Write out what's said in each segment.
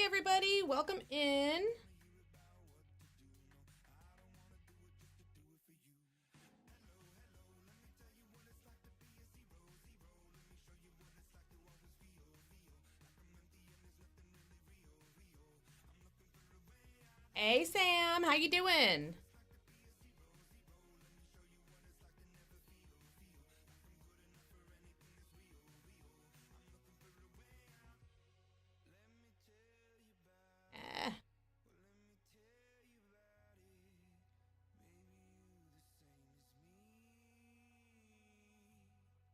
everybody, welcome in. Hey Sam, how you doing? Eh.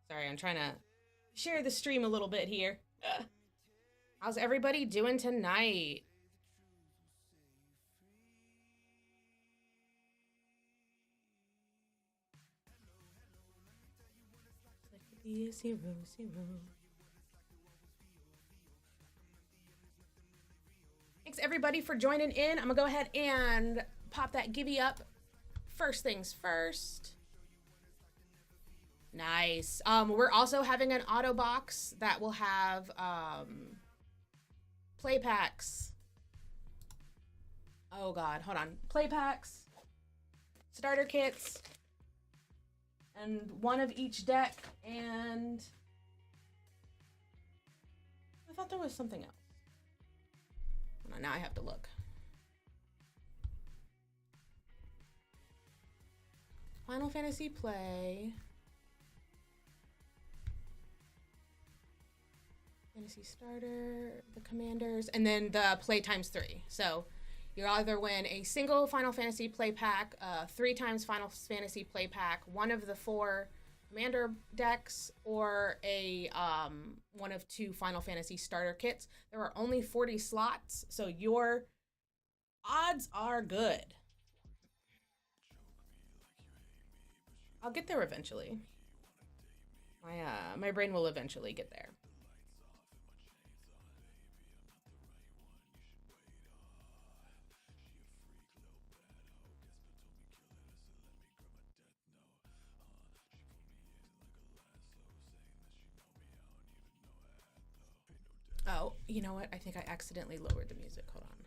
Sorry, I'm trying to share the stream a little bit here. How's everybody doing tonight? Be a zero, zero. Thanks everybody for joining in. I'm gonna go ahead and pop that gibby up. First things first. Nice. We're also having an auto box that will have play packs. Oh god, hold on. Play packs, starter kits, and one of each deck, and I thought there was something else. Hold on, now I have to look. Final Fantasy Play. Fantasy Starter, the Commanders, and then the Play times 3. So you'll either win a single Final Fantasy play pack, 3 times Final Fantasy play pack, one of the 4 Commander decks, or a one of 2 Final Fantasy starter kits. There are only 40 slots, so your odds are good. I'll get there eventually. My brain will eventually get there. Oh, you know what? I think I accidentally lowered the music. Hold on.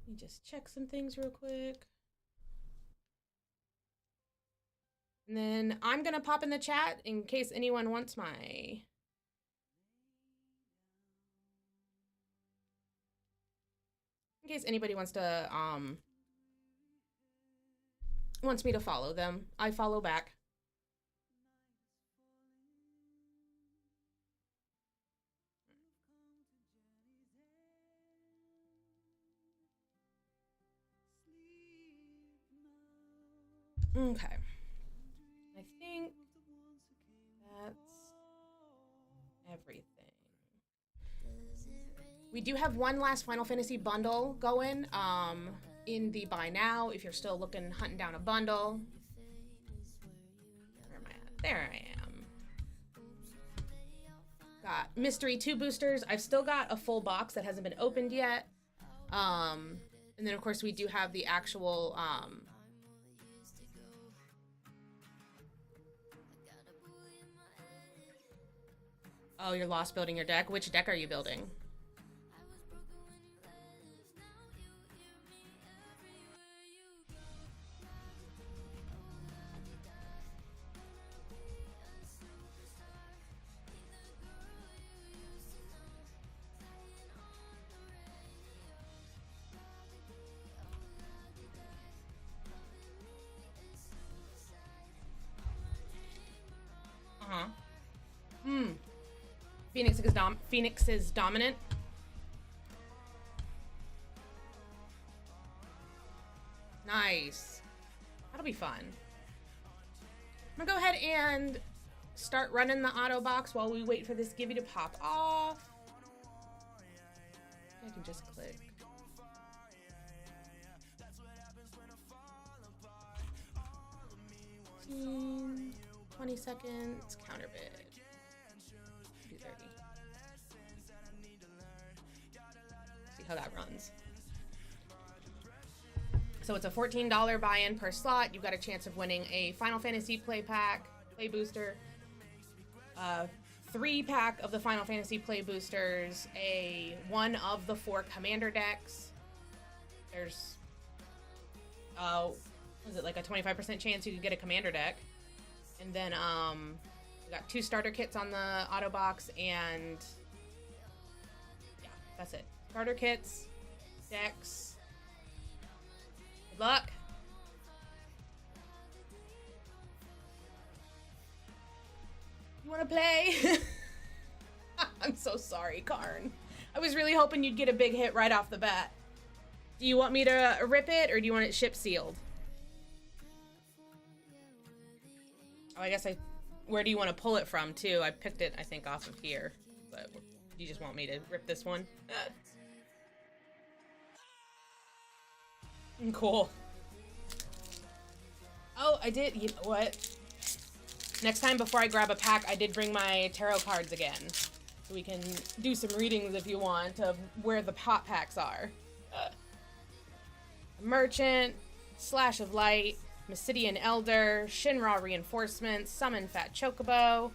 Let me just check some things real quick. And then I'm going to pop in the chat in case anyone wants my... In case anybody wants to, wants me to follow them. I follow back. Okay. I think that's everything. We do have one last Final Fantasy bundle going in the buy now if you're still looking, hunting down a bundle. Where am I at? There I am. Got Mystery 2 boosters. I've still got a full box that hasn't been opened yet. And then of course we do have the actual oh, you're lost building your deck. Which deck are you building? Phoenix is dominant. Nice. That'll be fun. I'm gonna go ahead and start running the auto box while we wait for this gibby to pop off. I can just click. 20 seconds, counter bid. 230. See how that runs. So it's a $14 buy-in per slot. You've got a chance of winning a Final Fantasy play pack, play booster, 3-pack of the Final Fantasy Play Boosters, one of the 4 Commander decks. There's, was it like a 25% chance you could get a Commander deck? And then, we got 2 starter kits on the auto box, and yeah, that's it. Starter kits, decks. Good luck. You want to play? I'm so sorry, Karn. I was really hoping you'd get a big hit right off the bat. Do you want me to rip it, or do you want it ship sealed? Oh, I guess where do you want to pull it from, too? I picked it, I think, off of here. But you just want me to rip this one? Cool. Oh, I did. You know what? Next time before I grab a pack, I did bring my tarot cards again. So we can do some readings if you want of where the pot packs are. Merchant, Slash of Light, Mysidian Elder, Shinra Reinforcements, Summon Fat Chocobo,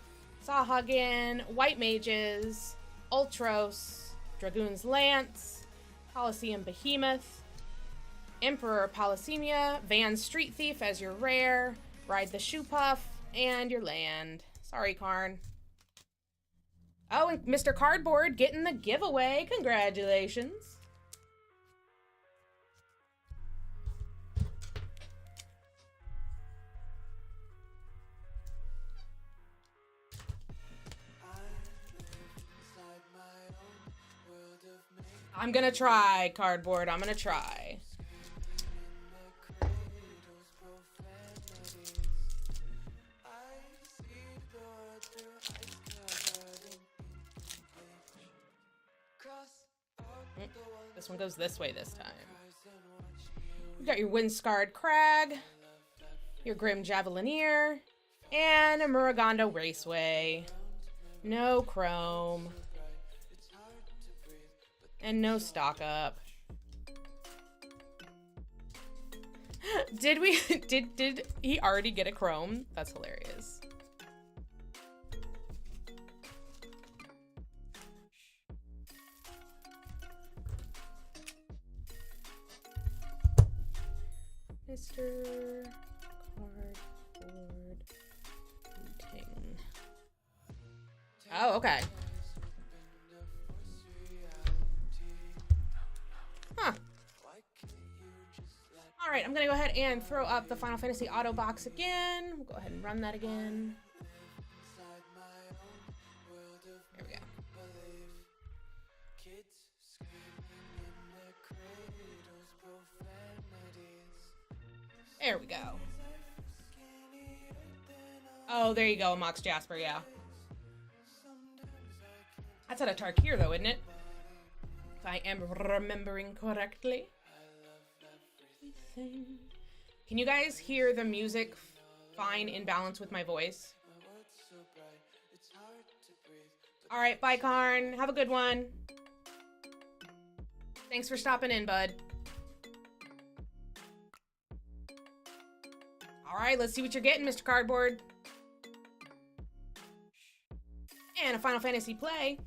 Sahagin, White Mages, Ultros, Dragoon's Lance, Coliseum Behemoth, Emperor Polysemia, Van Street Thief as your rare, Ride the Shoe Puff, and your land. Sorry, Karn. Oh, and Mr. Cardboard getting the giveaway. Congratulations. I'm gonna try, Cardboard. I'm gonna try. This one goes this way this time. You got your Windscarred Crag, your Grim Javelineer, and a Murugando Raceway. No Chrome. And no stock up. Did he already get a Chrome? That's hilarious. Mr. Cardboard Painting. Oh, okay. Huh. Alright, I'm gonna go ahead and throw up the Final Fantasy Auto Box again. We'll go ahead and run that again. There we go. There we go. Oh, there you go, Mox Jasper, yeah. That's at a Tarkir, though, isn't it? If I am remembering correctly. Can you guys hear the music fine in balance with my voice? Alright, bye, Karn. Have a good one. Thanks for stopping in, bud. Alright, let's see what you're getting, Mr. Cardboard. And a Final Fantasy play.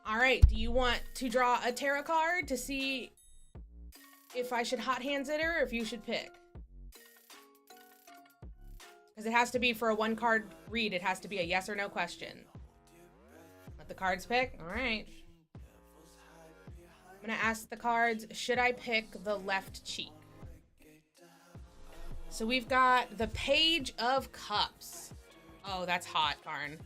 Alright, do you want to draw a tarot card to see if I should hot hands it or if you should pick? Because it has to be for a 1-card read. It has to be a yes or no question. Let the cards pick. Alright. I'm going to ask the cards, should I pick the left cheek? So we've got the Page of Cups. Oh, that's hot, Karn.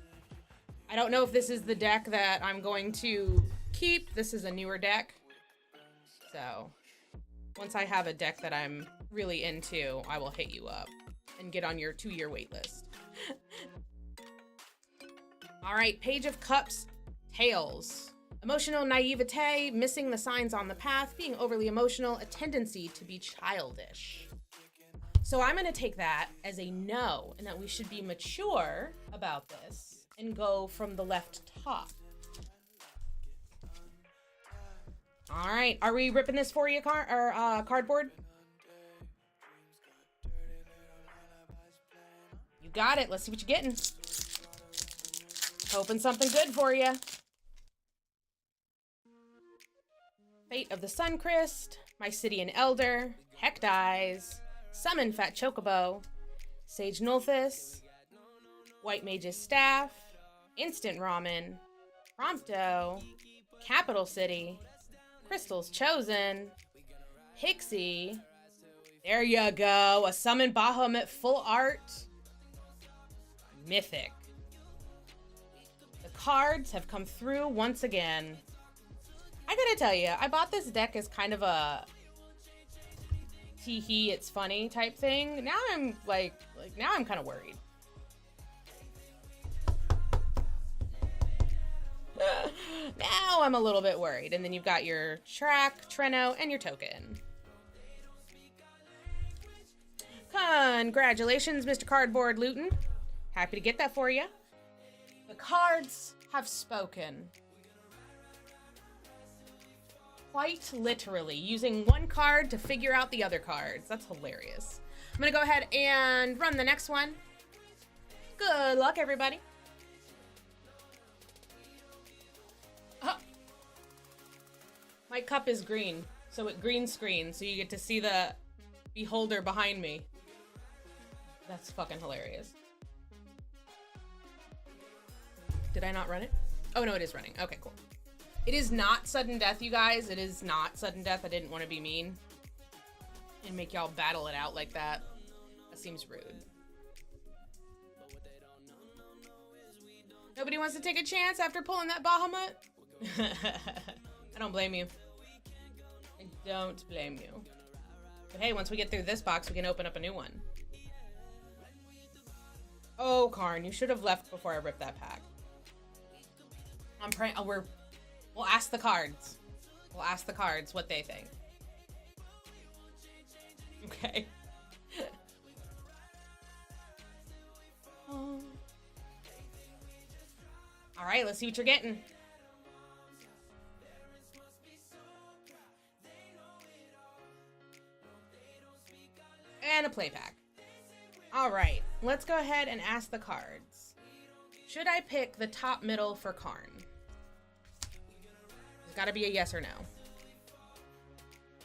I don't know if this is the deck that I'm going to keep. This is a newer deck. So once I have a deck that I'm really into, I will hit you up and get on your 2-year wait list. All right, Page of Cups, Tails. Emotional naivete, missing the signs on the path, being overly emotional, a tendency to be childish. So I'm going to take that as a no, and that we should be mature about this and go from the left top. All right, are we ripping this for you, Cardboard? You got it. Let's see what you're getting. Hoping something good for you. Fate of the Suncrest, Mysidian Elder, Hecked Eyes, Summon Fat Chocobo, Sage Nulthus, White Mage's Staff, Instant Ramen, Prompto, Capital City, Crystal's Chosen, Pixie. There you go. A Summon Bahamut full art. Mythic. The cards have come through once again. I gotta tell you, I bought this deck as kind of a tee-hee, it's funny type thing. Now I'm now I'm kind of worried. Now I'm a little bit worried. And then you've got your track, Treno, and your token. Congratulations, Mr. Cardboard Luton. Happy to get that for you. The cards have spoken. Quite literally, using one card to figure out the other cards. That's hilarious. I'm gonna go ahead and run the next one. Good luck, everybody. My cup is green, so it green screen, so you get to see the beholder behind me. That's fucking hilarious. Did I not run it? Oh no, it is running. Okay, cool. It is not sudden death, you guys. It is not sudden death. I didn't want to be mean and make y'all battle it out like that. That seems rude. Nobody wants to take a chance after pulling that Bahamut? I don't blame you. I don't blame you. But hey, once we get through this box, we can open up a new one. Oh, Karn, you should have left before I ripped that pack. I'm praying. Oh, we'll ask the cards. We'll ask the cards what they think. Okay. All right, let's see what you're getting. And a play pack. All right, let's go ahead and ask the cards. Should I pick the top middle for Karn? There's got to be a yes or no.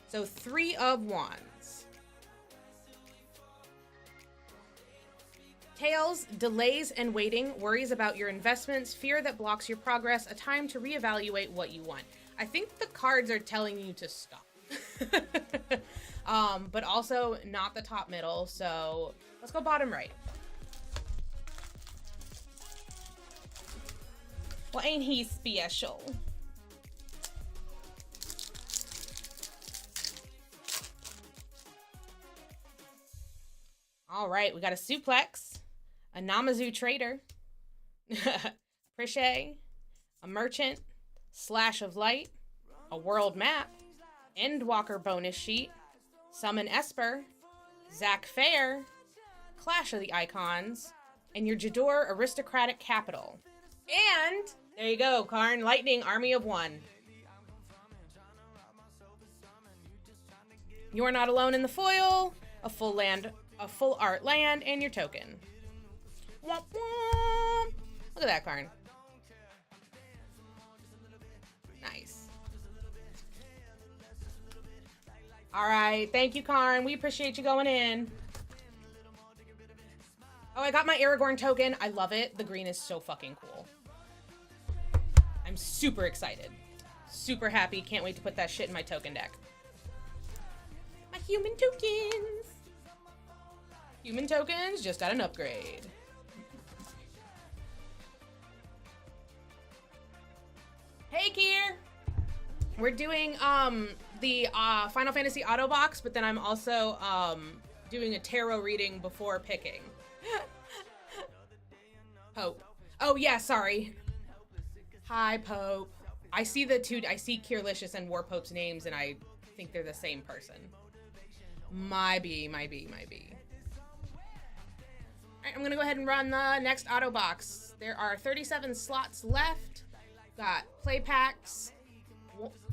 So 3 of Wands. Tails, delays and waiting, worries about your investments, fear that blocks your progress, a time to reevaluate what you want. I think the cards are telling you to stop. But also not the top middle, so let's go bottom right. Well, ain't he special? All right, we got a Suplex, a Namazu Trader, Prishay, a Merchant, Slash of Light, a World Map, Endwalker bonus sheet, Summon Esper, Zac Fair, Clash of the Icons, and your Jador Aristocratic Capital. And there you go, Karn, Lightning Army of One. You're not alone in the foil, a full art land, and your token. Womp womp. Look at that, Karn. Nice. All right, thank you, Karn. We appreciate you going in. Oh, I got my Aragorn token. I love it. The green is so fucking cool. I'm super excited. Super happy. Can't wait to put that shit in my token deck. My human tokens. Human tokens just got an upgrade. Hey, Kier. We're doing the Final Fantasy Auto Box, but then I'm also doing a tarot reading before picking. Pope. Oh yeah, sorry. Hi, Pope. I see Kierlicious and Warpope's names, and I think they're the same person. Might be. All right, I'm gonna go ahead and run the next auto box. There are 37 slots left. Got play packs,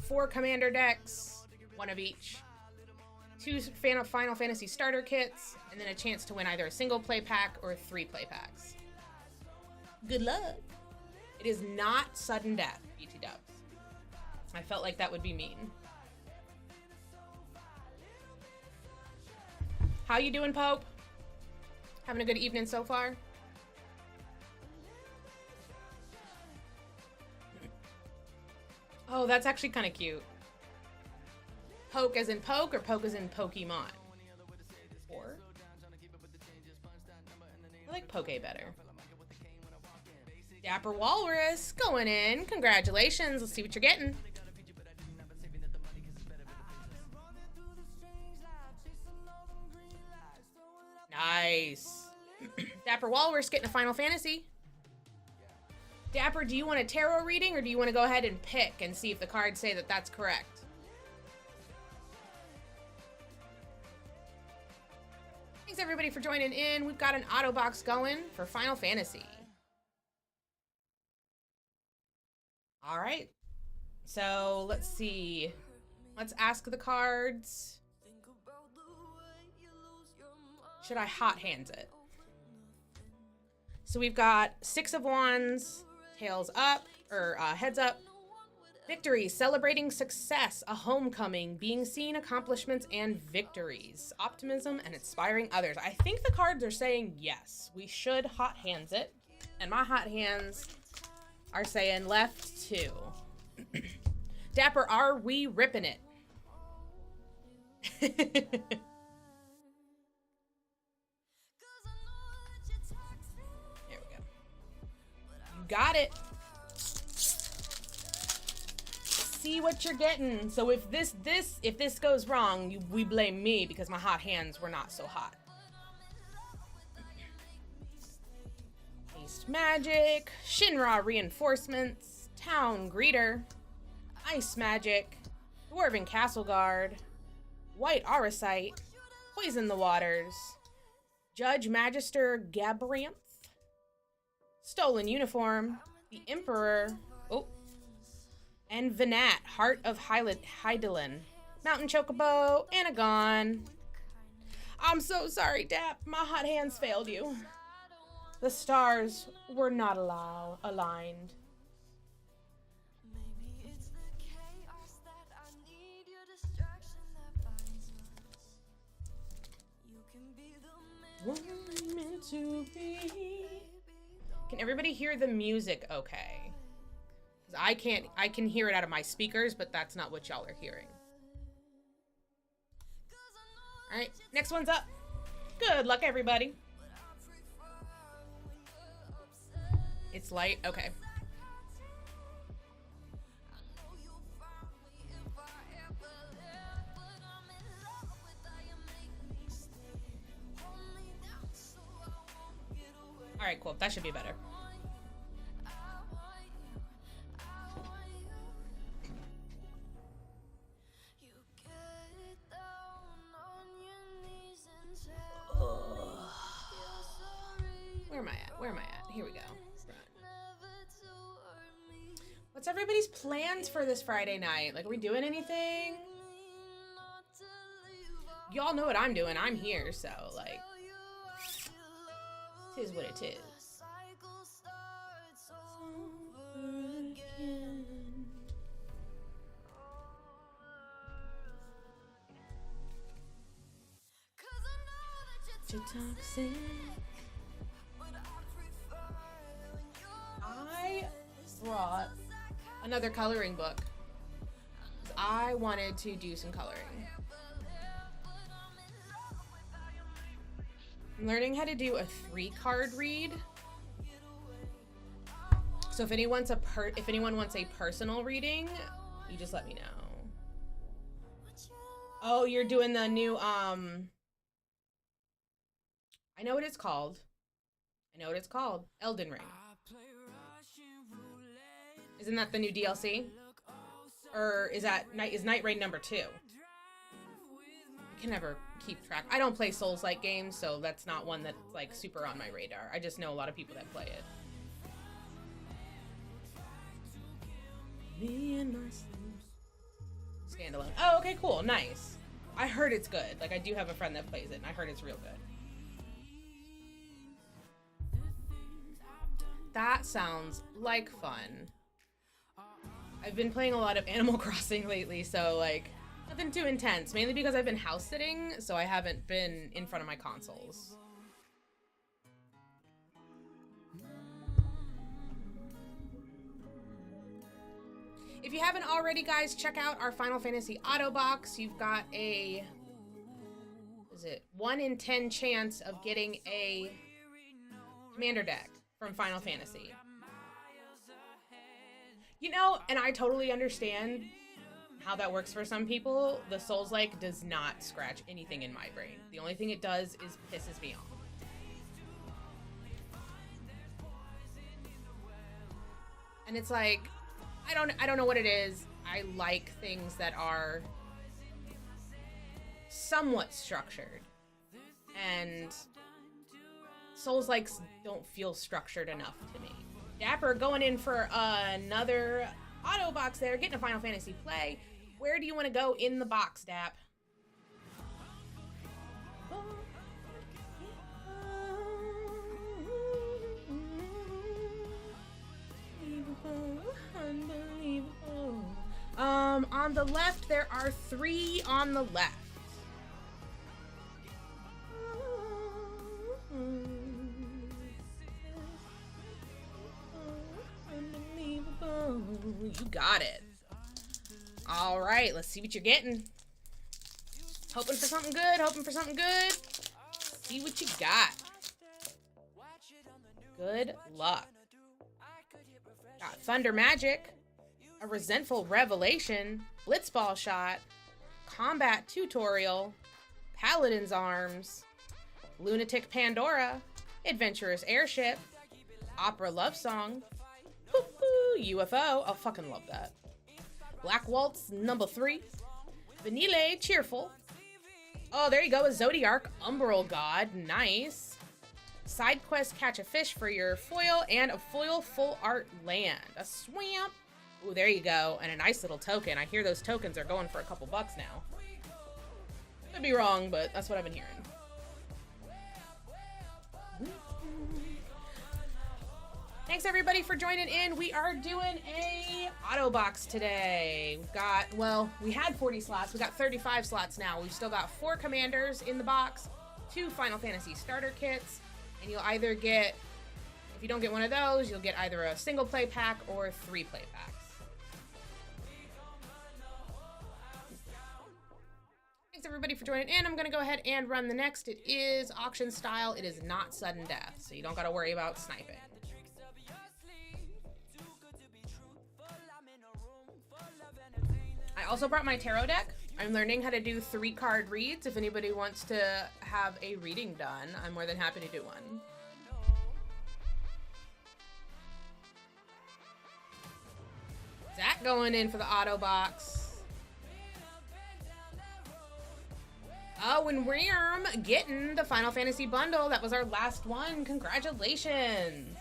4 commander decks, 1 of each, 2 Final Fantasy starter kits, and then a chance to win either a single play pack or 3 play packs. Good luck. It is not sudden death, BT dubs. I felt like that would be mean. How you doing, Pope? Having a good evening so far? Oh, that's actually kind of cute. Poke as in poke or poke as in Pokemon? Or? I like Poke better. Dapper Walrus going in. Congratulations. Let's see what you're getting. Nice. Dapper Walrus getting a Final Fantasy. Dapper, do you want a tarot reading or do you want to go ahead and pick and see if the cards say that that's correct? Thanks everybody for joining in. We've got an auto box going for Final Fantasy. All right. So let's see. Let's ask the cards. Should I hot hands it? So we've got 6 of Wands, tails up, or heads up. Victory, celebrating success, a homecoming, being seen, accomplishments, and victories. Optimism and inspiring others. I think the cards are saying yes, we should hot hands it. And my hot hands are saying left 2. Dapper, are we ripping it? Got it. See what you're getting. So if this goes wrong, we blame me because my hot hands were not so hot. Haste Magic, Shinra Reinforcements, Town Greeter, Ice Magic, Dwarven Castle Guard, White Auracite, Poison the Waters, Judge Magister Gabranth, Stolen Uniform, the Emperor, and Venat, Heart of Hydaelyn, Mountain Chocobo, Anagon. I'm so sorry, Dap. My hot hands failed you. The stars were not aligned. We're meant to be. Can everybody hear the music okay? Because I can hear it out of my speakers, but that's not what y'all are hearing. All right, next one's up. Good luck, everybody. It's light, okay. All right, cool. That should be better. Where am I at? Where am I at? Here we go. What's everybody's plans for this Friday night? Like, are we doing anything? Y'all know what I'm doing. I'm here, so, like, it is what it is. Toxic. I brought another coloring book. I wanted to do some coloring. I'm learning how to do a 3-card read. So if anyone wants a personal reading, you just let me know. Oh, you're doing the new I know what it's called. Elden Ring. Isn't that the new DLC? Or is Night Rain number 2? I can never keep track. I don't play Souls-like games, so that's not one that's like super on my radar. I just know a lot of people that play it. Standalone. Oh, okay, cool. Nice. I heard it's good. Like, I do have a friend that plays it, and I heard it's real good. That sounds like fun. I've been playing a lot of Animal Crossing lately, so like nothing too intense, mainly because I've been house sitting, so I haven't been in front of my consoles. If you haven't already, guys, check out our Final Fantasy Auto Box. You've got a 1 in 10 chance of getting a commander deck from Final Fantasy. You know, and I totally understand how that works for some people. The Souls-like does not scratch anything in my brain. The only thing it does is pisses me off. And it's like, I don't know what it is. I like things that are somewhat structured. And Souls-likes don't feel structured enough to me. Dapper going in for another auto box there, getting a Final Fantasy play. Where do you want to go in the box, Dap? Unbelievable. On the left, there are 3 on the left. Unbelievable. You got it. All right, let's see what you're getting. Hoping for something good, hoping for something good. See what you got. Good luck. Got Thunder Magic, a Resentful Revelation, Blitzball Shot, Combat Tutorial, Paladin's Arms, Lunatic Pandora, Adventurous Airship, Opera Love Song, UFO, I fucking love that. Black Waltz number 3, Vanille Cheerful. Oh, there you go, a Zodiark Umbral God, nice. Side quest, catch a fish for your foil, and a foil full art land. A swamp. Ooh, there you go, and a nice little token. I hear those tokens are going for a couple bucks now. Could be wrong, but that's what I've been hearing. Thanks everybody for joining in. We are doing a auto box today. We've got, well, we had 40 slots. We got 35 slots now. We've still got 4 commanders in the box, 2 Final Fantasy starter kits, and you'll either get, if you don't get one of those, you'll get either a single play pack or 3 play packs. Thanks everybody for joining in. I'm gonna go ahead and run the next. It is auction style. It is not sudden death, so you don't gotta worry about sniping. I also brought my tarot deck. I'm learning how to do 3-card reads. If anybody wants to have a reading done, I'm more than happy to do one. Zach going in for the auto box. Oh, and Ram getting the Final Fantasy bundle. That was our last one. Congratulations.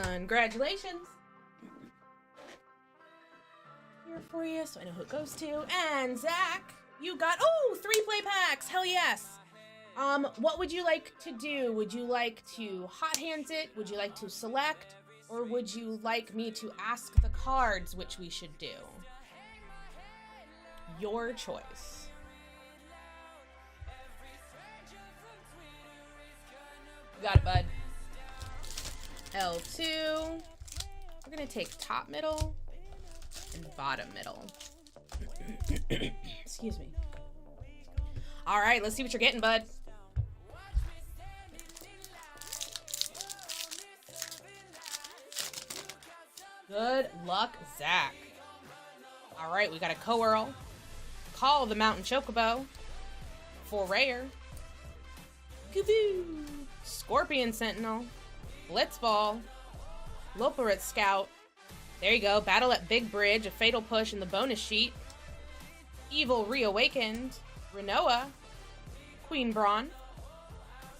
Congratulations. Here for you, so I know who it goes to. And Zach, you got, 3 play packs. Hell yes. What would you like to do? Would you like to hot hands it? Would you like to select? Or would you like me to ask the cards which we should do? Your choice. You got it, bud. L2. We're gonna take top middle and bottom middle. Excuse me. All right, let's see what you're getting, bud. Good luck, Zach. All right, we got a Coeurl, Call the Mountain Chocobo, Forayer, Gaboo, Scorpion Sentinel, Blitzball, Loporit Scout. There you go. Battle at Big Bridge, a Fatal Push in the bonus sheet. Evil Reawakened, Renoa, Queen Braun.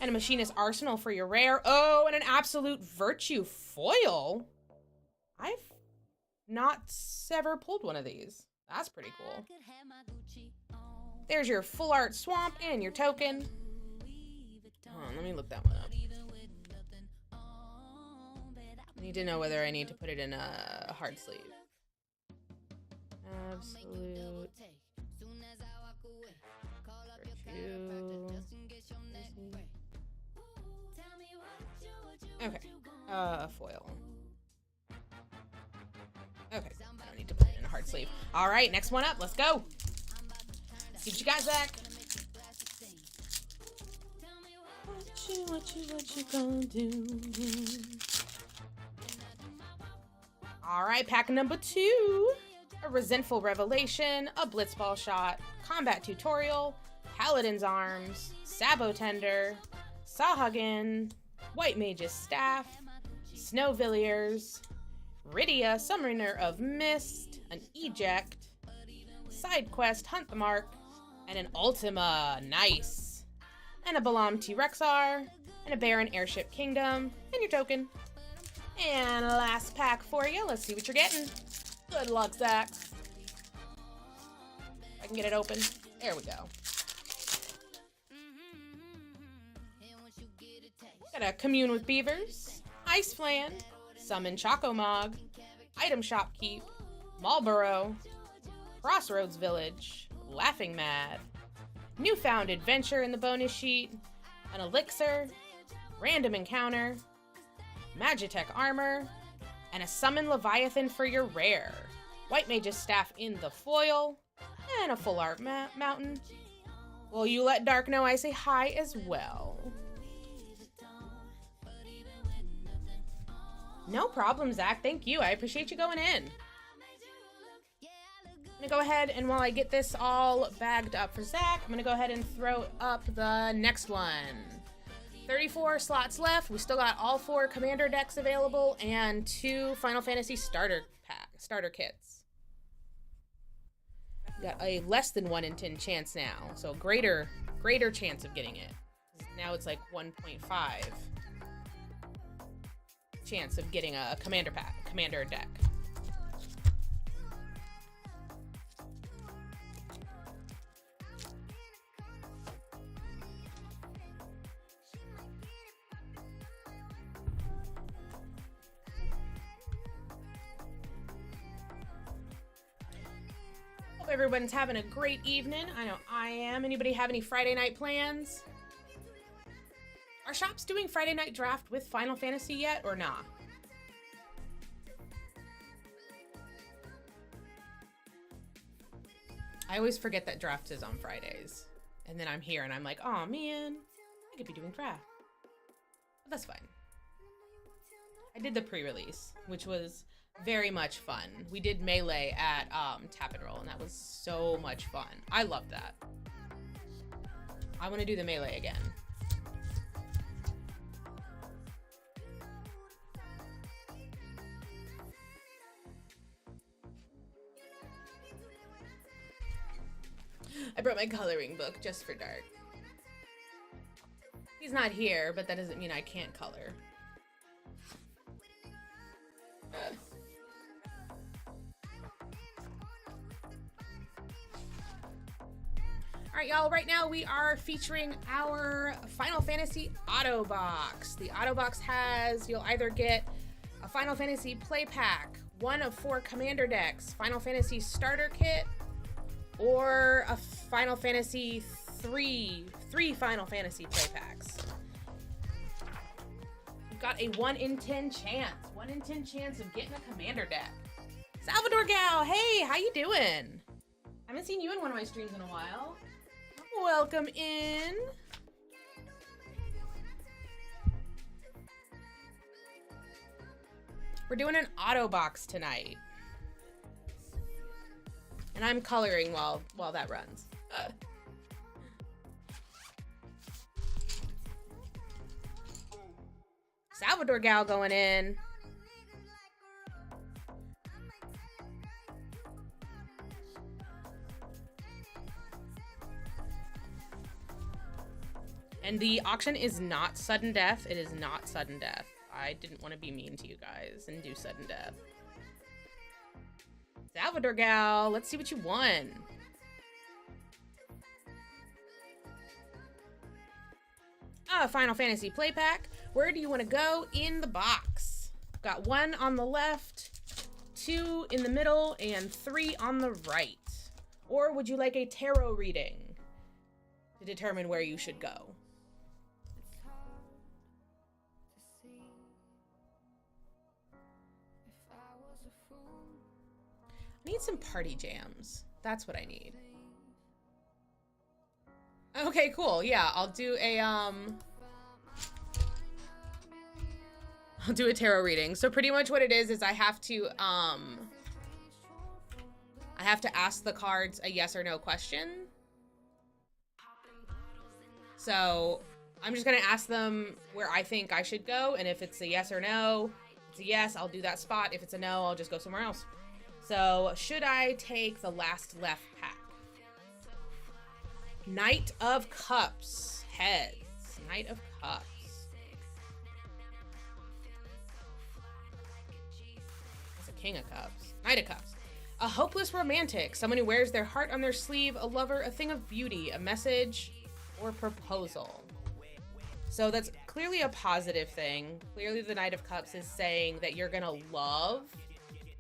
And a Machinist Arsenal for your rare. Oh, and an Absolute Virtue foil. I've not ever pulled one of these. That's pretty cool. There's your full art swamp and your token. Hold on, let me look that one up. I need to know whether I need to put it in a hard sleeve. Absolute Virtue. Okay. Foil. Okay. I don't need to put it in a hard sleeve. All right, next one up. Let's go. See what you got, Zach. What you gonna do? All right, pack number 2. A Resentful Revelation, a Blitzball Shot, Combat Tutorial, Paladin's Arms, Sabotender, Sahagin, White Mage's Staff, Snowvilliers, Rydia, Summoner of Mist, an Eject, Side Quest, Hunt the Mark, and an Ultima, nice, and a Balam T-Rexar, and a Baron Airship Kingdom, and your token. And last pack for you. Let's see what you're getting. Good luck, Zach. I can get it open. There we go. Gotta Commune with Beavers, Ice Flan, Summon Chocomog, Item Shop Keep, Marlborough, Crossroads Village, Laughing Mad, Newfound Adventure in the bonus sheet, an Elixir, Random Encounter, Magitech Armor, and a Summon Leviathan for your rare, White Mage's Staff in the foil, and a full art mountain. Will you let Dark know I say hi as well? No problem, Zach. Thank you. I appreciate you going in. I'm gonna go ahead and while I get this all bagged up for Zach, I'm gonna go ahead and throw up the next one. 34 slots left. We still got all 4 Commander decks available and 2 Final Fantasy starter kits. We got a less than 1 in 10 chance now, so greater chance of getting it. Now it's like 1.5 chance of getting a commander deck. Hope everyone's having a great evening. I know I am. Anybody have any Friday night plans? Are shops doing Friday night draft with Final Fantasy yet or not? I always forget that draft is on Fridays. And then I'm here and I'm like, oh man, I could be doing draft. But that's fine. I did the pre-release, which was very much fun. We did Melee at Tap and Roll and that was so much fun. I loved that. I want to do the Melee again. I brought my coloring book just for Dark. He's not here, but that doesn't mean I can't color. Alright, y'all, right now we are featuring our Final Fantasy Auto Box. The Auto Box has, you'll either get a Final Fantasy play pack, 1 of 4 Commander decks, Final Fantasy starter kit, or a Final Fantasy three Final Fantasy play packs. You've got a 1 in 10 chance. 1 in 10 chance of getting a Commander deck. Salvador Gal, hey, how you doing? I haven't seen you in one of my streams in a while. Welcome in. We're doing an auto box tonight. And I'm coloring while that runs. Salvador Gal going in. And the auction is not sudden death. It is not sudden death. I didn't want to be mean to you guys and do sudden death. Salvador Gal, let's see what you won. Final Fantasy play pack. Where do you want to go in the box? Got 1 on the left, 2 in the middle, and 3 on the right. Or would you like a tarot reading to determine where you should go? I need some party jams. That's what I need. Okay, cool. Yeah, I'll do a tarot reading. So pretty much what it is I have to ask the cards a yes or no question. So I'm just gonna ask them where I think I should go, and if it's a yes or no, if it's a yes, I'll do that spot. If it's a no, I'll just go somewhere else. So should I take the last left pack? Knight of Cups, heads. Knight of Cups. That's a King of Cups. Knight of Cups. A hopeless romantic, someone who wears their heart on their sleeve, a lover, a thing of beauty, a message, or proposal. So that's clearly a positive thing. Clearly the Knight of Cups is saying that you're gonna love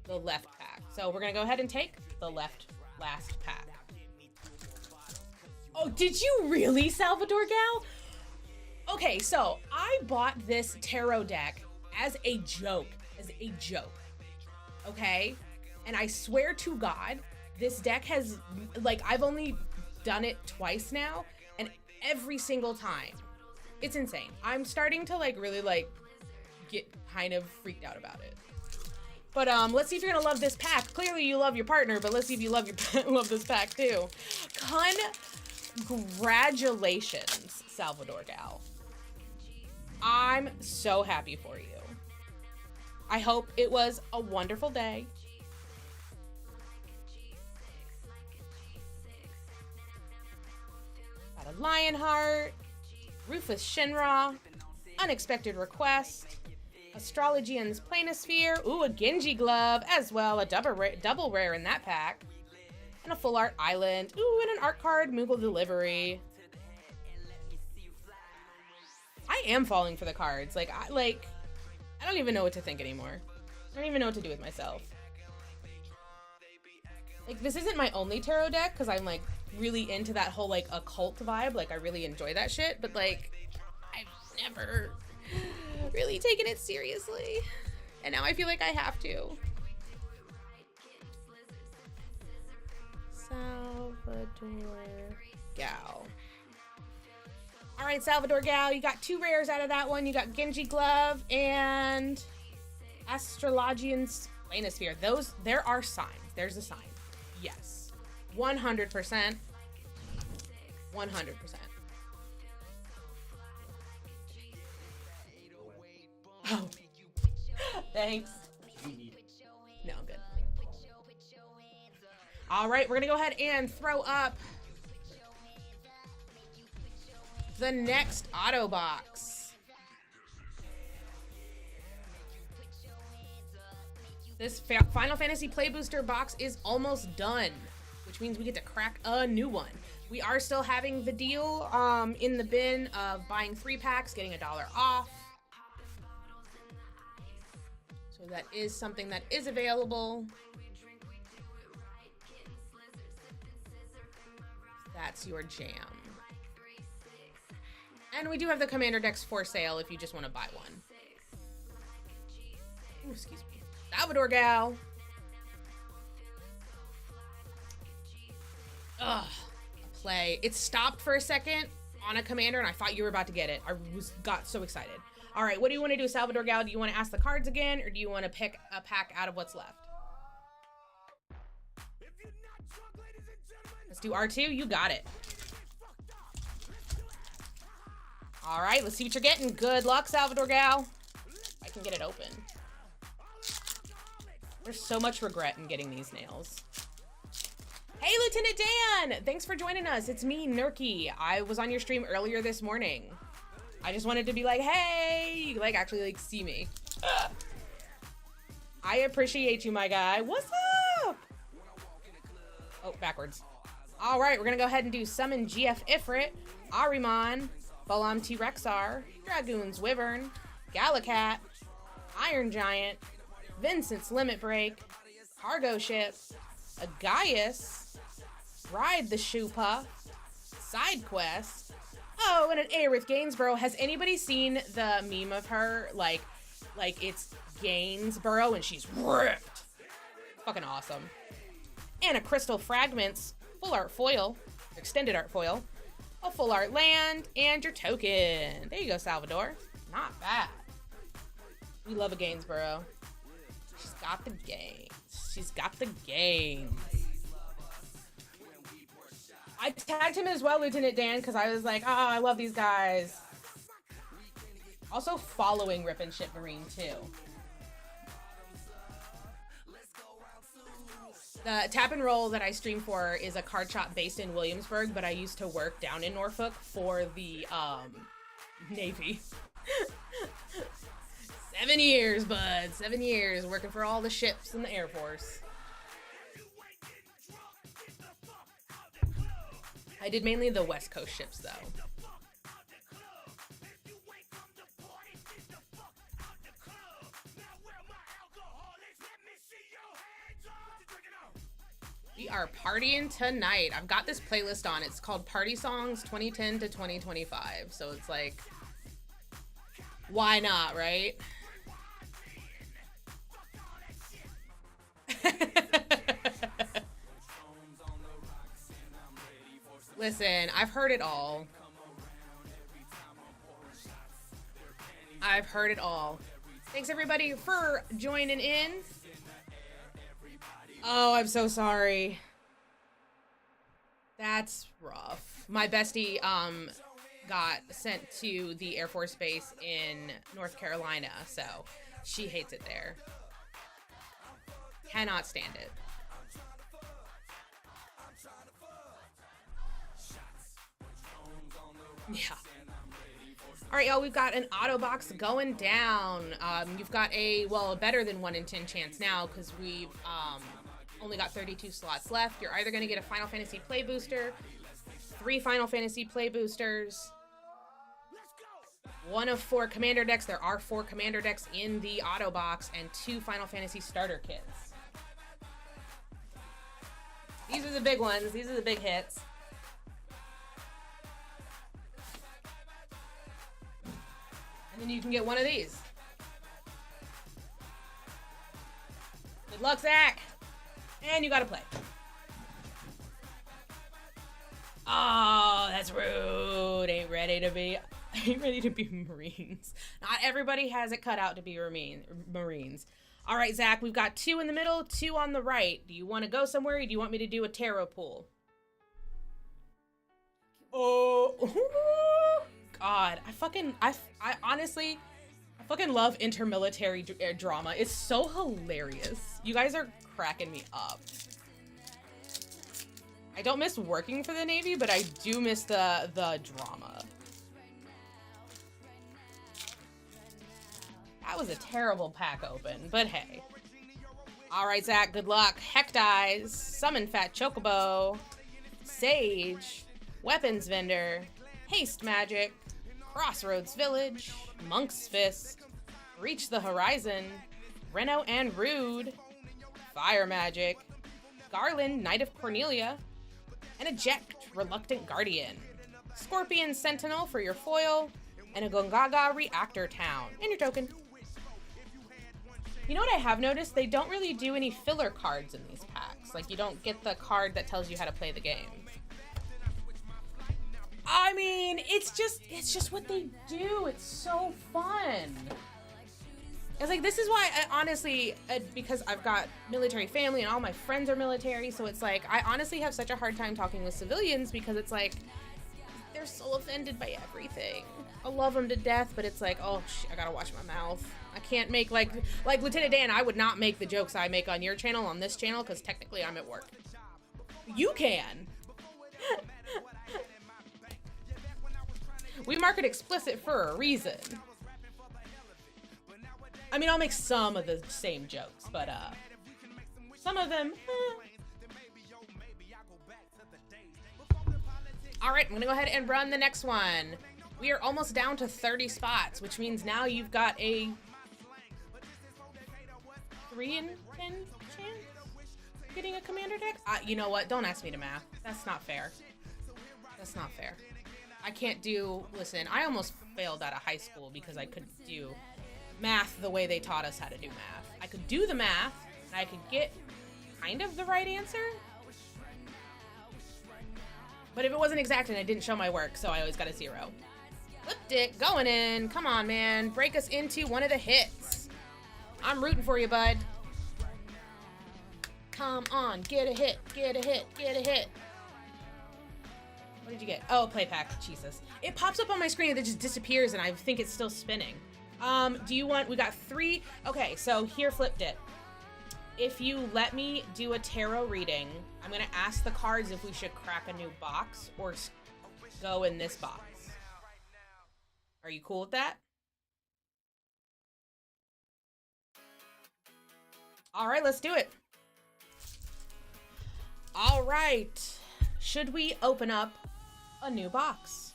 the left pack. So we're gonna go ahead and take the last pack. Oh, did you really, Salvador Gal? Okay, so I bought this tarot deck as a joke, okay? And I swear to God, this deck has, like, I've only done it twice now, and every single time, it's insane. I'm starting to, like, really, like, get kind of freaked out about it. But let's see if you're gonna love this pack. Clearly you love your partner, but let's see if you love love this pack too. Congratulations, Salvador Gal. I'm so happy for you. I hope it was a wonderful day. Got a Lionheart, Rufus Shinra, Unexpected Request, Astrologian's Planisphere, ooh, a Genji Glove, as well, a double rare in that pack, and a Full Art Island, ooh, and an art card, Moogle Delivery. I am falling for the cards. I don't even know what to think anymore. I don't even know what to do with myself. Like, this isn't my only tarot deck, because I'm, like, really into that whole, like, occult vibe. Like, I really enjoy that shit, but, like, I've never really taken it seriously, and now I feel like I have to. Salvador Gal. All right, Salvador Gal, you got 2 rares out of that one. You got Genji Glove and Astrologian's Planisphere. There are signs. There's a sign. Yes. 100%. 100%. Oh, thanks. No, I'm good. All right, we're gonna go ahead and throw up the next auto box. This Final Fantasy Play Booster box is almost done, which means we get to crack a new one. We are still having the deal in the bin of buying 3 packs, getting $1 off. So that is something that is available. That's your jam. And we do have the Commander decks for sale if you just want to buy one. Ooh, excuse me. Salvador Gal. Ugh. Play. It stopped for a second on a Commander and I thought you were about to get it. I got so excited. All right, what do you want to do, Salvador Gal? Do you want to ask the cards again, or do you want to pick a pack out of what's left? Let's do R2. You got it. All right, let's see what you're getting. Good luck, Salvador Gal. I can get it open. There's so much regret in getting these nails. Hey, Lieutenant Dan! Thanks for joining us. It's me, Nerky. I was on your stream earlier this morning. I just wanted to be like, hey, you like actually like see me. I appreciate you, my guy. What's up? Oh, backwards. All right, we're gonna go ahead and do Summon GF Ifrit, Ahriman, Balam T-Rexar, Dragoon's Wyvern, Galakat, Iron Giant, Vincent's Limit Break, Cargo Ship, a Gaius, Ride the Shupa, Side Quest. Oh, and an Aerith Gainsborough. Has anybody seen the meme of her? Like it's Gainsborough and she's ripped. Fucking awesome. And a Crystal Fragments full art foil, extended art foil, a full art land, and your token. There you go, Salvador. Not bad. We love a Gainsborough. She's got the gains. She's got the gains. I tagged him as well, Lieutenant Dan, because I was like, oh, I love these guys. Also following Rip and Ship Marine, too. The tap and roll that I stream for is a card shop based in Williamsburg, but I used to work down in Norfolk for the Navy. 7 years, bud. 7 years working for all the ships in the Air Force. I did mainly the West Coast ships, though. We are partying tonight. I've got this playlist on. It's called Party Songs 2010 to 2025. So it's like, why not, right? Listen, I've heard it all. I've heard it all. Thanks everybody for joining in. Oh, I'm so sorry. That's rough. My bestie got sent to the Air Force Base in North Carolina, so she hates it there. Cannot stand it. Yeah. All right, y'all, we've got an auto box going down. You've got a better than 1 in 10 chance now because we've only got 32 slots left. You're either going to get a Final Fantasy Play Booster, 3 Final Fantasy Play Boosters, 1 of 4 Commander decks. There are 4 Commander decks in the auto box, and 2 Final Fantasy starter kits. These are the big ones. These are the big hits. And then you can get one of these. Good luck, Zach. And you gotta play. Oh, that's rude. Ain't ready to be Marines. Not everybody has it cut out to be Marines. All right, Zach, we've got 2 in the middle, 2 on the right. Do you want to go somewhere, or do you want me to do a tarot pool? Oh, God. I honestly fucking love intermilitary drama. It's so hilarious. You guys are cracking me up. I don't miss working for the Navy, but I do miss the drama. That was a terrible pack open, but hey. All right, Zach, good luck. Heck Eyes, Summon Fat Chocobo, Sage, Weapons Vendor, Haste Magic, Crossroads Village, Monk's Fist, Reach the Horizon, Reno and Rude, Fire Magic, Garland, Knight of Cornelia, and Eject, Reluctant Guardian, Scorpion Sentinel for your foil, and a Gongaga Reactor Town, and your token. You know what I have noticed? They don't really do any filler cards in these packs. Like, you don't get the card that tells you how to play the game. I mean, it's just what they do. It's so fun. It's like, this is why, honestly, because I've got military family and all my friends are military, so it's like, I honestly have such a hard time talking with civilians because it's like, they're so offended by everything. I love them to death, but it's like, oh, I gotta watch my mouth. I can't make, like Lieutenant Dan, I would not make the jokes I make on your channel, on this channel, because technically I'm at work. You can. We mark it explicit for a reason. I mean, I'll make some of the same jokes, but some of them. All right, I'm gonna go ahead and run the next one. We are almost down to 30 spots, which means now you've got a 3 in 10 chance of getting a commander deck. You know what? Don't ask me to math. That's not fair. That's not fair. I can't do. Listen, I almost failed out of high school because I couldn't do math the way they taught us how to do math. I could do the math, and I could get kind of the right answer. But if it wasn't exact and I didn't show my work, so I always got a 0. Flipped it, going in. Come on, man. Break us into one of the hits. I'm rooting for you, bud. Come on, get a hit, get a hit, get a hit. What did you get? Oh, play pack. Jesus. It pops up on my screen and it just disappears and I think it's still spinning. Do you want, we got 3. Okay, so here, flipped it. If you let me do a tarot reading, I'm going to ask the cards if we should crack a new box or go in this box. Are you cool with that? All right, let's do it. All right. Should we open up a new box?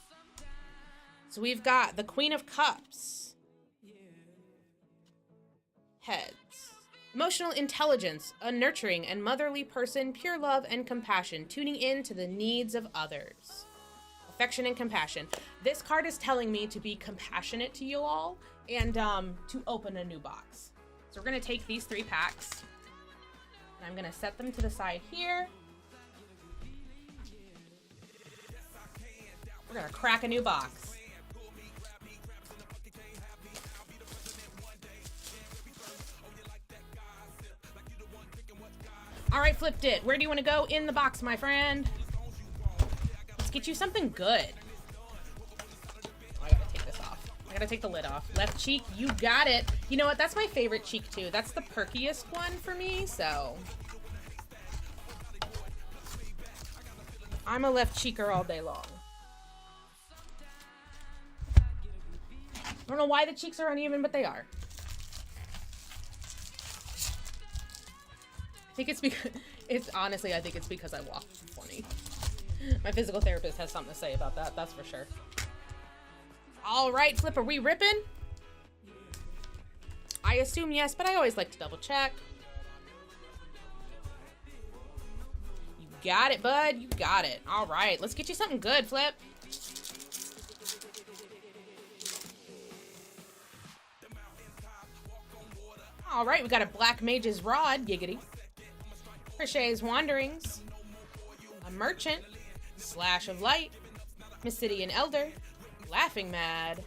So we've got the Queen of Cups. Heads. Emotional intelligence, a nurturing and motherly person, pure love and compassion, tuning in to the needs of others. Affection and compassion. This card is telling me to be compassionate to you all and to open a new box. So we're going to take these 3 packs and I'm going to set them to the side here. We're going to crack a new box. All right, flipped it. Where do you want to go in the box, my friend? Let's get you something good. Oh, I gotta take this off. I gotta take the lid off. Left cheek, you got it. You know what? That's my favorite cheek, too. That's the perkiest one for me, so. I'm a left cheeker all day long. I don't know why the cheeks are uneven, but they are. I think it's because, honestly, I think it's because I walk funny. My physical therapist has something to say about that, that's for sure. All right, Flip, are we ripping? I assume yes, but I always like to double check. You got it, bud, you got it. All right, let's get you something good, Flip. All right, we got a Black Mage's Rod, giggity. Crochet's Wanderings, a Merchant, Slash of Light, Mysidian Elder, Laughing Mad,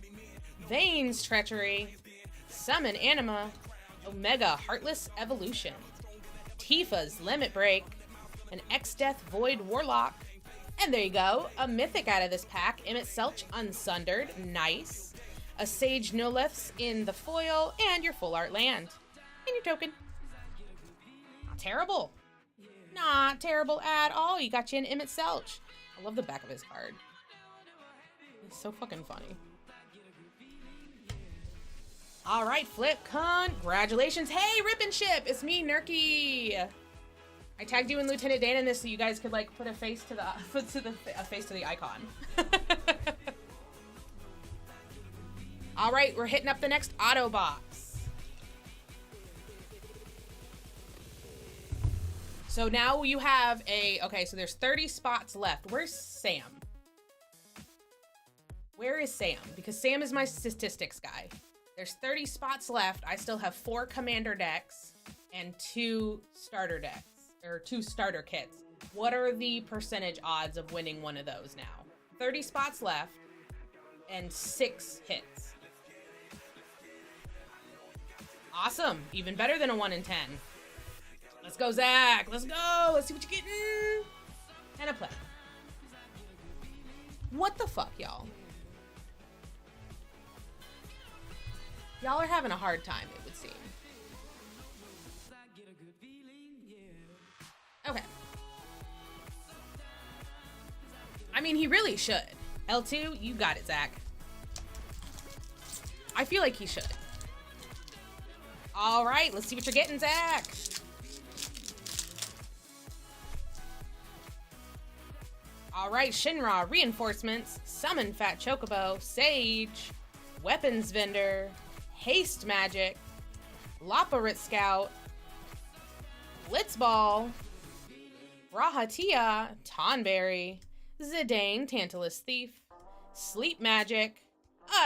Vane's Treachery, Summon Anima, Omega Heartless Evolution, Tifa's Limit Break, an X-Death Void Warlock, and there you go, a Mythic out of this pack, Emmett Selch Unsundered, nice, a Sage Noliths in the foil, and your full art land, and your token. Not terrible. Not terrible at all. You got you an Emmett Selch. I love the back of his card. It's so fucking funny. All right, Flip, congratulations. Hey, Rip and Ship, it's me, Nerky. I tagged you and Lieutenant Dan in this so you guys could like put a face to the a face to the icon. All right, we're hitting up the next auto box. So now you have okay, so there's 30 spots left. Where's Sam? Where is Sam? Because Sam is my statistics guy. There's 30 spots left. I still have 4 commander decks and 2 starter decks, or 2 starter kits. What are the percentage odds of winning one of those now? 30 spots left and 6 hits. Awesome, even better than a 1 in 10. Let's go, Zach. Let's go. Let's see what you're getting. And a play. What the fuck, y'all? Y'all are having a hard time, it would seem. Okay. I mean, he really should. L2, you got it, Zach. I feel like he should. All right, let's see what you're getting, Zach. All right, Shinra, reinforcements, summon Fat Chocobo, Sage, weapons vendor, haste magic, Loparit Scout, Blitzball, Rahatia, Tonberry, Zidane, Tantalus Thief, Sleep Magic,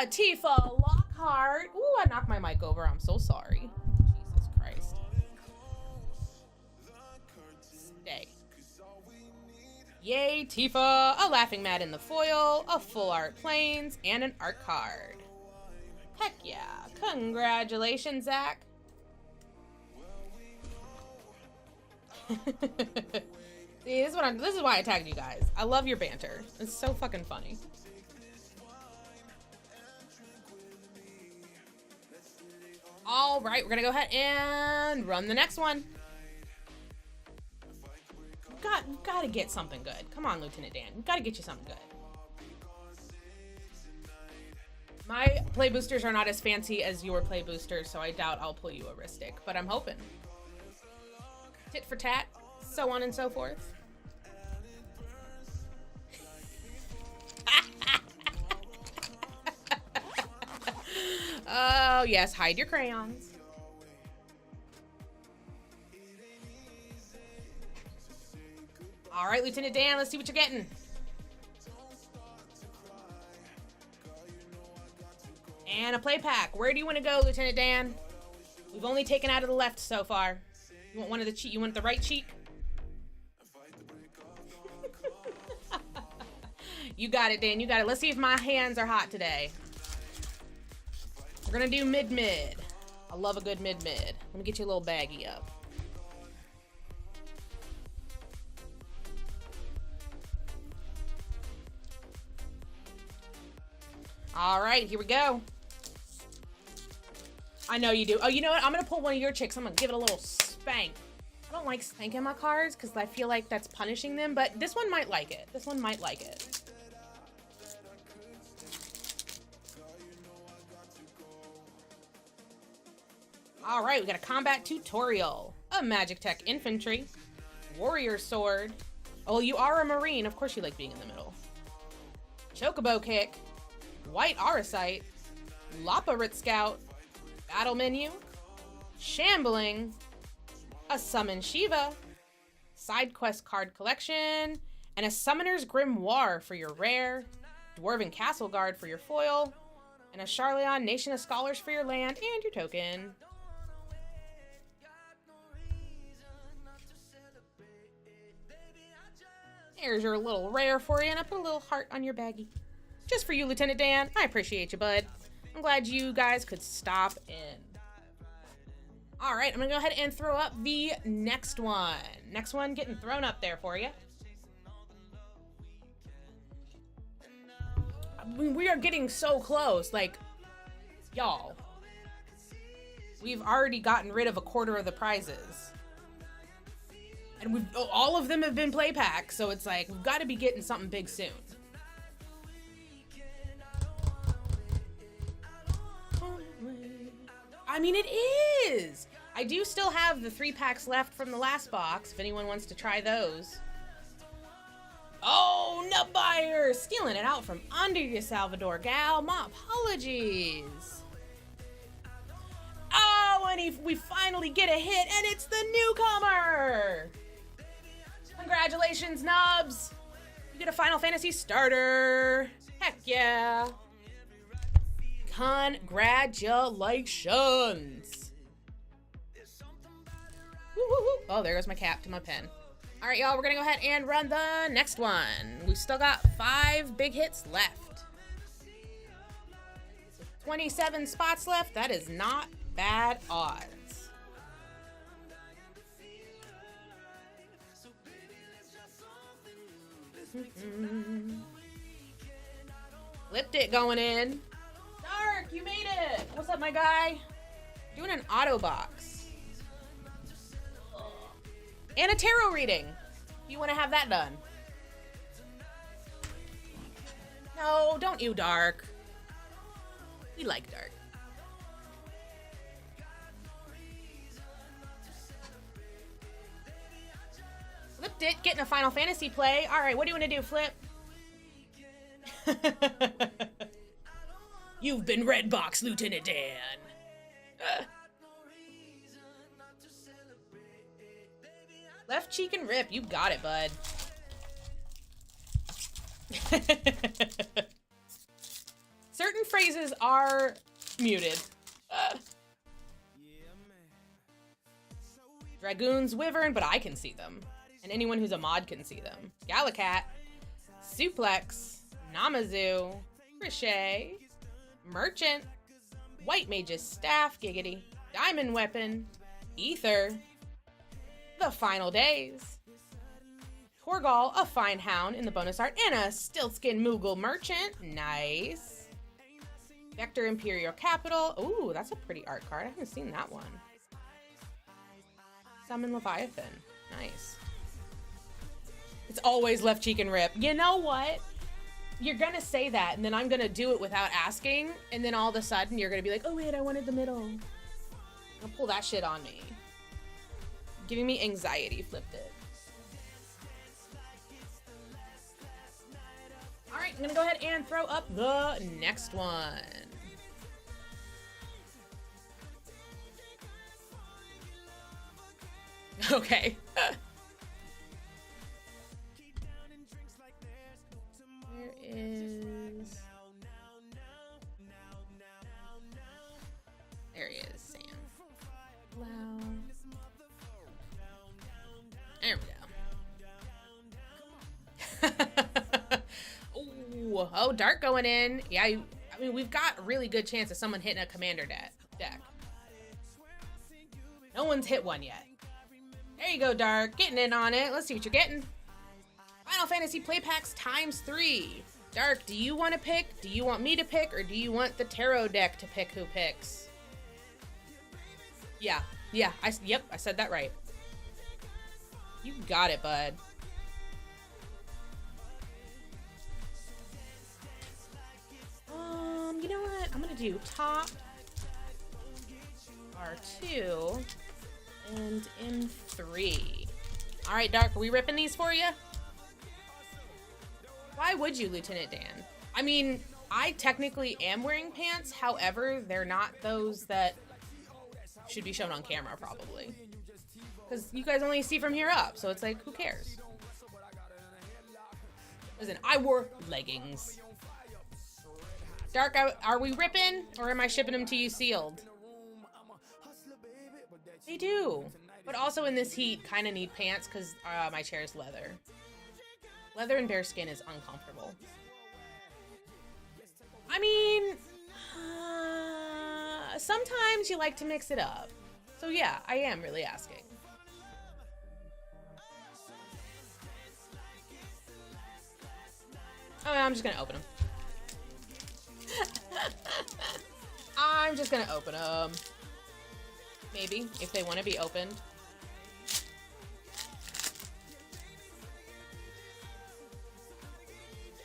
Tifa, Lockhart. Ooh, I knocked my mic over. I'm so sorry. Jesus Christ. Stay. Yay, Tifa, a Laughing Mad in the foil, a full art Plains, and an art card. Heck yeah. Congratulations, Zach. See, this is why I tagged you guys. I love your banter. It's so fucking funny. All right, we're gonna go ahead and run the next one. Gotta get something good. Come on, Lieutenant Dan. Gotta get you something good. My play boosters are not as fancy as your play boosters, so I doubt I'll pull you a Ristic, but I'm hoping. Tit for tat, so on and so forth. Oh, yes, hide your crayons. All right, Lieutenant Dan, let's see what you're getting. And a play pack. Where do you want to go, Lieutenant Dan? We've only taken out of the left so far. You want one of the cheek? You want the right cheek? You got it, Dan. You got it. Let's see if my hands are hot today. We're gonna do mid-mid. I love a good mid-mid. Let me get you a little baggie up. All right, here we go. I know you do. Oh, you know what? I'm gonna pull one of your chicks. I'm gonna give it a little spank. I don't like spanking my cards because I feel like that's punishing them, but this one might like it. This one might like it. All right, we got a combat tutorial, a Magic Tech Infantry, Warrior Sword. Oh, you are a Marine. Of course you like being in the middle. Chocobo Kick, White Auracite, Loparit Scout, Battle Menu, Shambling, a Summon Shiva, Side Quest Card Collection, and a Summoner's Grimoire for your rare, Dwarven Castle Guard for your foil, and a Charleon Nation of Scholars for your land and your token. Here's your little rare for you, and I put a little heart on your baggie. Just for you, Lieutenant Dan. I appreciate you, bud. I'm glad you guys could stop in. All right, I'm gonna go ahead and throw up the next one. Next one getting thrown up there for you. We are getting so close, like, y'all. We've already gotten rid of a quarter of the prizes. And all of them have been play packs, so it's like, we've got to be getting something big soon. I mean, it is! I do still have the 3 packs left from the last box, if anyone wants to try those. Oh, Nutbuyer! Stealing it out from under you, Salvador Gal. My apologies. Oh, and we finally get a hit, and it's the newcomer! Congratulations, Nubs! You get a Final Fantasy starter! Heck yeah! Congratulations! Woo-hoo-hoo. Oh, there goes my cap to my pen. All right, y'all, we're gonna go ahead and run the next one. We've still got 5 big hits left. 27 spots left. That is not bad odds. Flipped it going in. Dark, you made it. What's up, my guy? Doing an auto box. And a tarot reading. You want to have that done. No, don't you, Dark. We like Dark. flipped it, getting a Final Fantasy play. All right, what do you want to do, Flip? You've been Redbox, Lieutenant Dan. Left cheek and rip. You got it, bud. Certain phrases are muted. Dragoons, Wyvern, but I can see them. And anyone who's a mod can see them. Galacat, Suplex, Namazu, Crochet, Merchant, White Mage's Staff, Giggity, Diamond Weapon, Ether, The Final Days, Torgal, a Fine Hound in the bonus art, and a Stiltskin Moogle Merchant. Nice. Vector Imperial Capital. Ooh, that's a pretty art card. I haven't seen that one. Summon Leviathan. Nice. It's always left cheek and rip. You know what? You're gonna say that, and then I'm gonna do it without asking, and then all of a sudden you're gonna be like, oh wait, I wanted the middle. I'll pull that shit on me. Giving me anxiety, flipped it. All right, I'm gonna go ahead and throw up the next one. Okay. Where is... There he is, Sam. Wow. There we go. Ooh, oh, Dark going in. Yeah, I mean, we've got a really good chance of someone hitting a commander deck. No one's hit one yet. There you go, Dark. Getting in on it. Let's see what you're getting. Final Fantasy Play Packs × Dark, do you want to pick? Do you want me to pick? Or do you want the tarot deck to pick who picks? Yeah. Yep, I said that right. You got it, bud. You know what? I'm gonna do top R2 and M3. All right, Dark, are we ripping these for you? Why would you, Lieutenant Dan? I mean, I technically am wearing pants. However, they're not those that should be shown on camera, probably. Because you guys only see from here up, so it's like, who cares? Listen, I wore leggings. Dark, are we ripping, or am I shipping them to you sealed? They do. But also in this heat, kind of need pants because my chair is leather. Leather and bare skin is uncomfortable. I mean, sometimes you like to mix it up. So yeah, I am really asking. Oh, I'm just gonna open them. I'm just gonna open them. Maybe, if they want to be opened.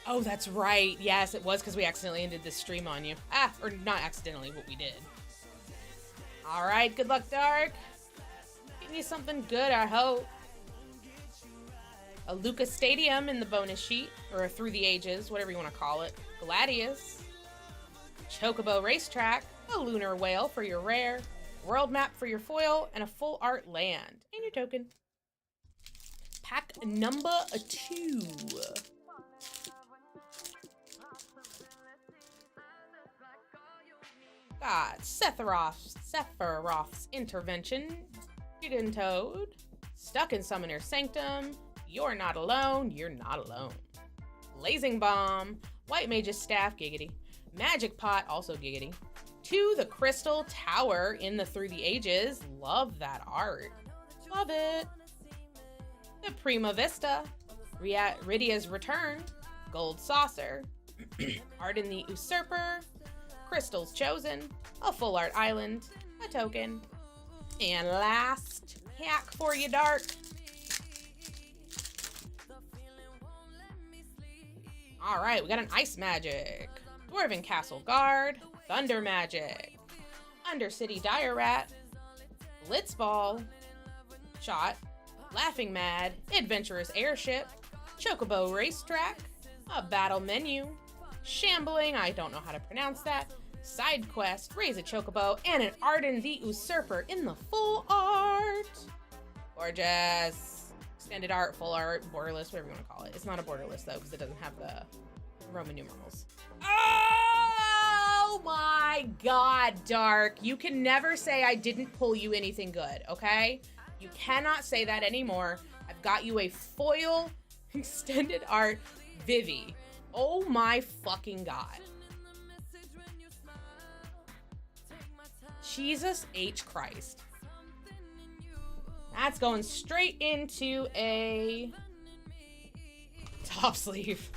Oh, that's right. Yes, it was because we accidentally ended this stream on you. Or not accidentally, but we did. All right, good luck, Dark. Give me something good, I hope. A Lucas Stadium in the bonus sheet, or a Through the Ages, whatever you want to call it. Gladius. Chocobo Racetrack. A Lunar Whale for your rare. World Map for your foil, and a full art land. And your token. Pack number 2. Got Sephiroth's Intervention, Hidden Toad, Stuck in Summoner's Sanctum, You're Not Alone, You're Not Alone. Blazing Bomb, White Mage's Staff, Giggity. Magic Pot, also Giggity. To the Crystal Tower in the Through the Ages. Love that art. Love it. The Prima Vista, Rydia's Return, Gold Saucer, Art in the Usurper, Crystals Chosen, a full art island, a token, and last hack for you, Dark. All right, we got an Ice Magic, Dwarven Castle Guard, Thunder Magic, Undercity Dire Rat, Blitzball, Shot, Laughing Mad, Adventurous Airship, Chocobo Racetrack, a battle menu, Shambling, I don't know how to pronounce that, Side Quest, Raise a Chocobo, and an Arden the Usurper in the full art. Gorgeous. Extended art, full art, borderless, whatever you want to call it. It's not a borderless though, because it doesn't have the Roman numerals. Oh my god, Dark. You can never say I didn't pull you anything good, okay? You cannot say that anymore. I've got you a foil extended art Vivi. Oh my fucking god. Jesus H. Christ. That's going straight into a top sleeve.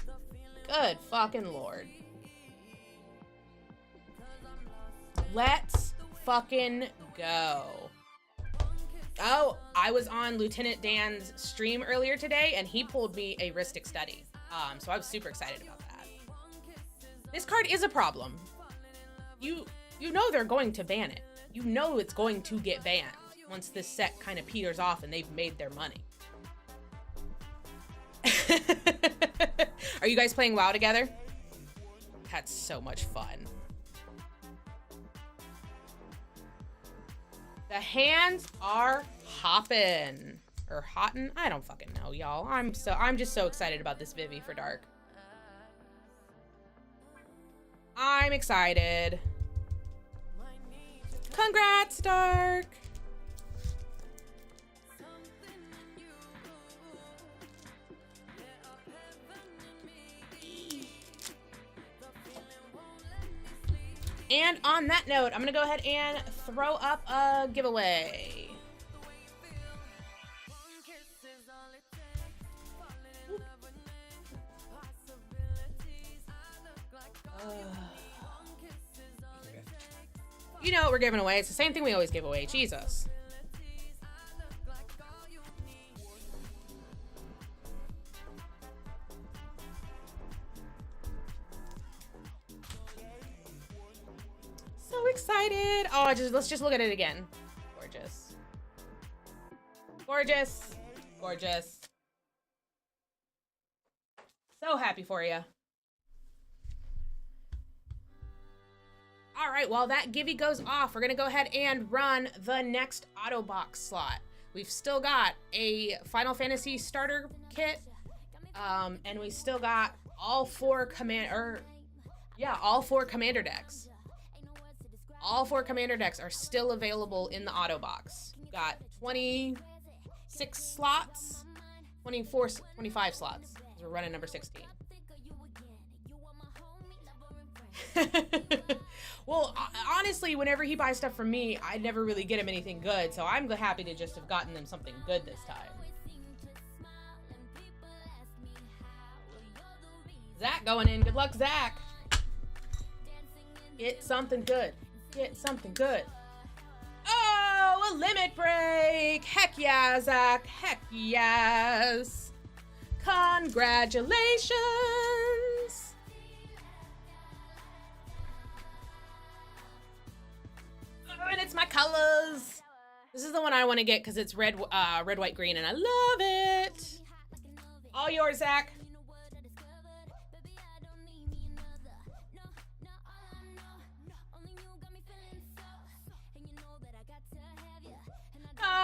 Good fucking lord. Let's fucking go. Oh, I was on Lieutenant Dan's stream earlier today and he pulled me a Rhystic Study. So I was super excited about that. This card is a problem. You know they're going to ban it. You know it's going to get banned once this set kind of peters off and they've made their money. Are you guys playing WoW together? That's so much fun. The hands are hoppin'. Or hottin'? I don't fucking know, y'all. I'm just so excited about this Vivi for Dark. I'm excited. Congrats, Dark! And on that note, I'm gonna go ahead and throw up a giveaway. You know what we're giving away. It's the same thing we always give away. Jesus. So excited. Oh, let's just look at it again. Gorgeous. Gorgeous. Gorgeous. So happy for you. All right, while that givey goes off, we're gonna go ahead and run the next auto box slot. We've still got a Final Fantasy starter kit, and we still got all four commander decks. All four commander decks are still available in the auto box. We've got 26 slots, 25 slots. We're running number 16. Well, honestly, whenever he buys stuff from me, I never really get him anything good, so I'm happy to just have gotten them something good this time. Zach going in. Good luck, Zach. Get something good. Get something good. Oh, a limit break. Heck yeah, Zach. Heck yes. Congratulations. And it's my colors. This is the one I want to get because it's red, white, green, and I love it. All yours, Zach.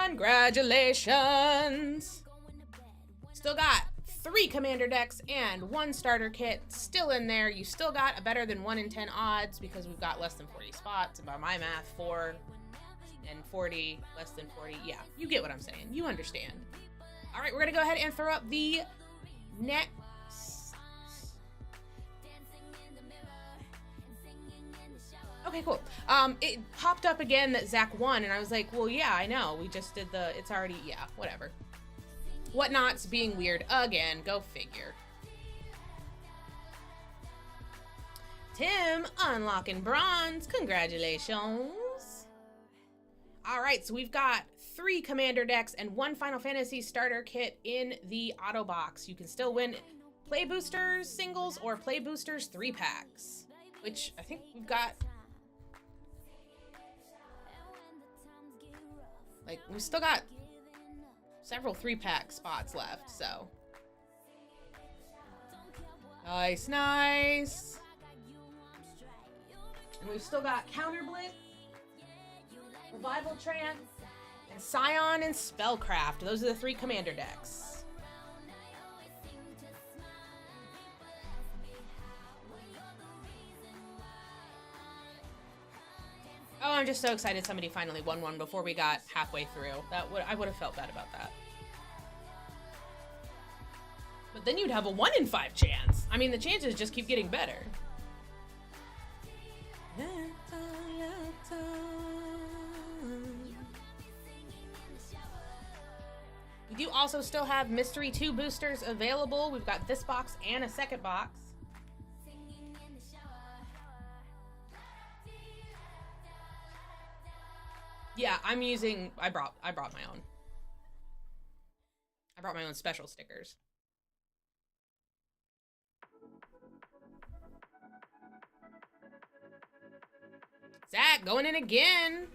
Congratulations. Still got 3 commander decks and 1 starter kit still in there. You still got a better than 1 in 10 odds because we've got less than 40 spots. And by my math, 4 and 40, less than 40. Yeah, you get what I'm saying. You understand. All right, we're gonna go ahead and throw up the next. Okay, cool. It popped up again that Zach won, and I was like, well, yeah, I know. We just did the, it's already, yeah, whatever. Whatnot's being weird again. Go figure. Tim unlocking bronze. Congratulations. All right, so we've got 3 commander decks and 1 Final Fantasy starter kit in the auto box. You can still win Play Boosters singles or Play Boosters 3-packs, which I think we've got. Like, we've still got several 3-pack spots left, so. Nice, nice. And we've still got Counter Blitz, Revival Trance, and Scion and Spellcraft. Those are the 3 commander decks. Oh, I'm just so excited somebody finally won one before we got halfway through. I would have felt bad about that. But then you'd have a 1 in 5 chance. I mean, the chances just keep getting better. We do also still have Mystery 2 boosters available. We've got this box and a second box. Yeah, I'm using, I brought my own. I brought my own special stickers. Zach, going in again.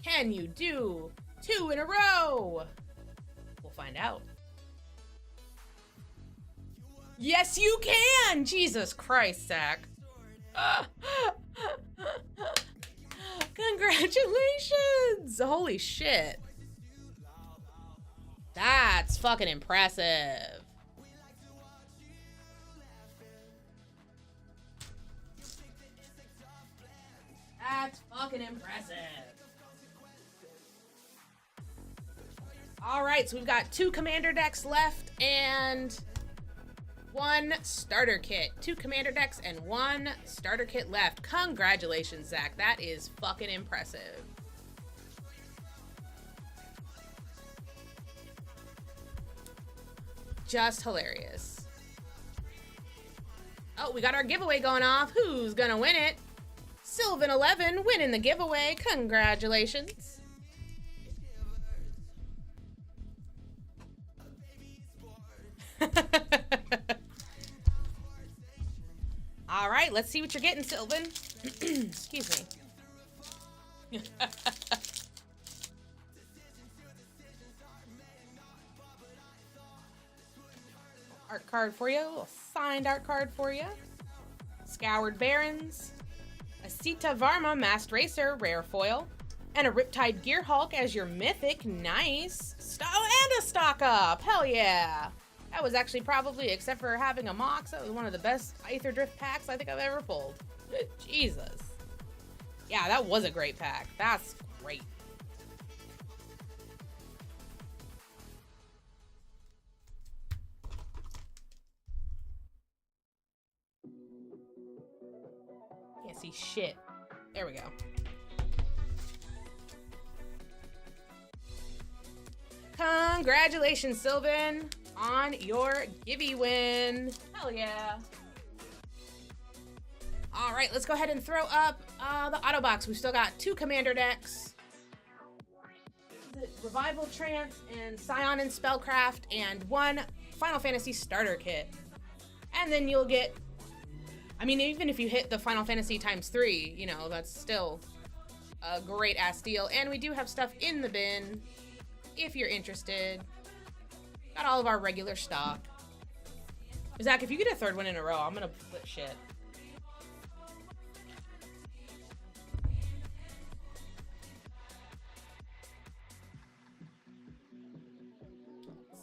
Can you do 2 in a row? We'll find out. Yes, you can! Jesus Christ, Zach. Congratulations! Holy shit. That's fucking impressive. That's fucking impressive. All right, so we've got 2 commander decks left and 1 starter kit. 2 commander decks and 1 starter kit left. Congratulations, Zach. That is fucking impressive. Just hilarious. Oh, we got our giveaway going off. Who's gonna win it? Sylvan11 winning the giveaway. Congratulations. All right, let's see what you're getting, Sylvan. Excuse me. Art card for you, a little signed art card for you. Scoured Barons, a Sita Varma Masked Racer rare foil, and a Riptide Gearhulk as your mythic. Nice. And a stock up. Hell yeah. That was actually probably, except for having a Mox, that was one of the best Aether Drift packs I think I've ever pulled. Jesus. Yeah, that was a great pack. That's great. Can't see shit. There we go. Congratulations, Sylvan, on your Gibby win. Hell yeah. All right, let's go ahead and throw up the auto box. We've still got 2 commander decks. The Revival Trance and Scion and Spellcraft, and 1 Final Fantasy starter kit. And then you'll get, I mean, even if you hit the Final Fantasy ×3, you know, that's still a great ass deal. And we do have stuff in the bin if you're interested. Got all of our regular stock. Zach, if you get a 3rd one in a row, I'm gonna flip shit.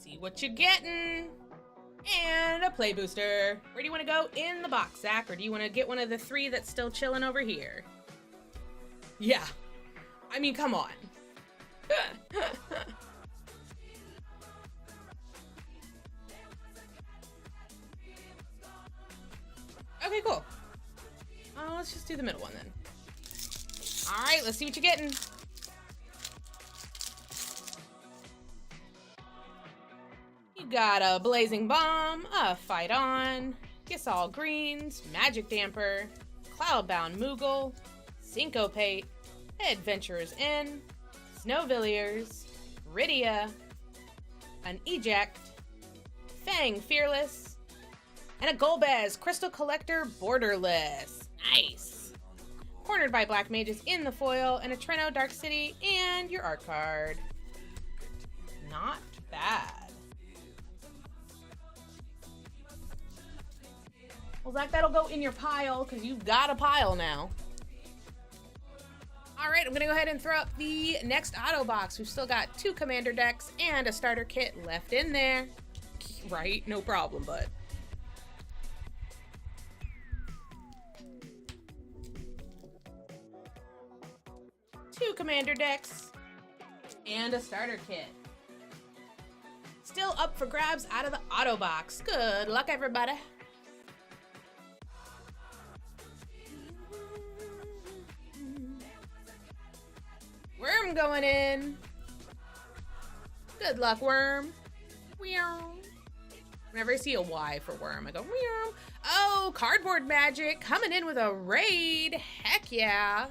See what you're getting. And a play booster. Where do you want to go in the box, Zach? Or do you want to get one of the 3 that's still chilling over here? Yeah. I mean, come on. Okay, cool. Let's just do the middle one then. All right, let's see what you're getting. You got a Blazing Bomb, a Fight On, Gissal Greens, Magic Damper, Cloudbound Moogle, Syncopate, Adventurer's Inn, Snowvilliers, Rydia, an Eject, Fang Fearless, and a Golbez Crystal Collector Borderless. Nice. Cornered by Black Mages in the foil, and a Treno Dark City, and your art card. Not bad. Well, Zach, that'll go in your pile because you've got a pile now. All right, I'm going to go ahead and throw up the next auto box. We've still got 2 commander decks and a starter kit left in there. Right? No problem, bud. Two commander decks and a starter kit. Still up for grabs out of the auto box. Good luck, everybody. Worm going in. Good luck, Worm. Whenever I see a Y for Worm, I go, Meow. Oh, Cardboard Magic coming in with a raid. Heck yeah.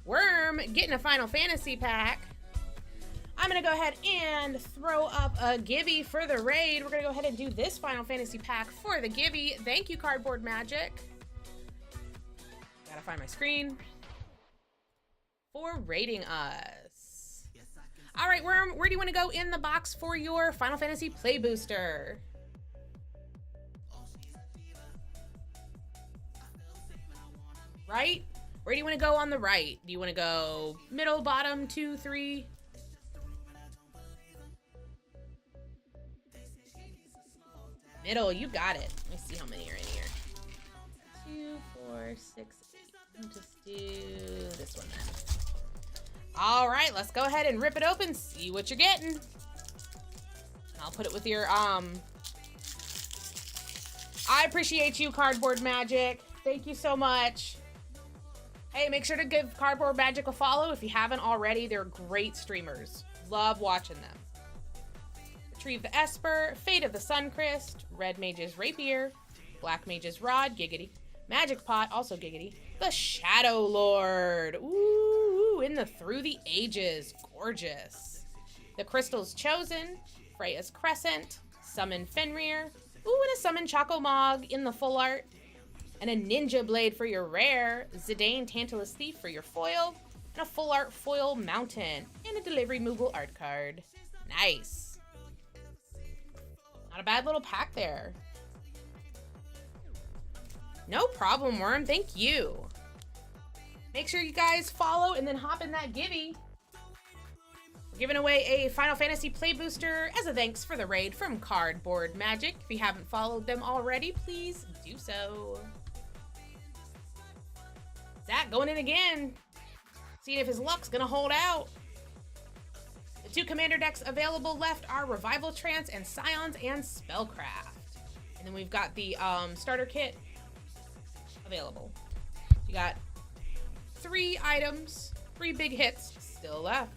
Worm getting a Final Fantasy pack. I'm going to go ahead and throw up a Gibby for the raid. We're going to go ahead and do this Final Fantasy pack for the Gibby. Thank you, Cardboard Magic. Gotta find my screen. For rating us. All right, Worm, where do you want to go in the box for your Final Fantasy Play Booster? Right? Where do you want to go on the right? Do you want to go middle, bottom, 2, 3? Middle, you got it. Let me see how many are in here. 2, 4, 6, 8. I'll just do this one then. All right, let's go ahead and rip it open, see what you're getting. And I'll put it with your, I appreciate you, Cardboard Magic. Thank you so much. Hey, make sure to give Cardboard Magic a follow if you haven't already. They're great streamers. Love watching them. Retrieve the Esper, Fate of the Suncrist, Red Mage's Rapier, Black Mage's Rod, giggity, Magic Pot, also giggity, the Shadow Lord, ooh, in the Through the Ages, gorgeous. The Crystal's Chosen, Freya's Crescent, Summon Fenrir, ooh, and a Summon Choco Mog in the full art, and a Ninja Blade for your rare, Zidane Tantalus Thief for your foil, and a full art foil Mountain, and a Delivery Moogle art card. Nice. Not a bad little pack there. No problem, Worm. Thank you. Make sure you guys follow and then hop in that Gibby. We're giving away a Final Fantasy Play Booster as a thanks for the raid from Cardboard Magic. If you haven't followed them already, please do so. Zach going in again. Seeing if his luck's gonna hold out. The 2 commander decks available left are Revival Trance and Scions and Spellcraft. And then we've got the starter kit available. You got 3 items, 3 big hits still left.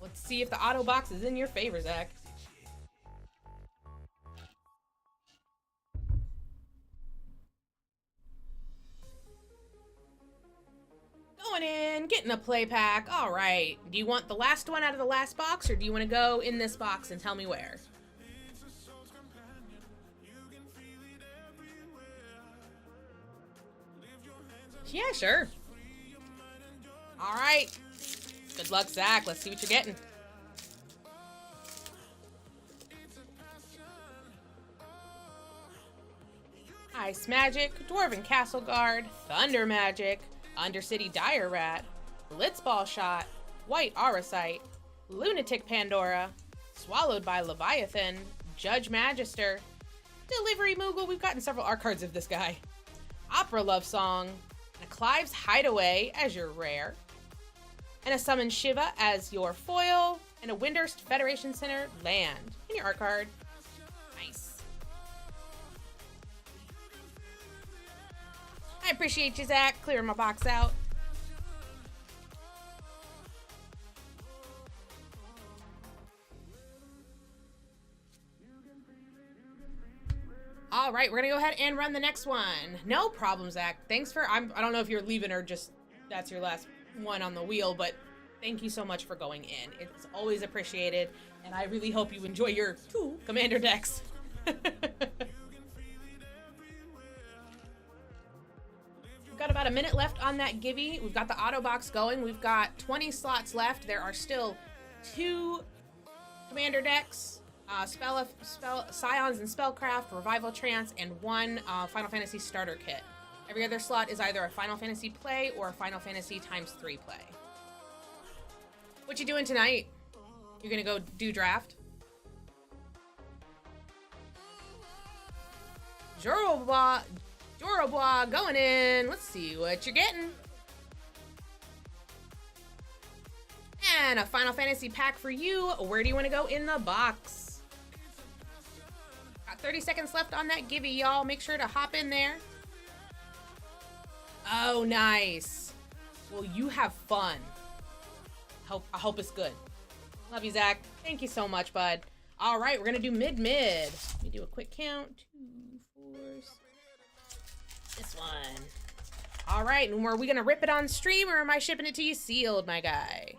Let's see if the auto box is in your favor, Zach. Going in, getting a play pack. All right. Do you want the last one out of the last box, or do you want to go in this box and tell me where? Yeah, sure. All right. Good luck, Zach. Let's see what you're getting. Ice Magic, Dwarven Castle Guard, Thunder Magic, Undercity Dire Rat, Blitzball Shot, White Auracite, Lunatic Pandora, Swallowed by Leviathan, Judge Magister, Delivery Moogle. We've gotten several art cards of this guy. Opera Love Song, and a Clive's Hideaway as your rare, and a Summon Shiva as your foil, and a Windurst Federation Center land in your art card. Nice. I appreciate you, Zach. Clearing my box out. All right, we're gonna go ahead and run the next one. No problem, Zach. Thanks for, I don't know if you're leaving or just that's your last one on the wheel, but thank you so much for going in. It's always appreciated, and I really hope you enjoy your 2 commander decks. We've got about about a minute left on that Gibby. We've got the auto box going. We've got 20 slots left. There are still 2 commander decks, Scions and Spellcraft, Revival Trance, and 1 Final Fantasy starter kit. Every other slot is either a Final Fantasy play or a Final Fantasy ×3 play. What you doing tonight? You're gonna go do draft? Jorobois going in. Let's see what you're getting. And a Final Fantasy pack for you. Where do you want to go in the box? Got 30 seconds left on that Gibby, y'all. Make sure to hop in there. Oh, nice. Well, you have fun. I hope it's good. Love you, Zach. Thank you so much, bud. All right, we're going to do mid. Let me do a quick count. 2, 4, 6. This one. All right, and are we going to rip it on stream, or am I shipping it to you sealed, my guy?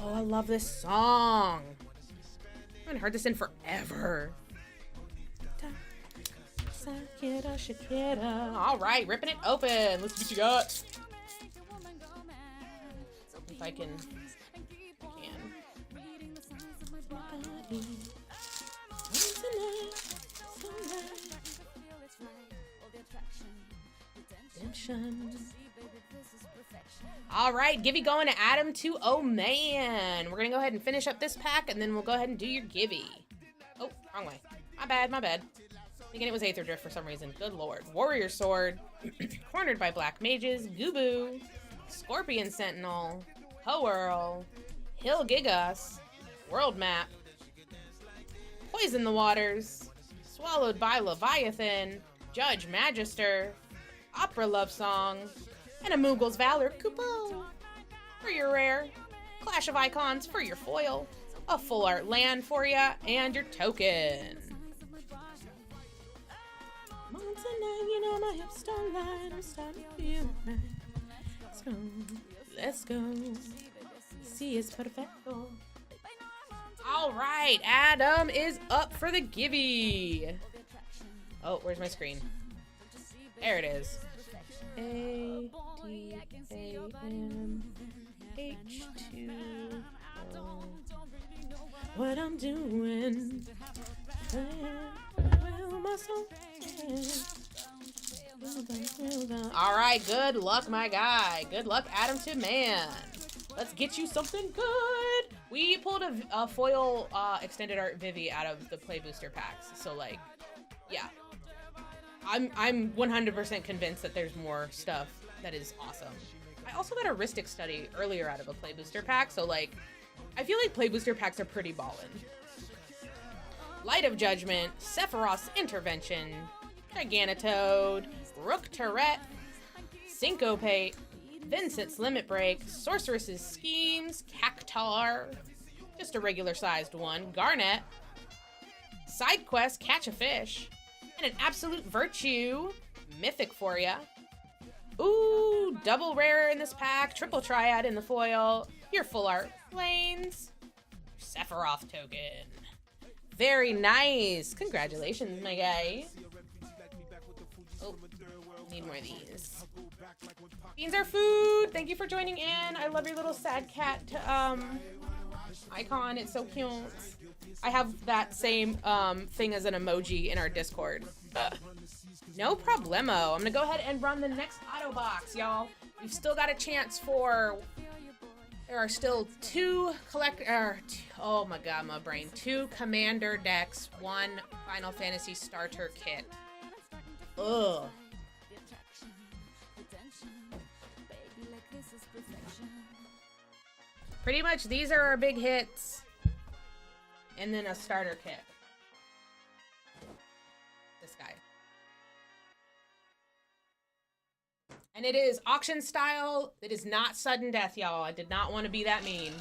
Oh, I love this song. I haven't heard this in forever. All right, ripping it open. Let's see what you got. If I can. All right, Gibby going to Adam to Oh Man. We're gonna go ahead and finish up this pack, and then we'll go ahead and do your Gibby. Oh, wrong way. My bad. Thinking it was Aether Drift for some reason. Good lord. Warrior Sword. Cornered by Black Mages. Gubu. Scorpion Sentinel. Ho-Earl. Hill Gigas. World Map. Poison the Waters. Swallowed by Leviathan. Judge Magister. Opera Love Song. And a Moogle's Valor Kupo for your rare. Clash of Icons for your foil. A full art land for ya. And your token. You know my hips don't lie. I'm starting to feel right. Let's go. See, it's perfecto. All right, Adam is up for the Gibby. Oh, where's my screen? There it is. A T A M H2O. What I'm doing. All right, good luck, my guy. Good luck, Adam to Man. Let's get you something good. We pulled a foil extended art Vivi out of the play booster packs. So, like, yeah. I'm 100% convinced that there's more stuff that is awesome. I also got a Rhystic Study earlier out of a play booster pack. So, like, I feel like play booster packs are pretty ballin'. Light of Judgment, Sephiroth's Intervention, Gigantoad, Rook Tourette, Syncopate, Vincent's Limit Break, Sorceress's Schemes, Cactar, just a regular sized one, Garnet, Side Quest, Catch a Fish, and an Absolute Virtue, Mythic for ya. Ooh, double rare in this pack, triple triad in the foil, your full art planes, Sephiroth token. Very nice. Congratulations, my guy. Oh, need more of these. Beans are food. Thank you for joining in. I love your little sad cat icon. It's so cute. I have that same thing as an emoji in our Discord. No problemo. I'm gonna go ahead and run the next auto box, y'all. We've still got a chance for. There are still 2 oh my god, my brain. 2 commander decks, 1 Final Fantasy starter kit. Ugh. Pretty much these are our big hits. And then a starter kit. This guy. And it is auction style. It is not sudden death, y'all. I did not want to be that mean.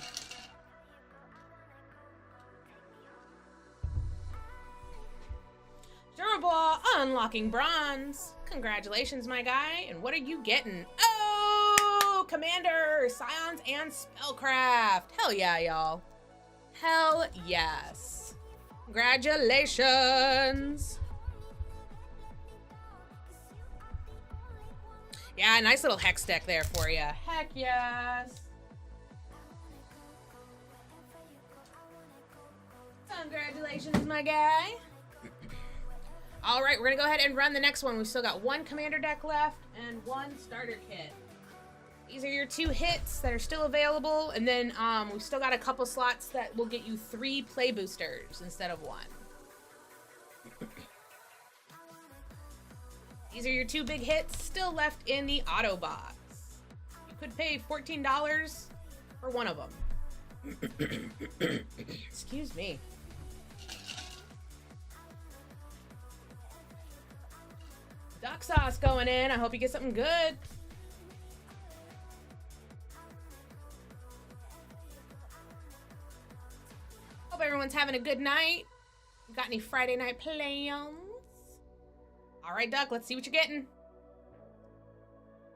Durable, unlocking bronze. Congratulations, my guy. And what are you getting? Oh, Commander, Scions, and Spellcraft. Hell yeah, y'all. Hell yes. Congratulations. Yeah, nice little hex deck there for you. Heck yes. Congratulations, my guy. All right, we're gonna go ahead and run the next one. We've still got one commander deck left and one starter kit. These are your 2 hits that are still available, and then we've still got a couple slots that will get you 3 play boosters instead of 1. These are your 2 big hits still left in the auto box. You could pay $14 for one of them. Excuse me. Duck sauce going in. I hope you get something good. Hope everyone's having a good night. Got any Friday night plans? All right, Duck, let's see what you're getting.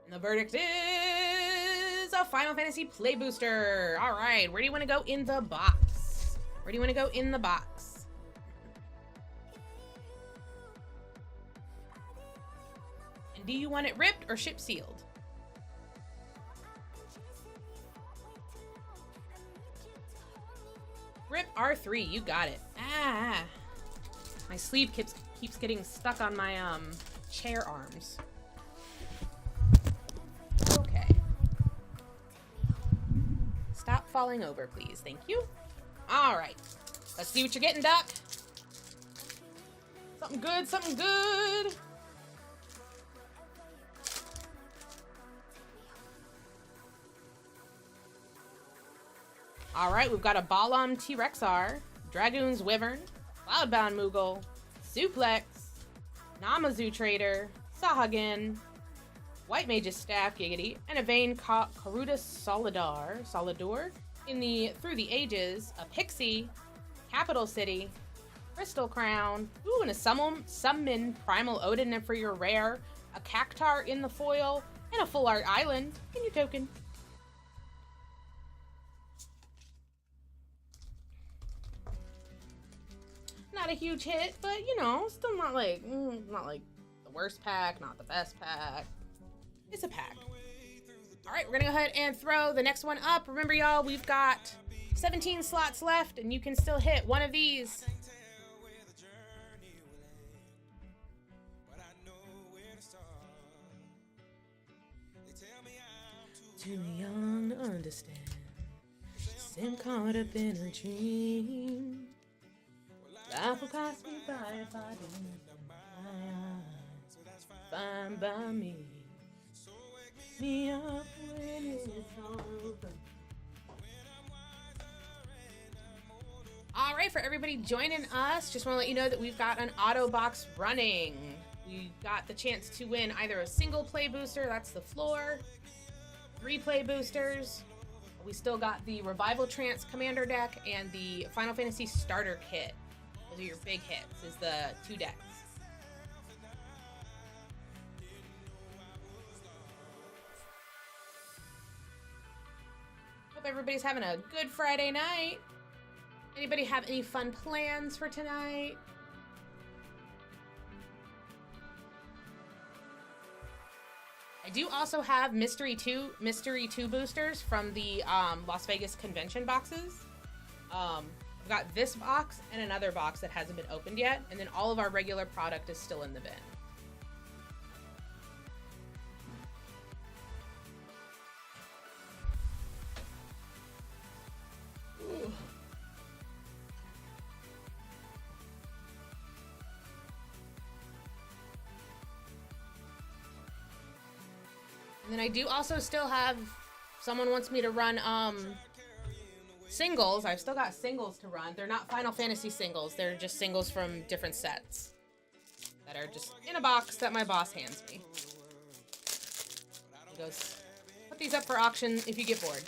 And the verdict is a Final Fantasy Play Booster. All right, where do you want to go in the box? Where do you want to go in the box? And do you want it ripped or ship sealed? Rip R3, you got it. Ah, my sleeve keeps getting stuck on my chair arms. Okay. Stop falling over, please. Thank you. All right. Let's see what you're getting, Duck. Something good, something good. All right, we've got a Balam T-Rexar, Dragoon's Wyvern, Cloudbound Moogle, Suplex, Namazu Trader, Sahagin, White Mage's Staff, Giggity, and a Vayne Karuta Solidor, in the Through the Ages, a Pixie, Capital City, Crystal Crown, ooh, and a Summon Primal Odin, and for your rare, a Cactar in the foil, and a Full Art Island in your token. Not a huge hit, but you know, still not like the worst pack, not the best pack. It's a pack. All right, we're gonna go ahead and throw the next one up. Remember, y'all, we've got 17 slots left, and you can still hit one of these. Too young to understand. Sim caught up in a dream. Life will pass me by if I didn't open my eyes. Fine by me. Me up when it's all over. All right, for everybody joining us, just want to let you know that we've got an auto box running. We got the chance to win either a single play booster, that's the floor, 3 play boosters. We still got the Revival Trance Commander deck and the Final Fantasy Starter Kit. Those are your big hits, is the 2 decks. Hope everybody's having a good Friday night. Anybody have any fun plans for tonight? I do also have Mystery 2 boosters from the Las Vegas convention boxes. I've got this box and another box that hasn't been opened yet, and then all of our regular product is still in the bin. Ooh. And then I do also still have, someone wants me to run singles. I've still got singles to run. They're not Final Fantasy singles. They're just singles from different sets that are just in a box that my boss hands me. He goes, put these up for auction if you get bored.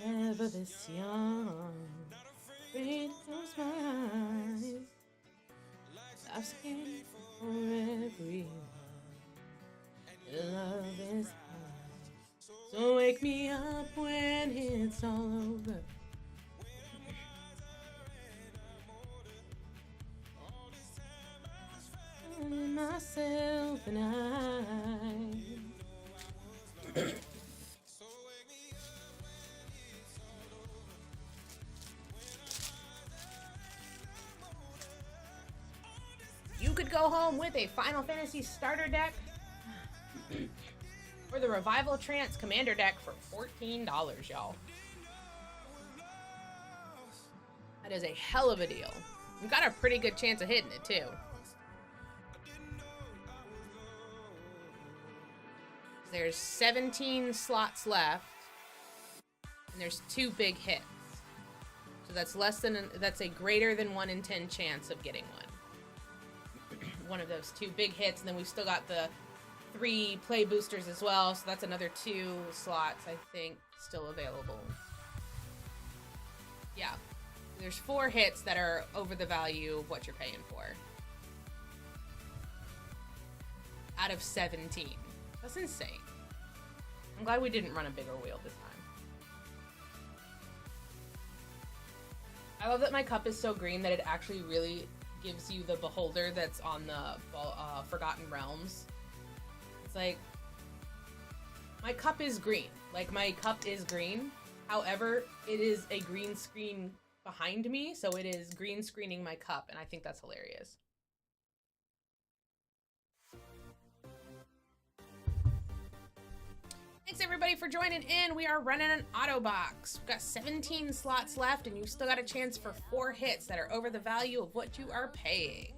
Forever this young, afraid to close my eyes. I've seen for everyone. Love is high, so wake me up when it's all over. Finding myself tonight. You could go home with a Final Fantasy starter deck or the Revival Trance Commander deck for $14, y'all. That is a hell of a deal. You've got a pretty good chance of hitting it, too. There's 17 slots left, and there's 2 big hits. So that's a greater than 1 in 10 chance of getting one of those 2 big hits, and then we've still got the 3 play boosters as well, so that's another 2 slots, I think, still available. Yeah. There's 4 hits that are over the value of what you're paying for. Out of 17. That's insane. I'm glad we didn't run a bigger wheel this time. I love that my cup is so green that it actually really gives you the beholder that's on the Forgotten Realms. It's like, my cup is green. Like, my cup is green. However, it is a green screen behind me, so it is green screening my cup, and I think that's hilarious. Thanks everybody for joining in. We are running an auto box. We've got 17 slots left, and you've still got a chance for 4 hits that are over the value of what you are paying.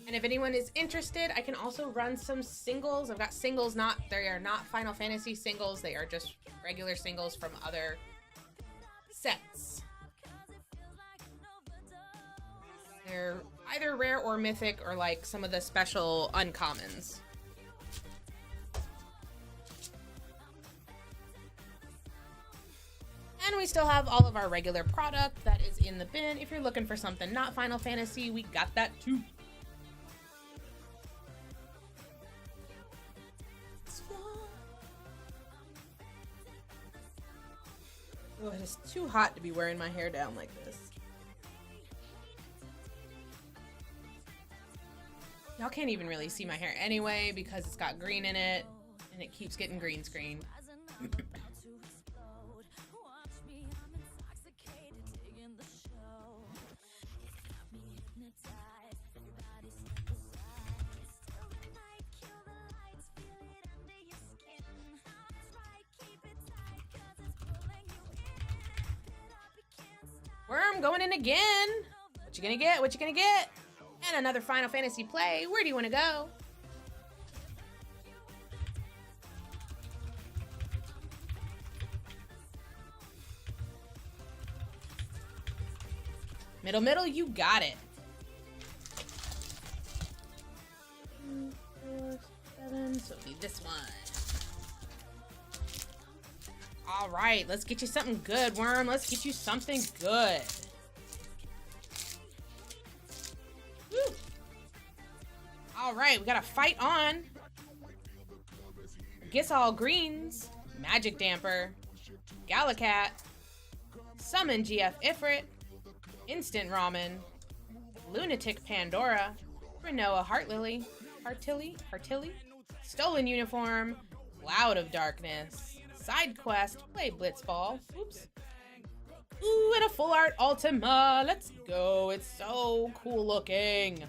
And if anyone is interested, I can also run some singles. I've got singles, they are not Final Fantasy singles. They are just regular singles from other sets. They're either rare or mythic or like some of the special uncommons. And we still have all of our regular product that is in the bin. If you're looking for something not Final Fantasy, we got that too. Oh, it is too hot to be wearing my hair down like this. Y'all can't even really see my hair anyway because it's got green in it and it keeps getting green screened. Worm going in again. What you gonna get? What you gonna get? And another Final Fantasy play. Where do you want to go? Middle, you got it. 2, 4, 7, so we need this one. All right, let's get you something good, Worm. Let's get you something good. Woo. All right, we got a fight on. Guess all greens. Magic Damper. Galacat. Summon GF Ifrit. Instant Ramen. Lunatic Pandora. Renoa Heartlily. Heartilly. Stolen Uniform. Cloud of Darkness. Side quest, play Blitzball. Oops. Ooh, and a full art Ultima. Let's go. It's so cool looking.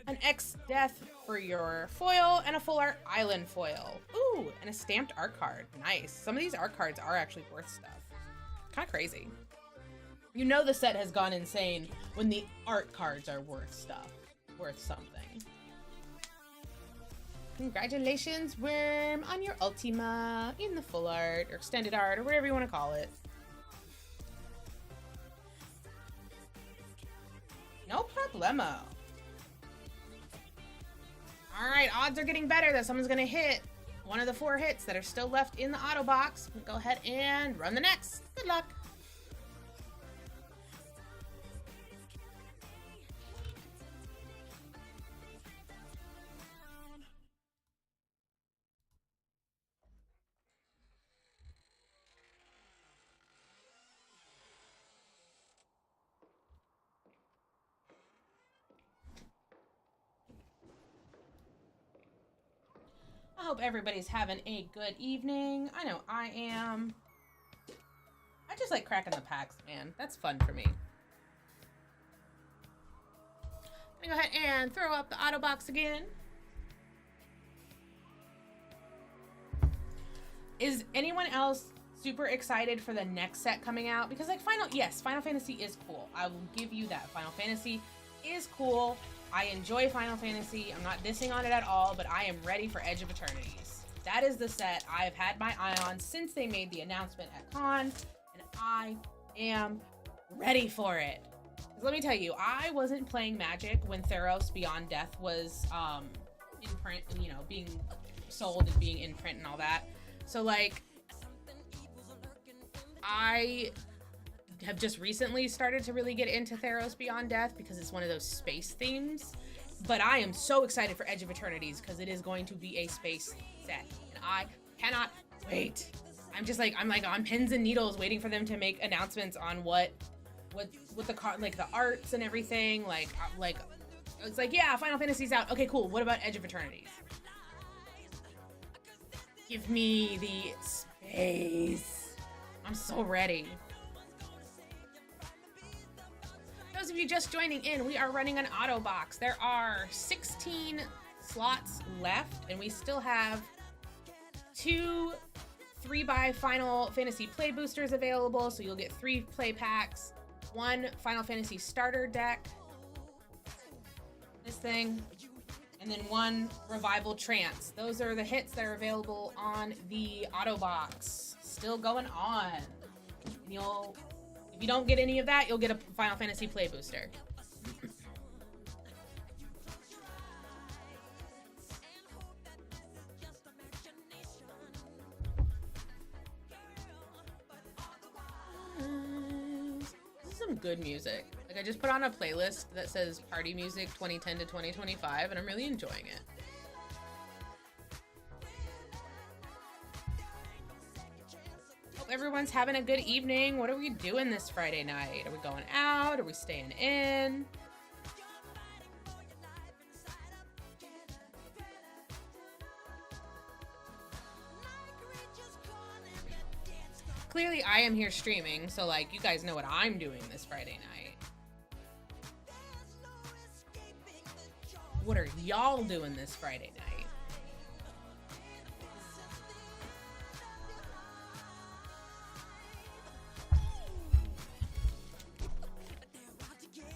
An X Death for your foil and a full art Island foil. Ooh, and a stamped art card. Nice. Some of these art cards are actually worth stuff. Kind of crazy. You know the set has gone insane when the art cards are worth stuff. Worth something. Congratulations, Worm, on your Ultima in the full art or extended art or whatever you want to call it. No problemo. Alright, odds are getting better that someone's going to hit one of the 4 hits that are still left in the auto box. Go ahead and run the next. Good luck. I hope everybody's having a good evening. I know I am. I just like cracking the packs, man. That's fun for me. I'm gonna go ahead and throw up the auto box again. Is anyone else super excited for the next set coming out? Because like Final Fantasy is cool. I will give you that. Final Fantasy is cool. I enjoy Final Fantasy. I'm not dissing on it at all, but I am ready for Edge of Eternities. That is the set I've had my eye on since they made the announcement at Con, and I am ready for it. Let me tell you, I wasn't playing Magic when Theros Beyond Death was in print, and, you know, being sold and being in print and all that. So like, I have just recently started to really get into Theros Beyond Death because it's one of those space themes. But I am so excited for Edge of Eternities because it is going to be a space set, and I cannot wait. I'm like on pins and needles waiting for them to make announcements on what the like the arts and everything. Like it's like, yeah, Final Fantasy's out. Okay, cool. What about Edge of Eternities? Give me the space. I'm so ready. Those of you just joining in, we are running an auto box. There are 16 slots left, and we still have 2 3x Final Fantasy play boosters available, so you'll get 3 play packs, 1 Final Fantasy starter deck, this thing, and then 1 Revival Trance. Those are the hits that are available on the auto box. Still going on. And if you don't get any of that, you'll get a Final Fantasy play booster. This is some good music. Like, I just put on a playlist that says Party Music 2010 to 2025, and I'm really enjoying it. Hope everyone's having a good evening. What are we doing this Friday night? Are we going out? Are we staying in? Clearly, I am here streaming, so like, you guys know what I'm doing this Friday night. What are y'all doing this Friday night?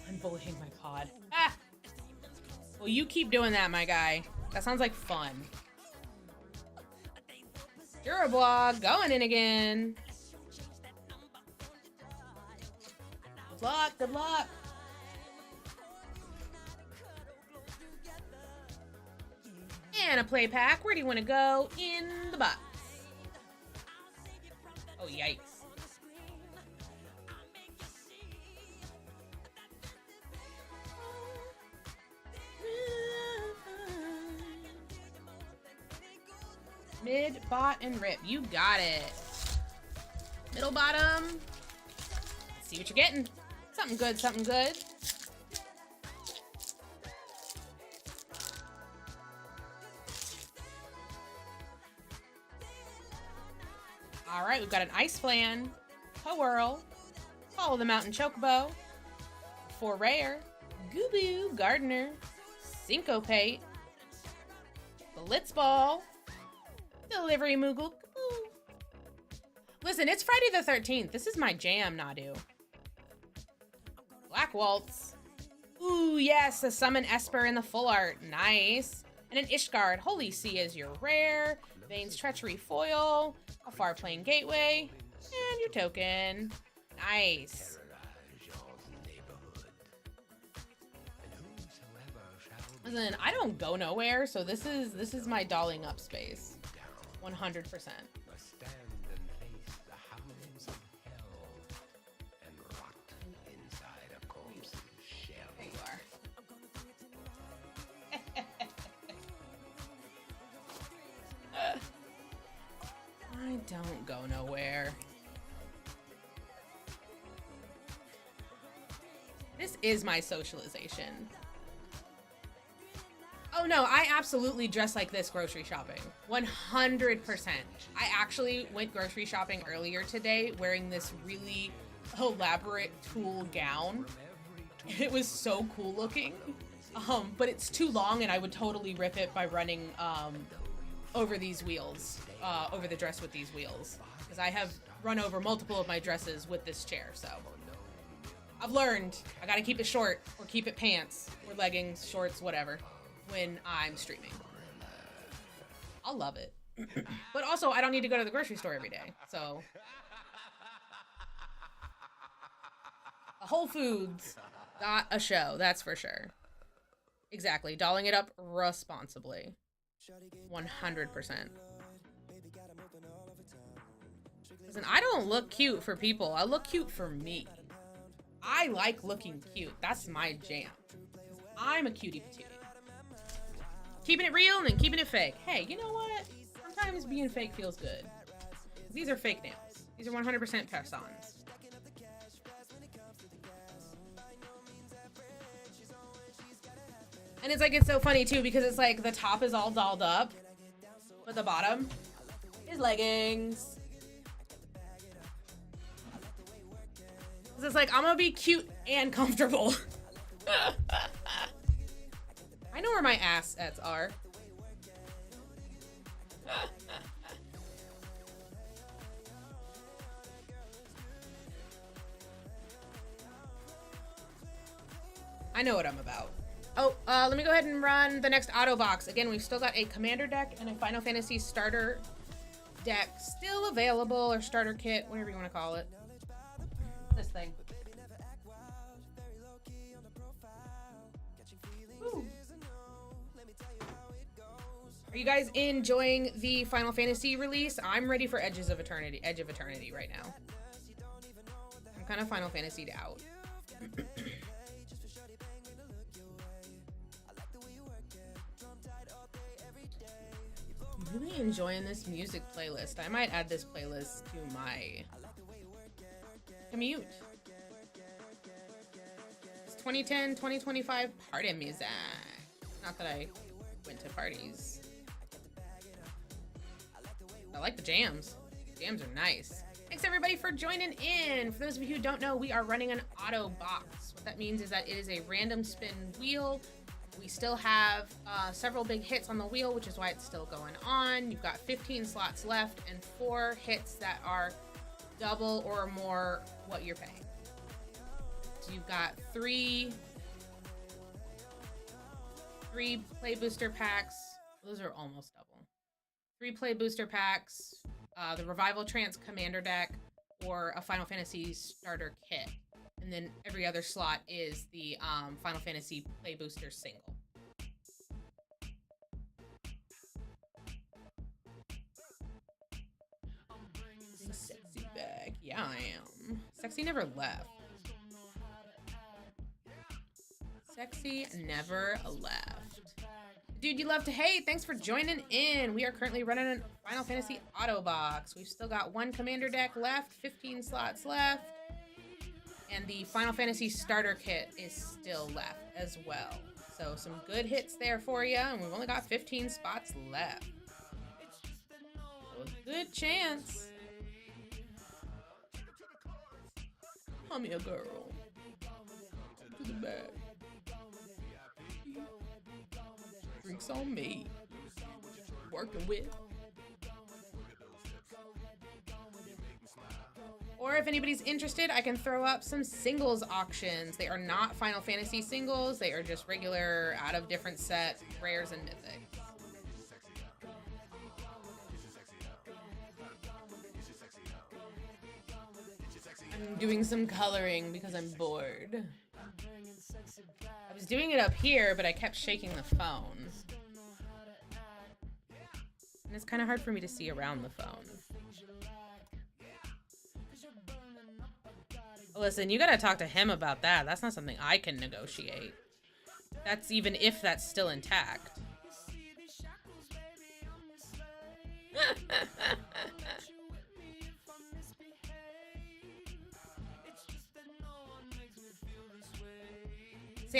I'm bullying my pod. Ah! Well, you keep doing that, my guy. That sounds like fun. Durablog going in again. Good luck, good luck. And a play pack. Where do you want to go? In the box. Oh, yikes. Mid, bot, and rip. You got it. Middle, bottom. Let's see what you're getting. Something good, something good. All right, we've got an Ice Flan, Powhirl, Follow the Mountain Chocobo, Forayer, Gooboo, Gardener, Syncopate, Blitzball, Delivery Moogle. Listen, it's Friday the 13th. This is my jam, Nadu. Black Waltz. Ooh, yes, a Summon Esper in the full art. Nice. And an Ishgard. Holy Sea is your rare. Vane's Treachery foil. A Far Plane Gateway. And your token. Nice. Listen, I don't go nowhere, so this is my dolling up space. 100%. I don't go nowhere. This is my socialization. Oh Oh no, I absolutely dress like this grocery shopping. 100%. I actually went grocery shopping earlier today wearing this really elaborate tulle gown. It was so cool looking. But it's too long and I would totally rip it by running over these wheels, over the dress with these wheels. Because I have run over multiple of my dresses with this chair, so. I've learned I gotta keep it short or keep it pants or leggings, shorts, whatever, when I'm streaming. I'll love it. But also, I don't need to go to the grocery store every day, so. Whole Foods, not a show, that's for sure. Exactly, dolling it up responsibly. 100%. Listen, I don't look cute for people, I look cute for me. I like looking cute, that's my jam. I'm a cutie patootie. Keeping it real and then keeping it fake. Hey, you know what? Sometimes being fake feels good. These are fake nails. These are 100% press-ons. And it's like, it's so funny too, because it's like the top is all dolled up, but the bottom is leggings. It's like, I'm gonna be cute and comfortable. I know where my assets are. I know what I'm about. Oh, let me go ahead and run the next auto box. Again, we've still got a Commander deck and a Final Fantasy starter deck still available, or starter kit, whatever you want to call it. This thing. Woo. Are you guys enjoying the Final Fantasy release? I'm ready for Edge of Eternity right now. I'm kind of Final Fantasied out. Really enjoying this music playlist. I might add this playlist to my commute. It's 2010, 2025 party music. Not that I went to parties. I like the jams. Jams are nice. Thanks everybody for joining in. For those of you who don't know, we are running an auto box. What that means is that it is a random spin wheel. We still have several big hits on the wheel, which is why it's still going on. You've got 15 slots left and 4 hits that are double or more what you're paying. So you've got three play booster packs. Those are almost double. 3 play booster packs, the Revival Trance Commander deck, or a Final Fantasy starter kit. And then every other slot is the Final Fantasy Play Booster single. Sexy back. Yeah, I am. Sexy never left. Sexy never left. Dude, you love to hate. Thanks for joining in. We are currently running a Final Fantasy auto box. We've still got 1 Commander deck left, 15 slots left. And the Final Fantasy starter kit is still left as well. So some good hits there for you, and we've only got 15 spots left. So a good chance. I'm your girl. To the back. Drinks on me. Working with. Or if anybody's interested, I can throw up some singles auctions. They are not Final Fantasy singles. They are just regular, out of different set, rares and mythics. I'm doing some coloring because I'm bored. I was doing it up here, but I kept shaking the phone. And it's kind of hard for me to see around the phone. Listen, you gotta talk to him about that. That's not something I can negotiate. That's even if that's still intact.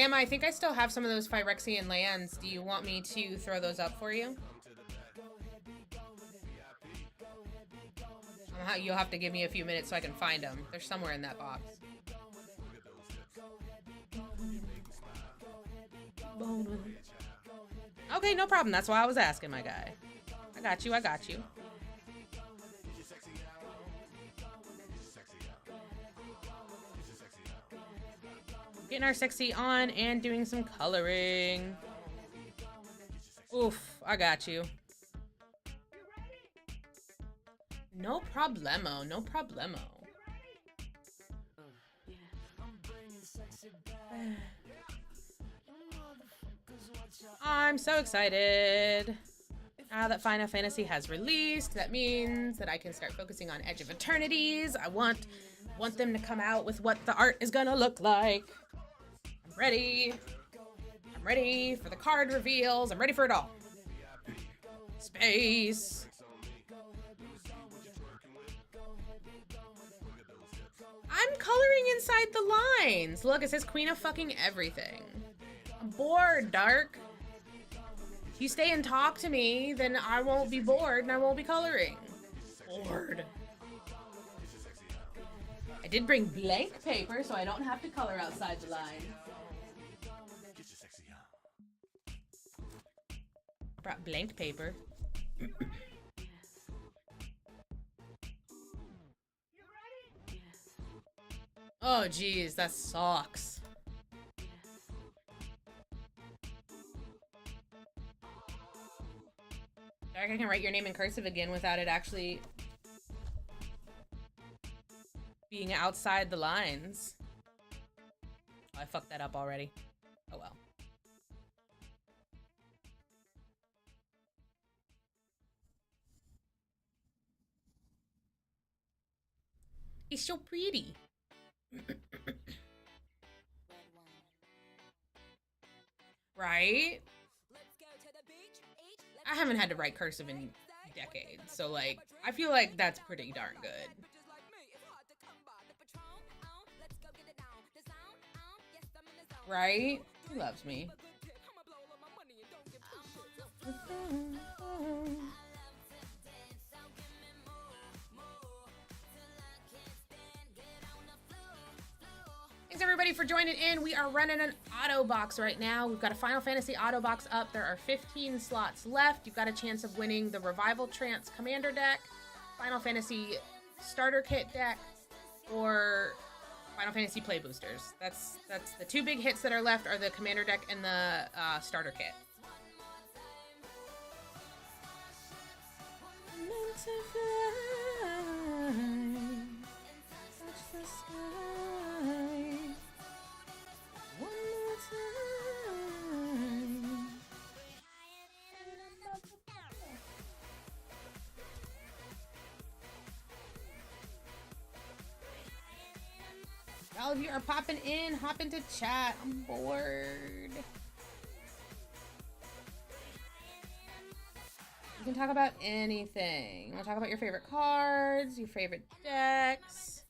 Gamma, I think I still have some of those Phyrexian lands. Do you want me to throw those up for you? You'll have to give me a few minutes so I can find them. They're somewhere in that box. Okay, no problem. That's why I was asking, my guy. I got you. I got you. Getting our sexy on and doing some coloring. Oof, I got you. No problemo, no problemo. I'm so excited. Now that Final Fantasy has released, that means that I can start focusing on Edge of Eternities. I want them to come out with what the art is gonna look like. I'm ready. I'm ready for the card reveals. I'm ready for it all. Space. I'm coloring inside the lines. Look, it says Queen of fucking everything. I'm bored, Dark. If you stay and talk to me, then I won't be bored and I won't be coloring. Bored. I did bring blank paper so I don't have to color outside the line. Brought blank paper. Oh, geez, that sucks. Dark, I can write your name in cursive again without it actually being outside the lines. Oh, I fucked that up already. Oh well. It's so pretty. Right? I haven't had to write cursive in decades, so like, I feel like that's pretty darn good. Right? He loves me. Thanks everybody for joining in. We are running an auto box right now. We've got a Final Fantasy auto box up. There are 15 slots left. You've got a chance of winning the Revival Trance Commander deck, Final Fantasy starter kit deck, or Final Fantasy play boosters. That's the two big hits that are left are the Commander deck and the starter kit. Meant to fly, touch the sky. One more time. All of you are popping in, hop into chat. I'm bored. You can talk about anything. You want to talk about your favorite cards, your favorite decks,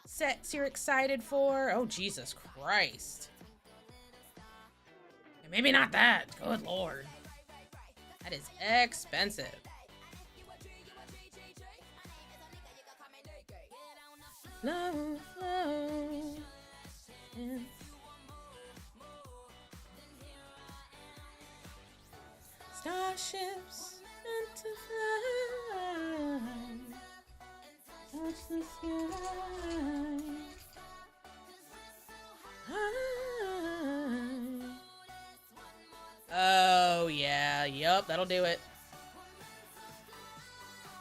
sets you're excited for. Oh, Jesus Christ. And maybe not that. Good Lord. That is expensive. Flow, flow. Yeah. Starships meant to fly. Touch the sky. Oh, yeah. Yup, that'll do it.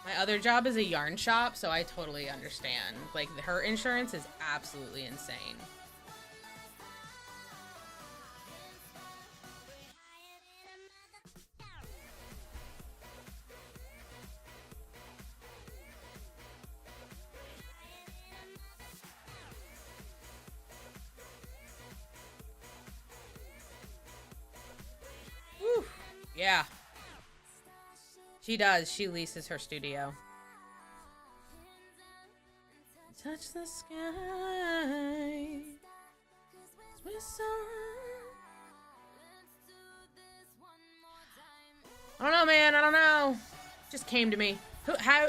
My other job is a yarn shop, so I totally understand. Like, her insurance is absolutely insane. Whew. Yeah. She does. She leases her studio. touch the sky. I don't know, man. I don't know. Just came to me. How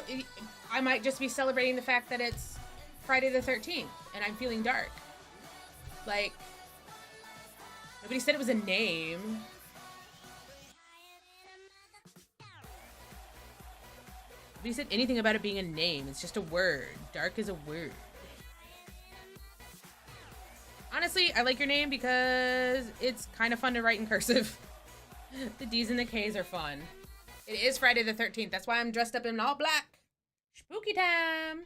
I might just be celebrating the fact that it's Friday the 13th and I'm feeling dark. Like, nobody said it was a name. Nobody said anything about it being a name. It's just a word. Dark is a word. Honestly, I like your name because it's kind of fun to write in cursive. The D's and the K's are fun. It is Friday the 13th. That's why I'm dressed up in all black. Spooky time.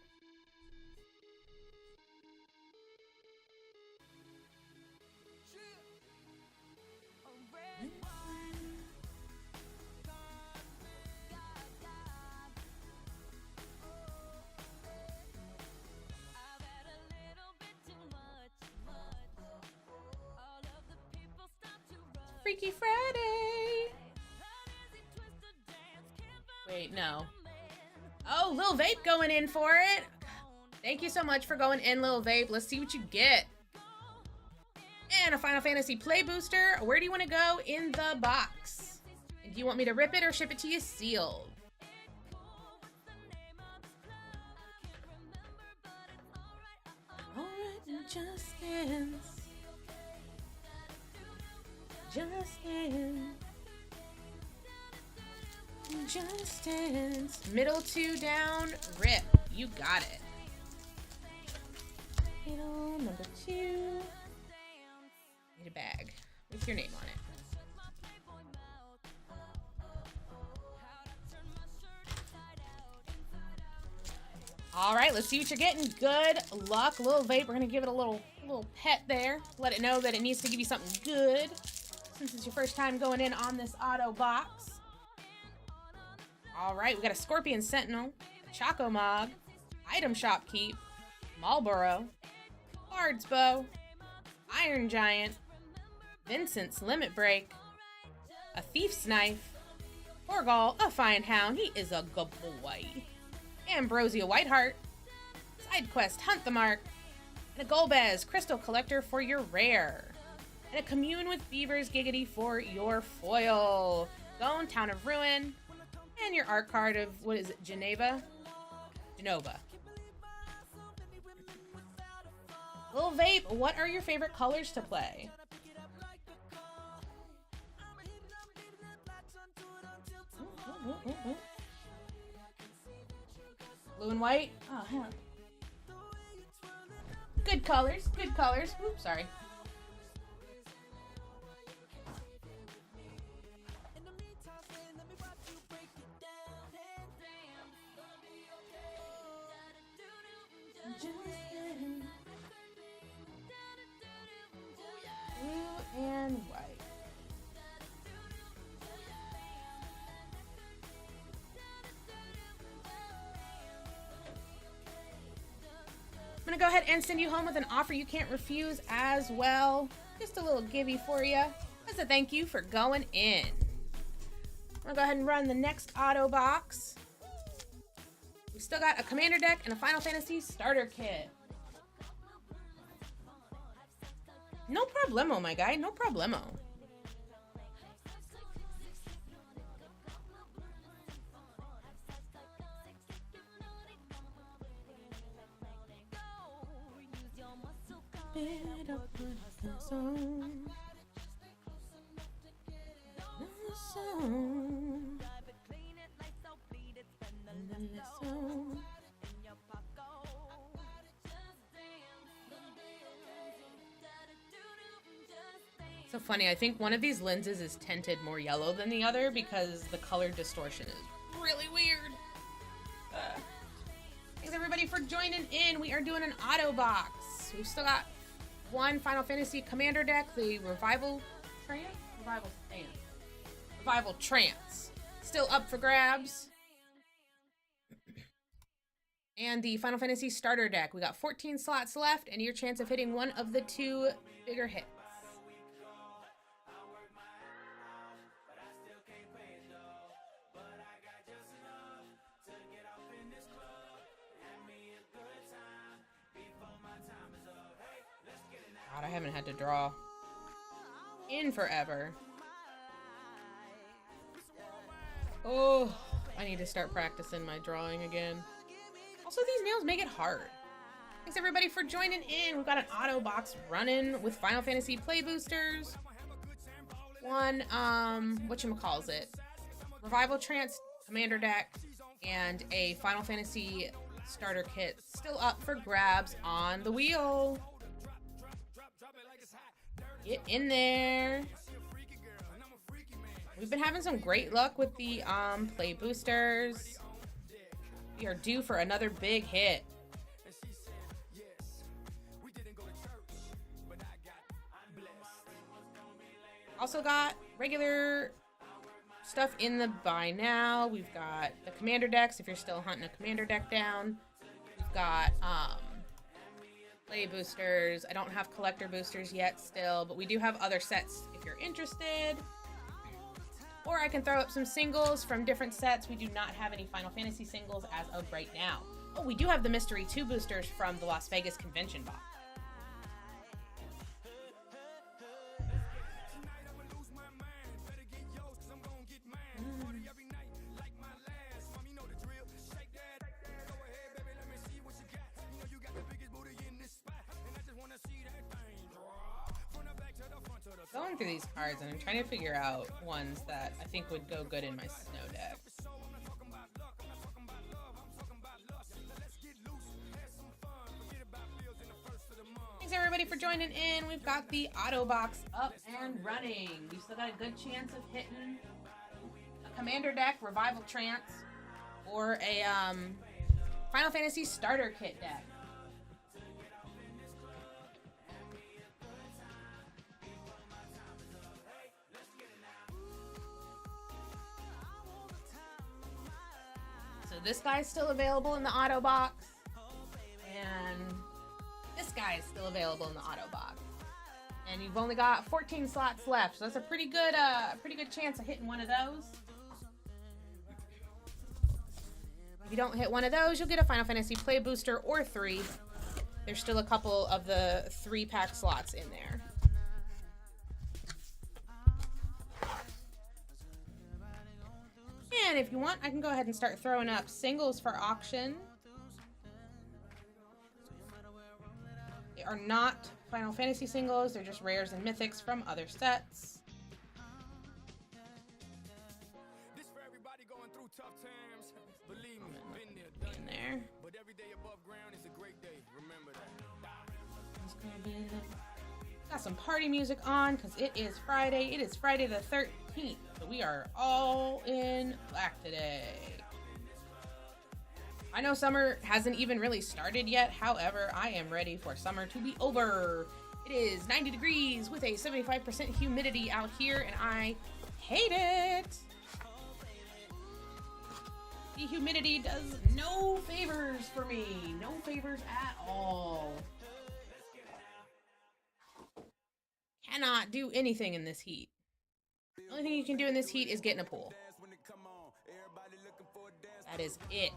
Freaky Friday. Wait, no. Oh, Lil Vape going in for it. Thank you so much for going in, Lil Vape. Let's see what you get. And a Final Fantasy Play Booster. Where do you want to go in the box? Do you want me to rip it or ship it to you sealed? Alright, just dance. Just dance. Just dance. Middle two down, rip. You got it. Middle number two. Need a bag with your name on it. All right, let's see what you're getting. Good luck, Lil Vape. We're gonna give it a little pet there. Let it know that it needs to give you something good. Since it's your first time going in on this auto box. All right, we got a Scorpion Sentinel, Choco Mog, Item Shop Keep, Marlboro, Bard's Bow, Iron Giant, Vincent's Limit Break, a Thief's Knife, Torgal, a Fine Hound, he is a good boy, Ambrosia Whiteheart, Side Quest Hunt the Mark, and a Golbez Crystal Collector for your rare. And a Commune with Beavers Giggity for your foil. Gone, Town of Ruin. And your art card of, what is it, Genova? Lil Vape, what are your favorite colors to play? Blue and white? Oh, hell. Good colors, good colors. Oops, sorry. Blue and white. I'm gonna go ahead and send you home with an offer you can't refuse as well. Just a little givey for you as a thank you for going in. I'm gonna go ahead and run the next auto box. We still got a Commander deck and a Final Fantasy starter kit. No problemo, my guy. No problemo. So funny, I think one of these lenses is tinted more yellow than the other because the color distortion is really weird. Thanks everybody for joining in. We are doing an auto box. We've still got one Final Fantasy Commander deck, the Revival Trance. Still up for grabs. And the Final Fantasy starter deck. We got 14 slots left and your chance of hitting one of the two bigger hits. haven't had to draw in forever. Oh, I need to start practicing my drawing again. Also, these meals make it hard. Thanks everybody for joining in. We've got an auto box running with Final Fantasy play boosters. One, whatchamacallit, Revival Trance Commander deck, and a Final Fantasy starter kit still up for grabs on the wheel. Get in there. We've been having some great luck with the play boosters. We are due for another big hit. Also got regular stuff in the buy now. We've got the commander decks if you're still hunting a commander deck down. We've got play boosters. I don't have collector boosters yet still, but we do have other sets if you're interested. Or I can throw up some singles from different sets. We do not have any Final Fantasy singles as of right now. Oh, we do have the Mystery 2 boosters from the Las Vegas Convention box. Going through these cards and I'm trying to figure out ones that I think would go good in my snow deck. Thanks everybody for joining in. We've got the auto box up and running. We still got a good chance of hitting a commander deck, Revival Trance, or a Final Fantasy starter kit deck. So this guy's still available in the auto box, and this guy is still available in the auto box. And you've only got 14 slots left, so that's a pretty good chance of hitting one of those. If you don't hit one of those, you'll get a Final Fantasy play booster or 3. There's still a couple of the 3-pack slots in there. And if you want, I can go ahead and start throwing up singles for auction. They are not Final Fantasy singles, they're just rares and mythics from other sets. In there. Got some party music on because it is Friday. It is Friday the 13th. So we are all in black today. I know summer hasn't even really started yet. However, I am ready for summer to be over. It is 90 degrees with a 75% humidity out here, and I hate it. The humidity does no favors for me. No favors at all. Cannot do anything in this heat. The only thing you can do in this heat is get in a pool. That is it.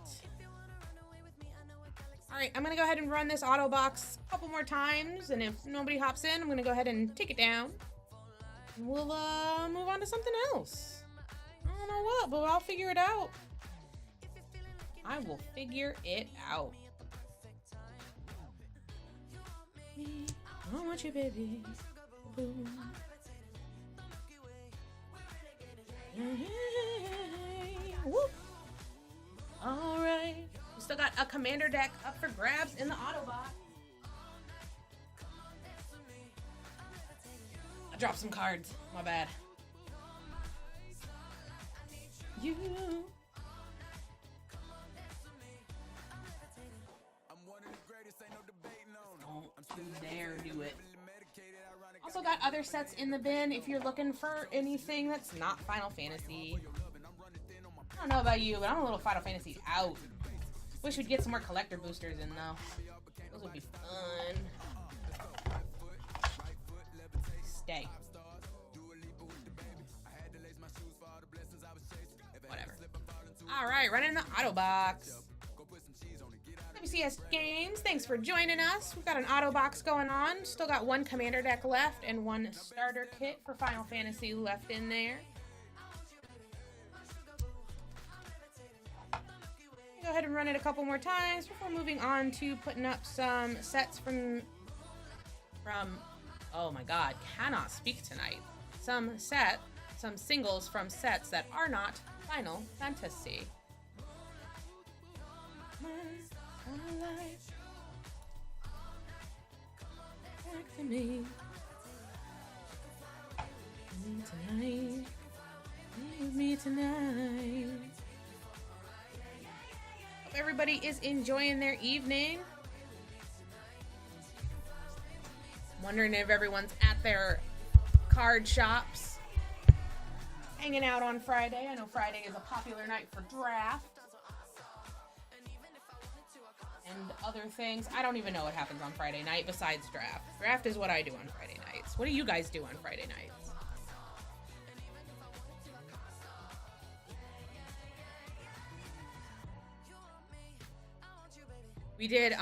Alright, I'm gonna go ahead and run this auto box a couple more times, and if nobody hops in, I'm gonna go ahead and take it down. And we'll move on to something else. I don't know what, but I'll figure it out. I will figure it out. I want you, baby. Boom. Whoop. All right. We still got a commander deck up for grabs in the auto box. I dropped some cards. My bad. You. Don't you dare do it. Also got other sets in the bin if you're looking for anything that's not Final Fantasy. I don't know about you, but I'm a little Final Fantasy out. Wish we'd get some more collector boosters in though. Those would be fun. Stay. Whatever. Alright, running the auto box. WCS Games, thanks for joining us. We've got an auto box going on. Still got one commander deck left and one starter kit for Final Fantasy left in there. Go ahead and run it a couple more times before moving on to putting up some sets from oh my god, cannot speak tonight. Some singles from sets that are not Final Fantasy. Back to me tonight. Leave me tonight. Hope everybody is enjoying their evening. I'm wondering if everyone's at their card shops hanging out on Friday. I know Friday is a popular night for draft and other things. I don't even know what happens on Friday night besides draft. Draft is what I do on Friday nights. What do you guys do on Friday nights? We did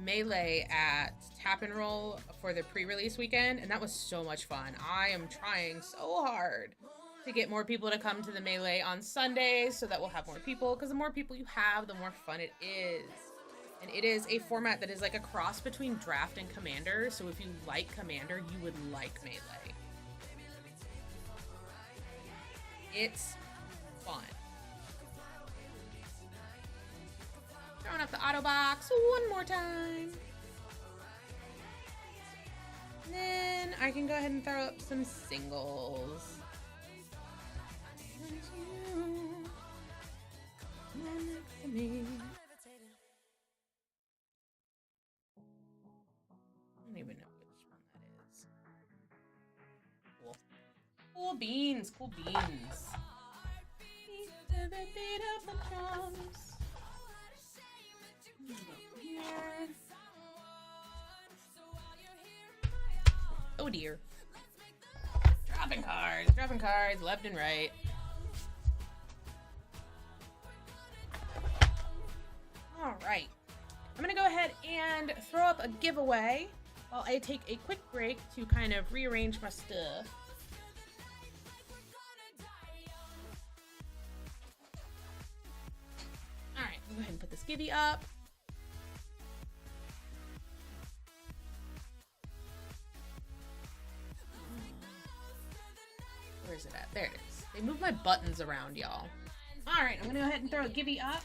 Melee at Tap and Roll for the pre-release weekend, and that was so much fun. I am trying so hard to get more people to come to the Melee on Sundays so that we'll have more people, because the more people you have, the more fun it is. And it is a format that is like a cross between Draft and Commander, so if you like Commander, you would like Melee. It's fun. Throwing up the auto box one more time. And then I can go ahead and throw up some singles. Next to me. I don't even know which one that is. Cool. Cool beans, cool beans. Beat up the drums. Here. Oh dear. Dropping cards left and right. All right. I'm gonna go ahead and throw up a giveaway while I take a quick break to kind of rearrange my stuff. All right, go ahead and put this givey up. Where is it at? There it is. They move my buttons around, y'all. All right, I'm gonna go ahead and throw a givey up.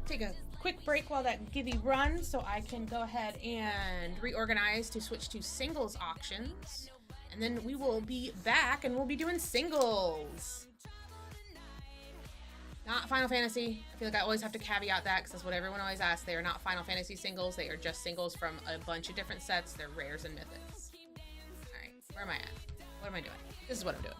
Take a quick break while that givey runs so I can go ahead and reorganize to switch to singles auctions. And then we will be back and we'll be doing singles. Not Final Fantasy. I feel like I always have to caveat that because that's what everyone always asks. They are not Final Fantasy singles. They are just singles from a bunch of different sets. They're rares and mythics. All right, where am I at? What am I doing? This is what I'm doing.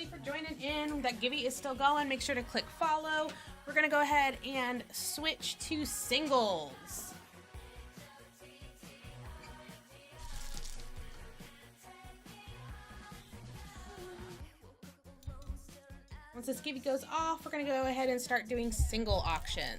everybody for joining in. That Gibby is still going. Make sure to click follow. We're going to go ahead and switch to singles. Once this Gibby goes off, we're going to go ahead and start doing single auctions.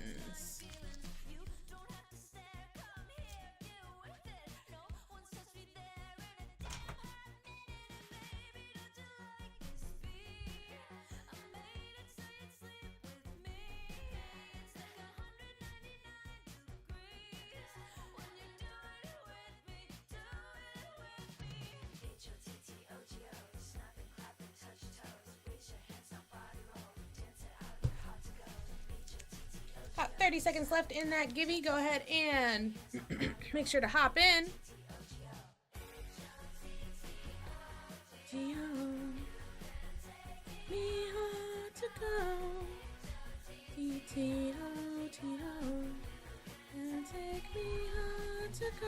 About 30 seconds left in that Gibby. Go ahead and make sure to hop in. To go. And take me home to go.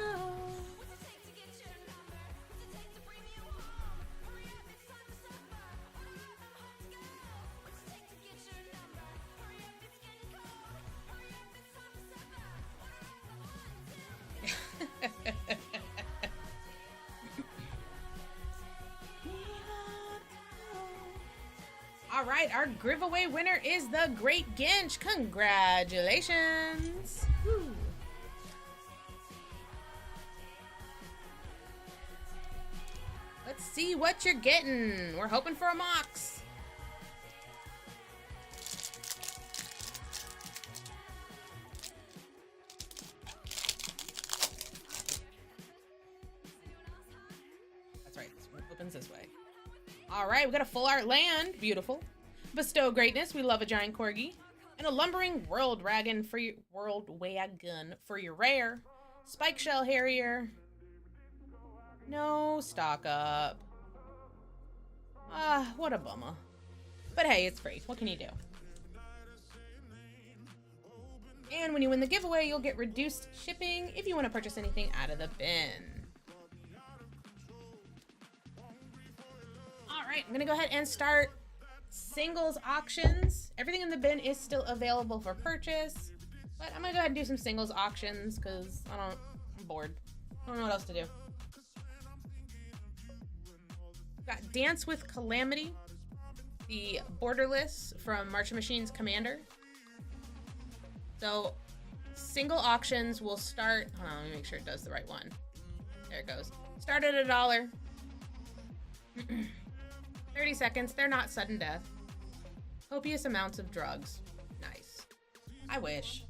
All right, our giveaway winner is the Great Ginch. Congratulations. Woo. Let's see what you're getting. We're hoping for a Mox. That's right, this one opens this way. All right, we got a full art land. Beautiful. Bestow greatness. We love a giant corgi. And a lumbering world wagon for your rare. Spike shell harrier. No stock up. Ah, what a bummer. But hey, it's free. What can you do? And when you win the giveaway, you'll get reduced shipping if you want to purchase anything out of the bin. All right, I'm gonna go ahead and start singles auctions. Everything in the bin is still available for purchase, but I'm gonna go ahead and do some singles auctions because I'm bored. I don't know what else to do. Got Dance with Calamity, the Borderless from March of Machines Commander. So single auctions will start, hold on, let me make sure it does the right one. There it goes. Start at $1. 30 seconds. They're not sudden death. Copious amounts of drugs. Nice. I wish.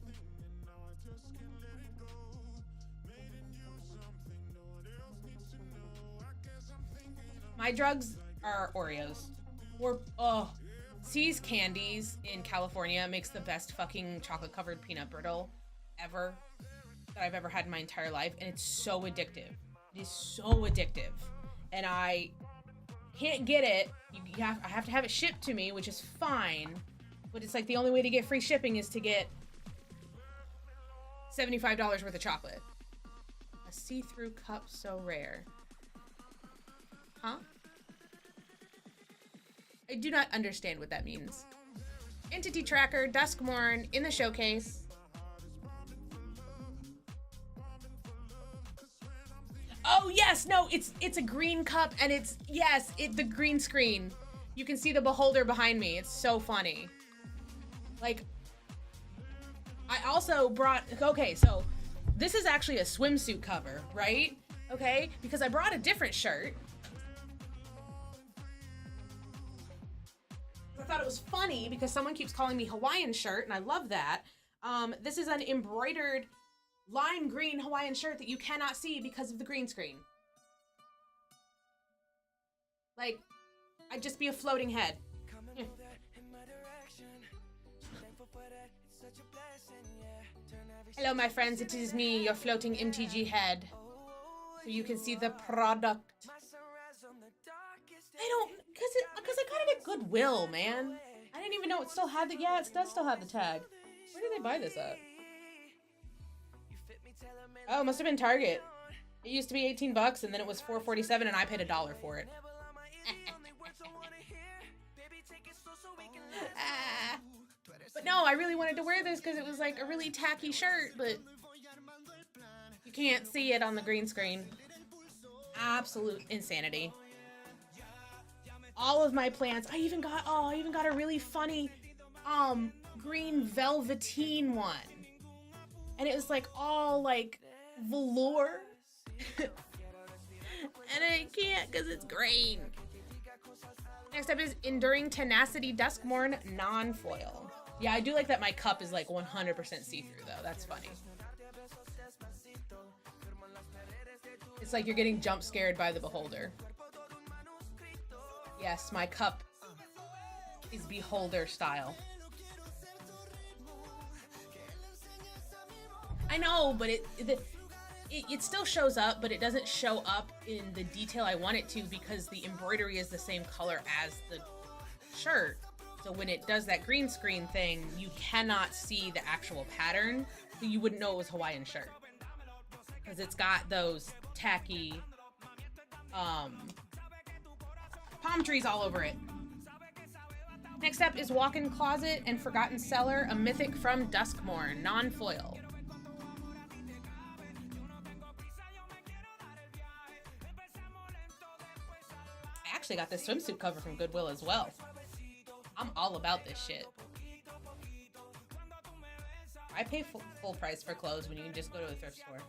My drugs are Oreos. Or, C's Candies in California makes the best fucking chocolate-covered peanut brittle ever that I've ever had in my entire life. And it's so addictive. It is so addictive. And I can't get it. I have to have it shipped to me, which is fine. But it's like the only way to get free shipping is to get $75 worth of chocolate. A see-through cup so rare. Huh? I do not understand what that means. Entity Tracker, Duskmorn, in the showcase. Oh yes, no, it's a green cup and it's, yes, the green screen. You can see the beholder behind me. It's so funny. Like, I also brought, okay, so this is actually a swimsuit cover, right? Okay, because I brought a different shirt. I thought it was funny because someone keeps calling me Hawaiian shirt and I love that. This is an embroidered lime green Hawaiian shirt that you cannot see because of the green screen. Like, I'd just be a floating head. Yeah. Hello, my friends. It is me, your floating MTG head. So you can see the product. I don't, because I got it at Goodwill, man. I didn't even know it still had the, yeah, it does still have the tag. Where did they buy this at? Oh, it must have been Target. It used to be 18 bucks and then it was $4.47 and I paid $1 for it. Ah. But no, I really wanted to wear this because it was like a really tacky shirt, but you can't see it on the green screen. Absolute insanity. All of my plants. I even got a really funny green velveteen one. And it was like all like velour. And I can't because it's green. Next up is Enduring Tenacity Duskmorn Non-Foil. Yeah, I do like that my cup is like 100% see-through though. That's funny. It's like you're getting jump scared by the beholder. Yes, my cup is beholder style. I know, but it still shows up, but it doesn't show up in the detail I want it to because the embroidery is the same color as the shirt. So when it does that green screen thing, you cannot see the actual pattern, so you wouldn't know it was Hawaiian shirt. Because it's got those tacky palm trees all over it. Next up is Walk-in Closet and Forgotten Cellar, a mythic from Duskmorn, non-foil. I actually got this swimsuit cover from Goodwill as well. I'm all about this shit. I pay full price for clothes when you can just go to a thrift store.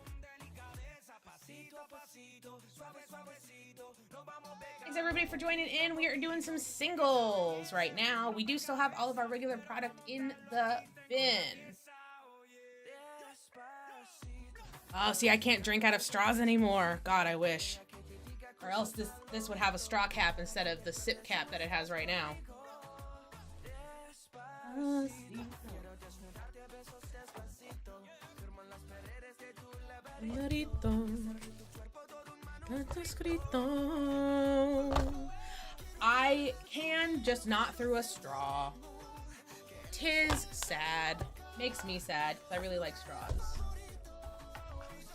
Thanks everybody for joining in. We are doing some singles right now. We do still have all of our regular product in the bin. Oh, see, I can't drink out of straws anymore. God, I wish. Or else this would have a straw cap instead of the sip cap that it has right now. I can just not through a straw. 'Tis sad. Makes me sad because I really like straws.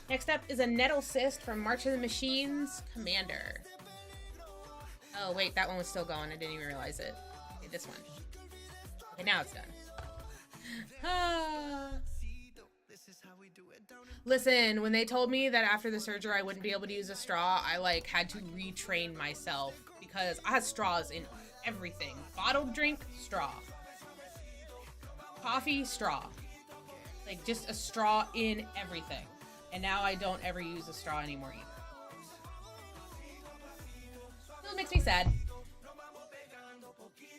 Next up is a Nettle Cyst from March of the Machines Commander. Oh wait, that one was still going. I didn't even realize it. Okay, this one. Okay, now it's done. Listen, when they told me that after the surgery I wouldn't be able to use a straw, I like had to retrain myself because I had straws in everything. Bottled drink, straw. Coffee, straw. Like just a straw in everything. And now I don't ever use a straw anymore either. Still makes me sad.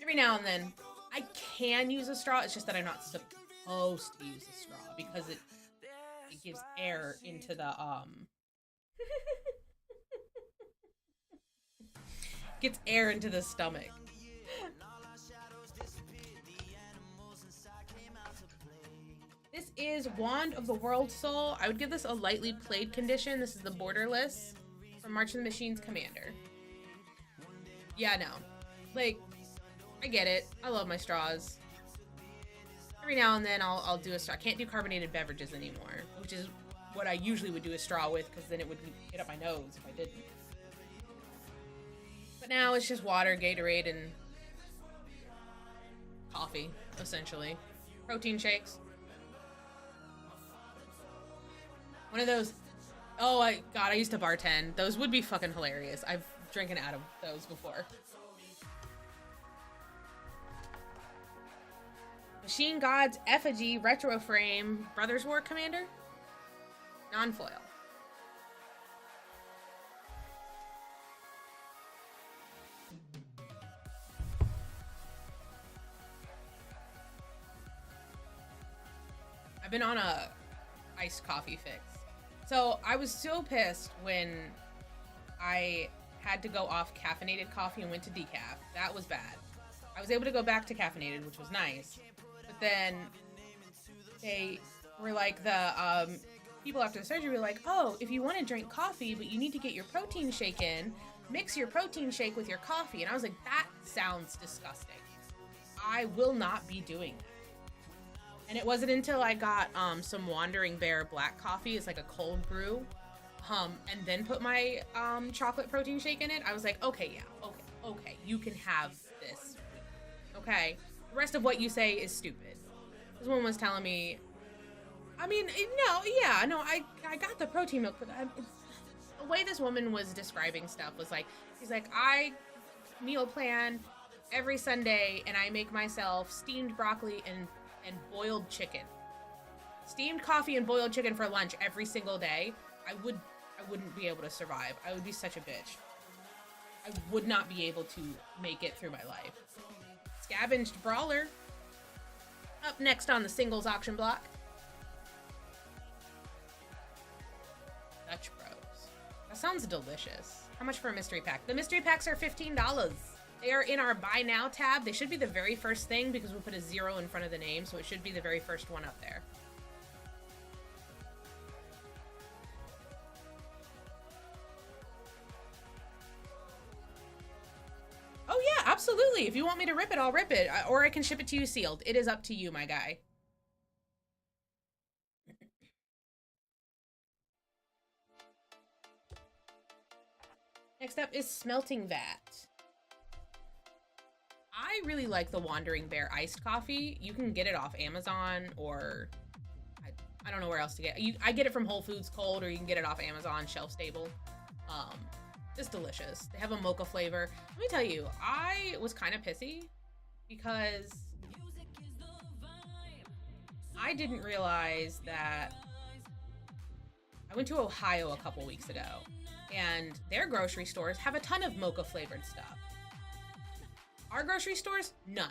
Every now and then, I can use a straw. It's just that I'm not supposed to use a straw because it gives air into the gets air into the stomach. This is Wand of the World Soul. I would give this a lightly played condition. This is the borderless from March of the Machines Commander. Yeah, no. Like, I get it. I love my straws. Every now and then I'll do a straw. I can't do carbonated beverages anymore, which is what I usually would do a straw with because then it would get up my nose if I didn't. But now it's just water, Gatorade, and coffee, essentially. Protein shakes. One of those, God, I used to bartend. Those would be fucking hilarious. I've drinking out of those before. Machine God's Effigy Retro Frame Brothers War Commander. Non-foil. I've been on a iced coffee fix. So I was so pissed when I had to go off caffeinated coffee and went to decaf. That was bad. I was able to go back to caffeinated, which was nice. But then they were like, the people after the surgery were like, oh, if you want to drink coffee, but you need to get your protein shake in, mix your protein shake with your coffee. And I was like, that sounds disgusting. I will not be doing that. And it wasn't until I got some Wandering Bear black coffee, it's like a cold brew, and then put my chocolate protein shake in it. I was like, okay, yeah, okay, you can have this. Okay. The rest of what you say is stupid. This one was telling me, I mean, no, yeah, no, I got the protein milk, but the way this woman was describing stuff was like, she's like, I meal plan every Sunday, and I make myself steamed broccoli and boiled chicken. Steamed coffee and boiled chicken for lunch every single day. I wouldn't be able to survive. I would be such a bitch. I would not be able to make it through my life. Scavenged Brawler. Up next on the singles auction block. Dutch Bros. That sounds delicious. How much for a mystery pack? The mystery packs are $15. They are in our Buy Now tab. They should be the very first thing because we put a 0 in front of the name, so it should be the very first one up there. Oh yeah, absolutely. If you want me to rip it, I'll rip it. Or I can ship it to you sealed. It is up to you, my guy. Next up is Smelting Vat. I really like the Wandering Bear iced coffee. You can get it off Amazon or I don't know where else to get. I get it from Whole Foods cold, or you can get it off Amazon shelf stable. It's delicious. They have a mocha flavor. Let me tell you, I was kind of pissy because I didn't realize that I went to Ohio a couple weeks ago, and their grocery stores have a ton of mocha flavored stuff. Our grocery stores, none.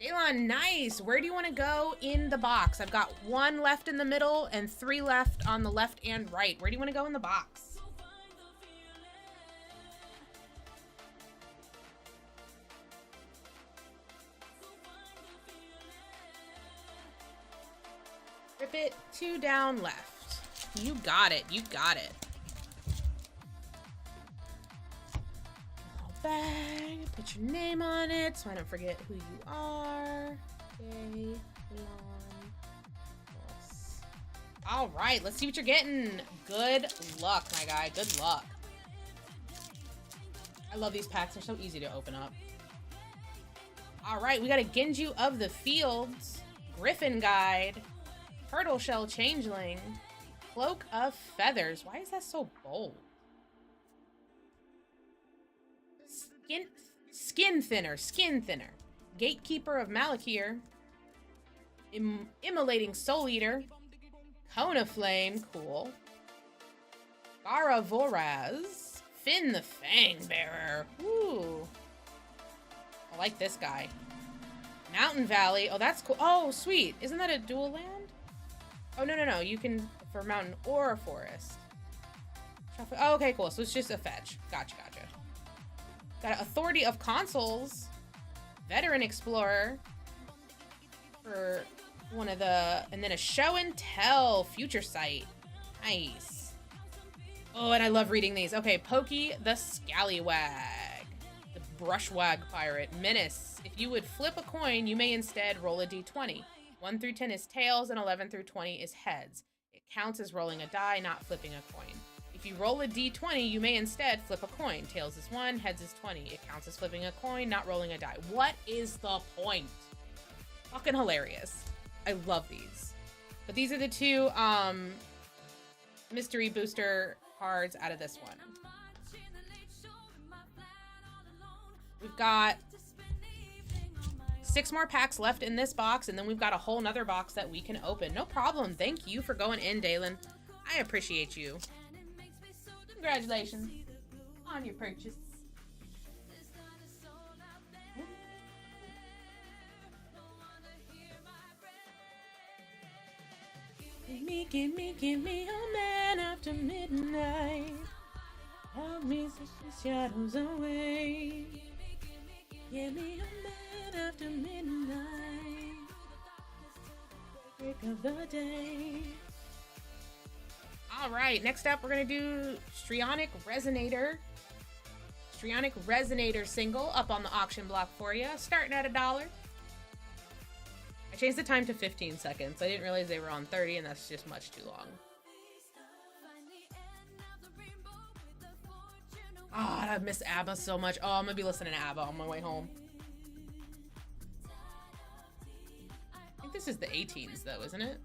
Daylon, nice. Where do you want to go in the box? I've got 1 left in the middle and 3 left on the left and right. Where do you want to go in the box? Rip it, 2 down left. You got it. You got it. Bag, put your name on it so I don't forget who you are. All right, let's see what you're getting. Good luck, my guy. Good luck. I love these packs. They're so easy to open up. All right, we got a Genju of the Fields, Griffin Guide, Turtle Shell Changeling, Cloak of Feathers. Why is that so bold? Skin Thinner, Gatekeeper of Malakir, Immolating Soul Eater, Kona Flame, cool, Gara Voraz, Finn the Fang Bearer, ooh, I like this guy, Mountain Valley, oh that's cool, oh sweet, isn't that a dual land? Oh no, you can, for mountain or a forest. Oh, okay, cool, so it's just a fetch, gotcha. Got Authority of Consoles, Veteran Explorer for one of the, and then a Show and Tell Future Sight. Nice. Oh, and I love reading these. Okay, Pokey the Scallywag, the Brushwag Pirate, Menace. If you would flip a coin, you may instead roll a d20. 1 through 10 is tails, and 11 through 20 is heads. It counts as rolling a die, not flipping a coin. If you roll a d20, you may instead flip a coin. Tails is 1, heads is 20. It counts as flipping a coin, not rolling a die. What is the point? Fucking hilarious. I love these. But these are the 2 mystery booster cards out of this one. We've got 6 more packs left in this box, and then we've got a whole nother box that we can open. No problem. Thank you for going in, Dalen. I appreciate you. Congratulations on your purchase. Give me a man after midnight. Help me push the shadows away. Give me a man after midnight. Break of the day. All right, next up, we're going to do Strionic Resonator. Strionic Resonator single up on the auction block for you, starting at $1. I changed the time to 15 seconds. I didn't realize they were on 30, and that's just much too long. Oh, I miss ABBA so much. Oh, I'm going to be listening to ABBA on my way home. think this is the 18s though, isn't it?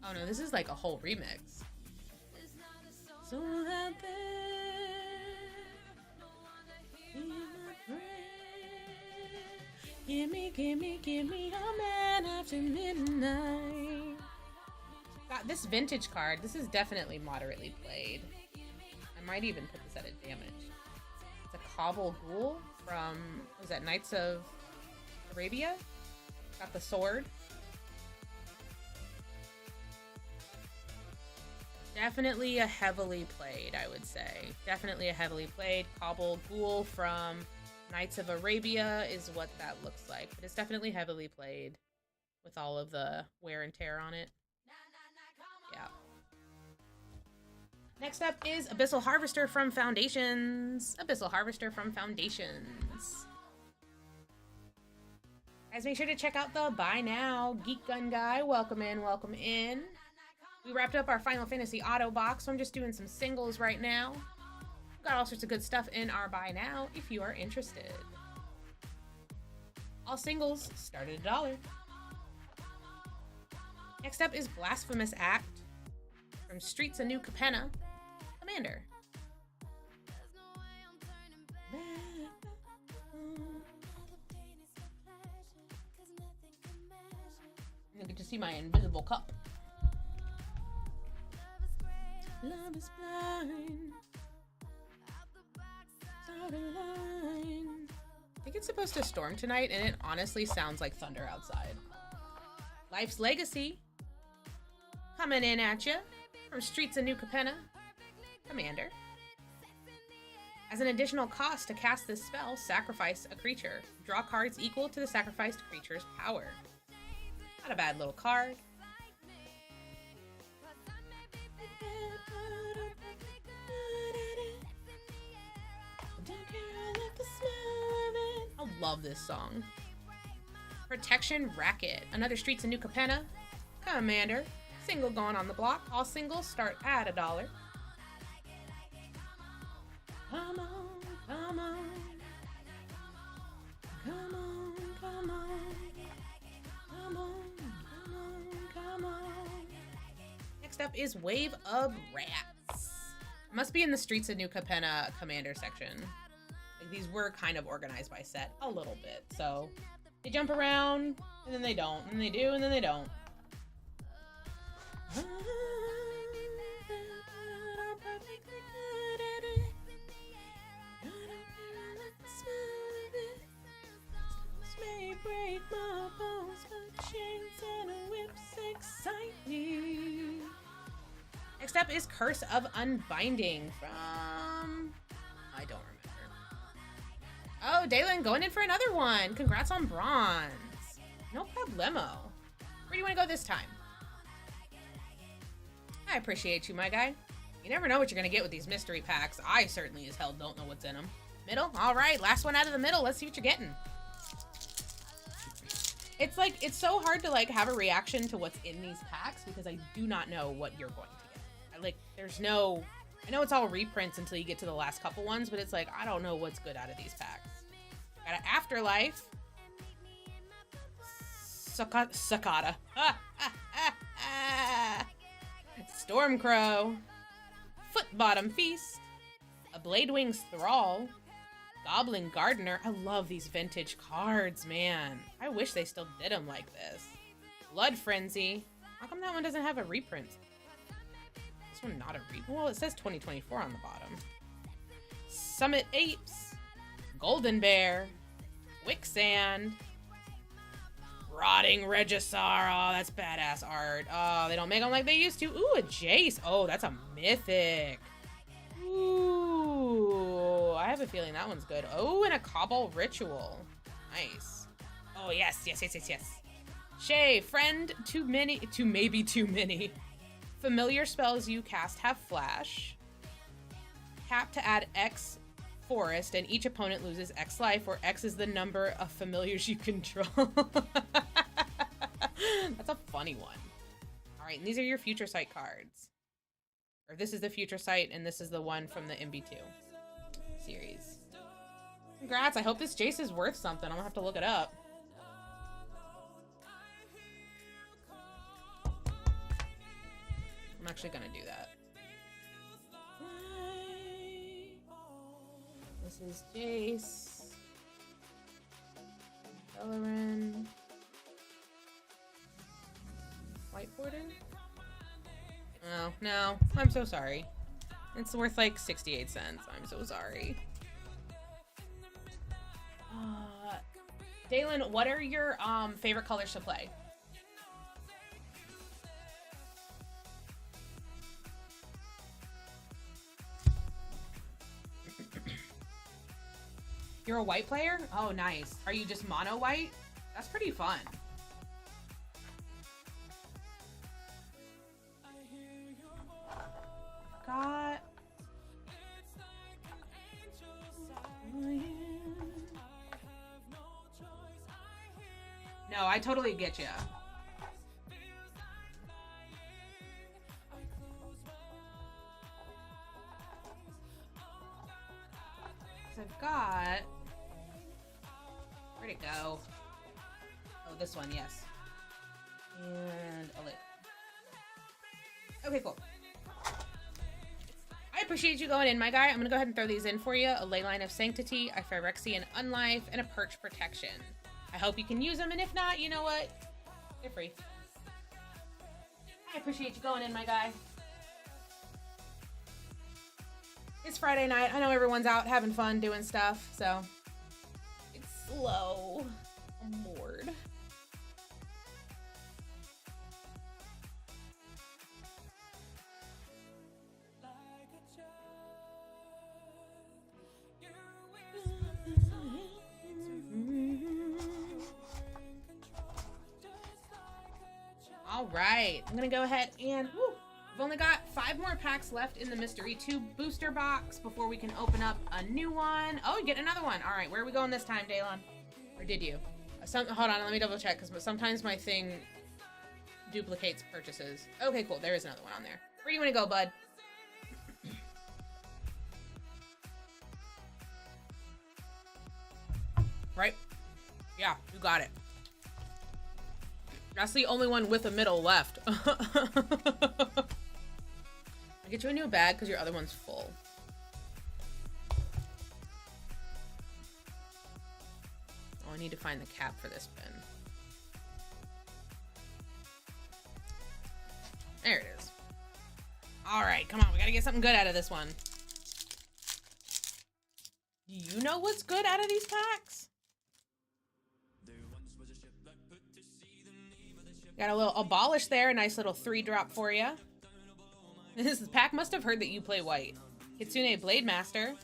Oh no, this is like a whole remix. So out there, give me a man after midnight. Got this vintage card. This is definitely moderately played. I might even put this at a damage. It's a Kabul Ghoul from, what was that, Knights of Arabia? Got the sword. Definitely a heavily played, I would say. Definitely a heavily played. Kabul Ghoul from Knights of Arabia is what that looks like. But it's definitely heavily played with all of the wear and tear on it. Yeah. Next up is Abyssal Harvester from Foundations. Abyssal Harvester from Foundations. Guys, make sure to check out the Buy Now Geek Gun Guy. Welcome in, welcome in. We wrapped up our Final Fantasy Auto box, so I'm just doing some singles right now. We've got all sorts of good stuff in our Buy Now if you are interested. All singles start at $1. Next up is Blasphemous Act from Streets of New Capenna. Commander. You get to see my invisible cup. Love is blind. I think it's supposed to storm tonight, and it honestly sounds like thunder outside. Life's Legacy. Coming in at you from Streets of New Capenna. Commander. As an additional cost to cast this spell, sacrifice a creature. Draw cards equal to the sacrificed creature's power. Not a bad little card. I love this song. Protection Racket. Another Streets of New Capenna. Commander. Single going on the block. All singles start at $1. Come on, come on. Come on, come on. Come on, come on, come on. Next up is Wave of Rats. Must be in the Streets of New Capenna Commander section. Like, these were kind of organized by set a little bit. So they jump around, and then they don't. And they do, and then they don't. May break my bones, but chains and whips excite me. Next up is Curse of Unbinding from... I don't remember. Oh, Dalen going in for another one. Congrats on bronze. No problemo. Where do you want to go this time? I appreciate you, my guy. You never know what you're going to get with these mystery packs. I certainly as hell don't know what's in them. Middle? All right, last one out of the middle. Let's see what you're getting. It's like, it's so hard to like have a reaction to what's in these packs because I do not know what you're going to get. Like, there's no, I know it's all reprints until you get to the last couple ones, but it's like, I don't know what's good out of these packs. Got an Afterlife. Sakata. Stormcrow. Footbottom Feast. A Bladewing's Thrall. Goblin Gardener. I love these vintage cards, man. I wish they still did them like this. Blood Frenzy. How come that one doesn't have a reprint? This one not a reprint? Well, it says 2024 on the bottom. Summit Apes. Golden Bear. Quicksand. Rotting Regisaur. Oh, that's badass art. Oh, they don't make them like they used to. Ooh, a Jace. Oh, that's a mythic. Ooh, I have a feeling that one's good. Oh, and a Cabal Ritual. Nice. Oh, yes, yes, yes, yes, yes. Shay, friend, too maybe too many. Familiar spells you cast have flash. Tap to add X forest, and each opponent loses X life, where X is the number of familiars you control. That's a funny one. All right, and these are your Future Sight cards. Or this is the Future Sight, and this is the one from the MB2 series. Congrats. I hope this Jace is worth something. I'm gonna have to look it up. I'm actually gonna do that. This is Jace. Bellerin. Whiteboarding? Oh, no. I'm so sorry. It's worth like 68 cents. I'm so sorry. Dalen, what are your favorite colors to play? You're a white player? Oh, nice. Are you just mono white? That's pretty fun. Got... No, I totally get you. I've got... Where'd it go? Oh, this one, yes. And a lid. Okay, cool. I appreciate you going in, my guy. I'm gonna go ahead and throw these in for you. A Leyline of Sanctity, a Phyrexian Unlife, and a Perch Protection. I hope you can use them, and if not, you know what? They're free. I appreciate you going in, my guy. It's Friday night. I know everyone's out having fun doing stuff, so it's slow. I'm bored. All right, I'm gonna go ahead and we've only got 5 more packs left in the Mystery 2 booster box before we can open up a new one. Oh, you get another one. All right, where are we going this time, Daylon? Or did you? Hold on, let me double check, because sometimes my thing duplicates purchases. Okay, cool, there is another one on there. Where do you want to go, bud? Right? Yeah, you got it. That's the only one with a middle left. I get you a new bag because your other one's full. Oh, I need to find the cap for this pen. There it is. All right, come on. We got to get something good out of this one. Do you know what's good out of these packs? Got a little Abolish there, a nice little 3-drop for you. This pack must have heard that you play white. Kitsune Blademaster,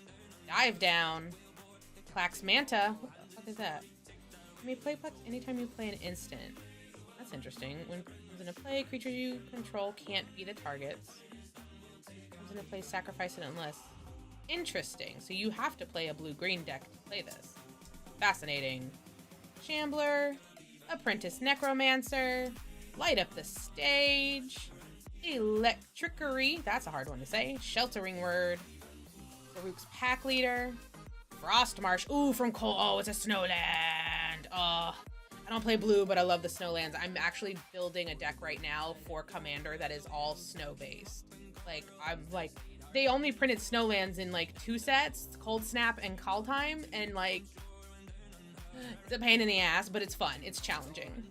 Dive Down, Plax Manta. What the fuck is that? You may play Plax anytime you play an instant. That's interesting. When it comes into play, creature you control can't be the targets. Comes into play, sacrifice it unless. Interesting. So you have to play a blue-green deck to play this. Fascinating. Shambler. Apprentice Necromancer, Light Up the Stage, Electricery, that's a hard one to say, Sheltering Word, Farouk's Pack Leader, Frostmarsh, ooh, from Cole, oh, it's a Snowland, I don't play blue, but I love the Snowlands. I'm actually building a deck right now for Commander that is all snow-based. Like, they only printed Snowlands in, like, 2 sets, Cold Snap and Kaldheim, and, like, it's a pain in the ass, but it's fun. It's challenging.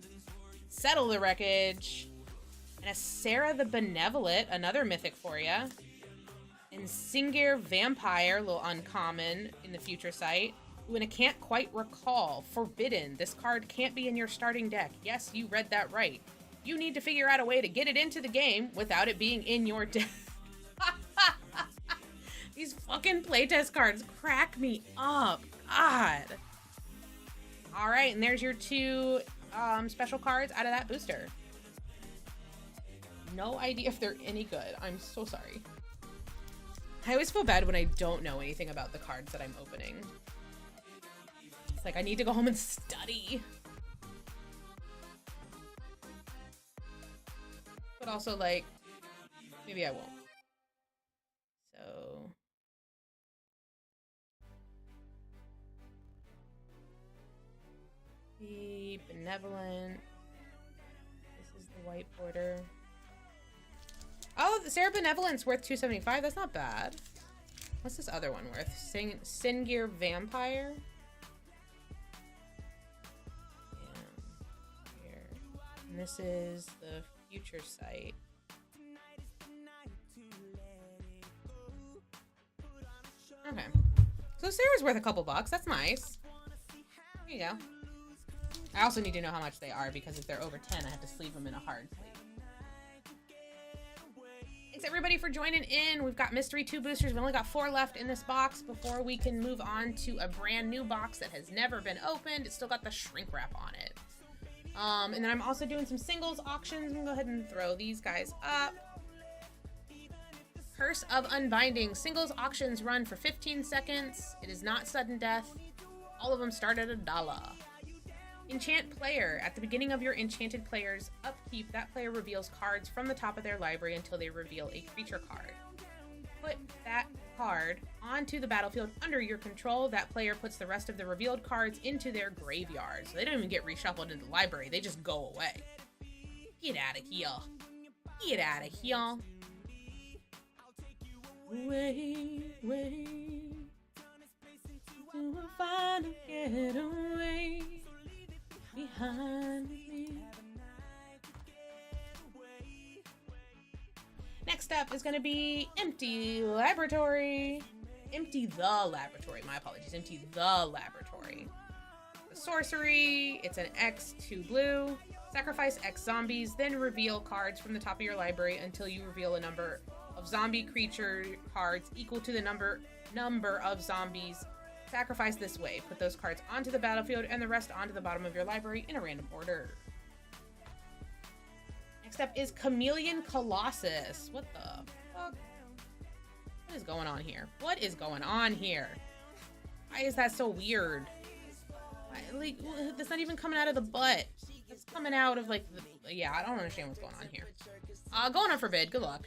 Settle the Wreckage. And a Sarah the Benevolent, another mythic for you. And Singir Vampire, a little uncommon in the future sight. Ooh, and I can't quite recall. Forbidden. This card can't be in your starting deck. Yes, you read that right. You need to figure out a way to get it into the game without it being in your deck. These fucking playtest cards crack me up. God. All right, and there's your 2 special cards out of that booster. No idea if they're any good. I'm so sorry. I always feel bad when I don't know anything about the cards that I'm opening. It's like I need to go home and study. But also, like, maybe I won't. So... Benevolent. This is the white border. Oh, the Sarah Benevolent's worth $275. That's not bad. What's this other one worth? Singear Vampire. Yeah. Here. And this is the Future Sight. Okay. So Sarah's worth a couple bucks. That's nice. There you go. I also need to know how much they are because if they're over 10, I have to sleeve them in a hard sleeve. Thanks everybody for joining in. We've got Mystery 2 boosters. We only got 4 left in this box before we can move on to a brand new box that has never been opened. It's still got the shrink wrap on it. And then I'm also doing some singles auctions. I'm gonna go ahead and throw these guys up. Curse of Unbinding. Singles auctions run for 15 seconds. It is not sudden death. All of them start at $1. Enchant Player. At the beginning of your enchanted player's upkeep, that player reveals cards from the top of their library until they reveal a creature card. Put that card onto the battlefield under your control. That player puts the rest of the revealed cards into their graveyard. So they don't even get reshuffled into the library. They just go away. Get out of here. Get out of here. Way to a final getaway behind me. Next up is going to be Empty Laboratory. Empty the Laboratory. My apologies. Empty the Laboratory. The sorcery. It's an X2 blue. Sacrifice X zombies, then reveal cards from the top of your library until you reveal a number of zombie creature cards equal to the number of zombies sacrificed this way. Put those cards onto the battlefield and the rest onto the bottom of your library in a random order. Next up is Chameleon Colossus. What the fuck? What is going on here? What is going on here? Why is that so weird? Like, that's not even coming out of the butt. It's coming out of, like, yeah, I don't understand what's going on here. Going on Forbid. Good luck.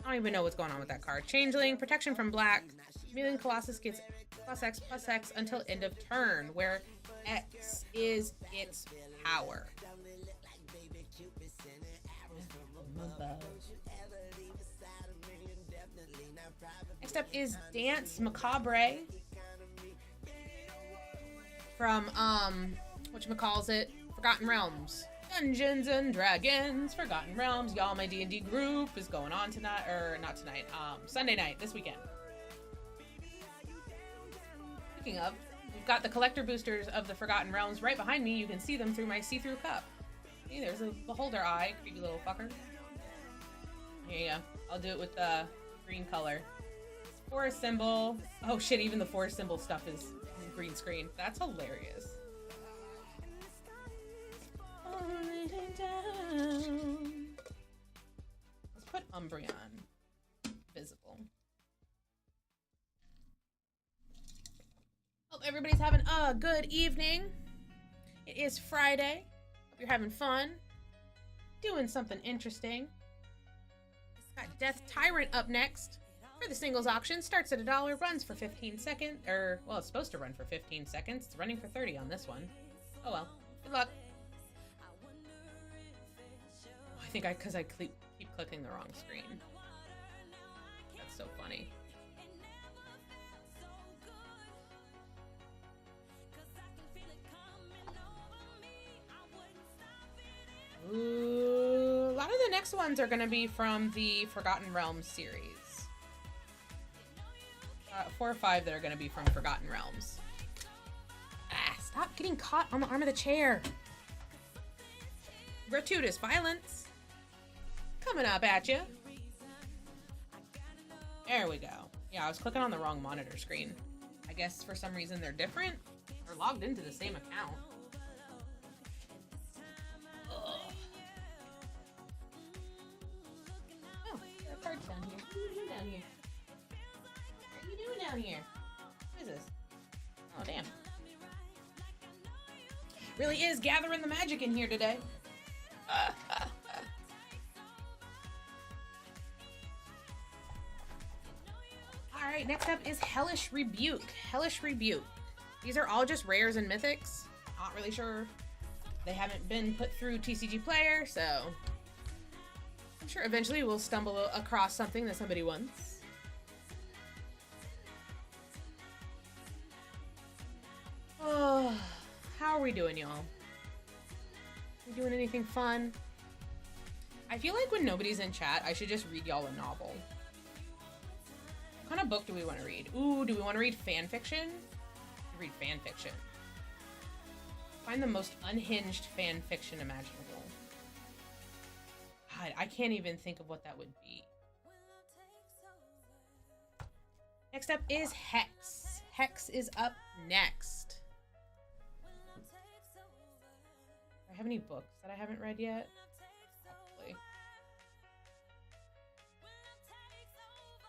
I don't even know what's going on with that card. Changeling, protection from black. Chameleon Colossus gets +X until end of turn, where X is its power. Next up is Dance Macabre from whatchamacallit, Forgotten Realms. Dungeons and Dragons, Forgotten Realms. Y'all, my D&D group is going on tonight, or not tonight, Sunday night, this weekend. Speaking of, we've got the collector boosters of the Forgotten Realms right behind me. You can see them through my see-through cup. See, there's a beholder eye, creepy little fucker. Here you go. I'll do it with the green color. Forest symbol. Oh shit, even the forest symbol stuff is green screen. That's hilarious. Let's put Umbreon visible. Hope everybody's having a good evening. It is Friday. Hope you're having fun. Doing something interesting. Got Death Tyrant up next for the singles auction. Starts at $1, runs for 15 seconds. Well, it's supposed to run for 15 seconds. It's running for 30 on this one. Oh well. Good luck. I think because I keep clicking the wrong screen. That's so funny. Ooh, a lot of the next ones are going to be from the Forgotten Realms series. 4 or 5 that are going to be from Forgotten Realms. Stop getting caught on the arm of the chair. Gratuitous Violence. Coming up at you. There we go. Yeah, I was clicking on the wrong monitor screen. I guess for some reason they're different. They're logged into the same account. Ugh. Oh, there are cards down here. What are you doing down here? What are you doing down here? What is this? Oh, damn. Really is gathering the magic in here today. Alright, next up is Hellish Rebuke. Hellish Rebuke. These are all just rares and mythics. Not really sure They haven't been put through TCG Player, so I'm sure eventually we'll stumble across something that somebody wants. Oh, how are we doing, y'all? We doing anything fun? I feel like when nobody's in chat, I should just read y'all a novel. What kind of book do we want to read? Ooh, do we want to read fan fiction? Read fan fiction. Find the most unhinged fan fiction imaginable. God, I can't even think of what that would be. Next up is Hex. Hex is up next. Do I have any books that I haven't read yet? Probably.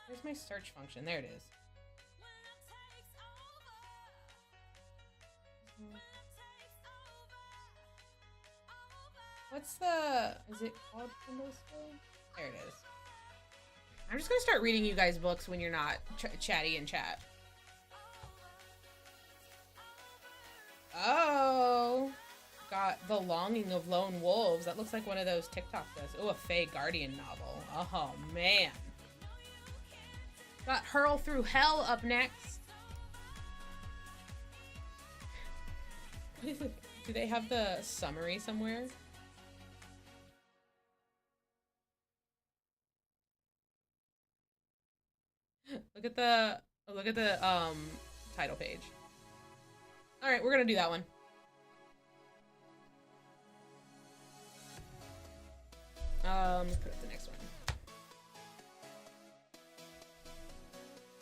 Where's my search function? There it is. What's the... is it called Kindle still? There it is. I'm just gonna start reading you guys books when you're not chatty in chat. Oh! Got The Longing of Lone Wolves. That looks like one of those TikTok does. Oh, a Fae Guardian novel. Oh, man. Got Hurl Through Hell up next. Do they have the summary somewhere? Look at the title page. All right, we're gonna do that one. Let's put up the next one.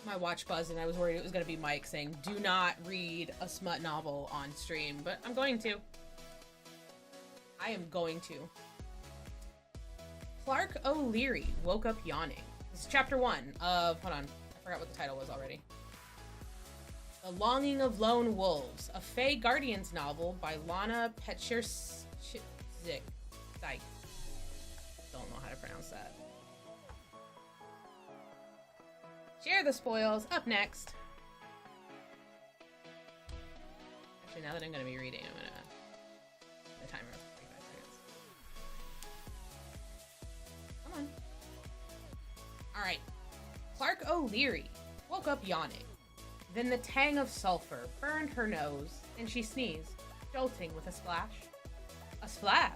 My watch buzzed and I was worried it was gonna be Mike saying, "Do not read a smut novel on stream," but I'm going to. I am going to. Clark O'Leary woke up yawning. This is chapter 1 of, hold on, I forgot what the title was already. The Longing of Lone Wolves, a Fae Guardians novel by Lana Petcherzik. Don't know how to pronounce that. Share the spoils, up next. Actually, now that I'm going to be reading, I'm going to... the timer is 45 seconds. Come on. Alright. Clark O'Leary woke up yawning. Then the tang of sulfur burned her nose, and she sneezed, jolting with a splash. A splash!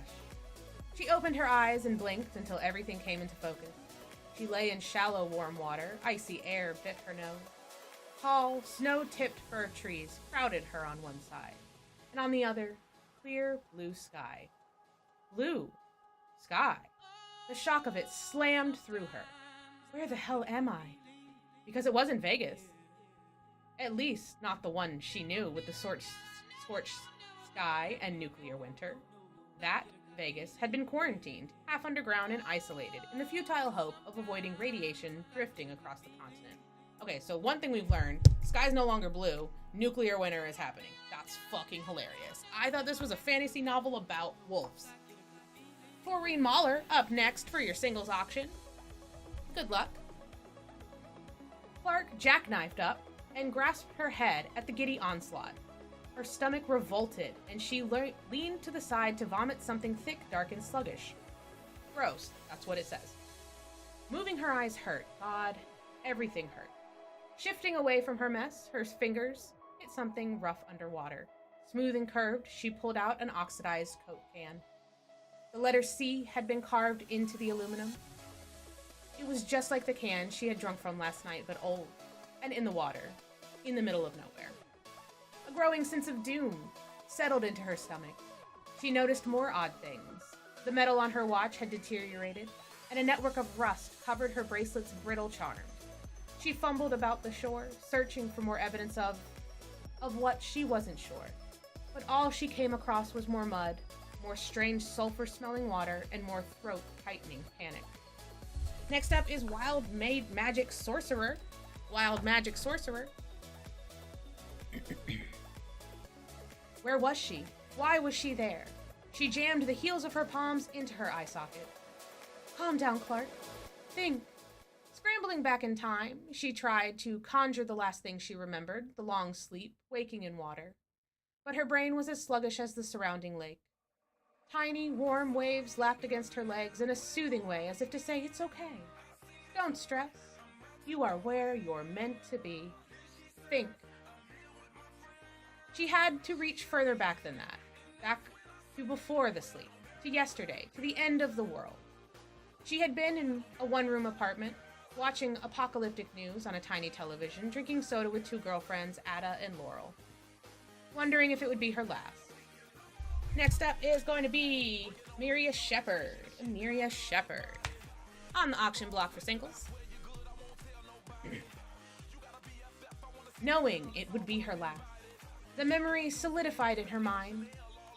She opened her eyes and blinked until everything came into focus. She lay in shallow, warm water. Icy air bit her nose. Tall, snow-tipped fir trees crowded her on one side, and on the other, clear blue sky. Blue sky. The shock of it slammed through her. Where the hell am I? Because it wasn't Vegas. At least not the one she knew with the scorched sky and nuclear winter. That Vegas had been quarantined, half underground and isolated, in the futile hope of avoiding radiation drifting across the continent. Okay, so one thing we've learned, sky's no longer blue, nuclear winter is happening. That's fucking hilarious. I thought this was a fantasy novel about wolves. Corrine Mahler up next for your singles auction. Good luck. Clark jackknifed up and grasped her head at the giddy onslaught. Her stomach revolted, and she leaned to the side to vomit something thick, dark, and sluggish. Gross, that's what it says. Moving her eyes hurt. God, everything hurt. Shifting away from her mess, her fingers hit something rough underwater. Smooth and curved, she pulled out an oxidized Coke can. The letter C had been carved into the aluminum. It was just like the can she had drunk from last night, but old, and in the water, in the middle of nowhere. A growing sense of doom settled into her stomach. She noticed more odd things. The metal on her watch had deteriorated, and a network of rust covered her bracelet's brittle charm. She fumbled about the shore, searching for more evidence of what she wasn't sure. But all she came across was more mud, more strange sulfur-smelling water, and more throat-tightening panic. Next up is Wild Magic Sorcerer. Wild Magic Sorcerer. Where was she? Why was she there? She jammed the heels of her palms into her eye socket. Calm down, Clark. Think. Scrambling back in time, she tried to conjure the last thing she remembered, the long sleep, waking in water. But her brain was as sluggish as the surrounding lake. Tiny, warm waves lapped against her legs in a soothing way, as if to say, it's okay. Don't stress. You are where you're meant to be. Think. She had to reach further back than that. Back to before the sleep. To yesterday. To the end of the world. She had been in a one-room apartment, watching apocalyptic news on a tiny television, drinking soda with two girlfriends, Ada and Laurel. Wondering if it would be her last. Next up is going to be Miria Shepherd. Miria Shepherd. On the auction block for singles. Knowing it would be her last. The memory solidified in her mind.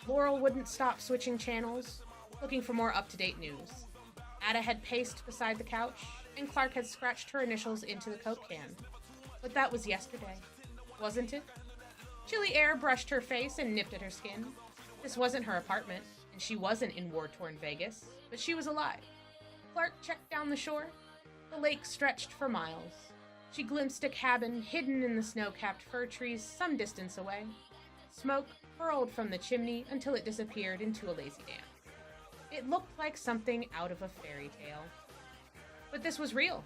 Laurel wouldn't stop switching channels, looking for more up-to-date news. Ada had paced beside the couch, and Clark had scratched her initials into the Coke can. But that was yesterday, wasn't it? Chilly air brushed her face and nipped at her skin. This wasn't her apartment, and she wasn't in war-torn Vegas, but she was alive. Clark checked down the shore. The lake stretched for miles. She glimpsed a cabin hidden in the snow-capped fir trees some distance away. Smoke curled from the chimney until it disappeared into a lazy dance. It looked like something out of a fairy tale. But this was real.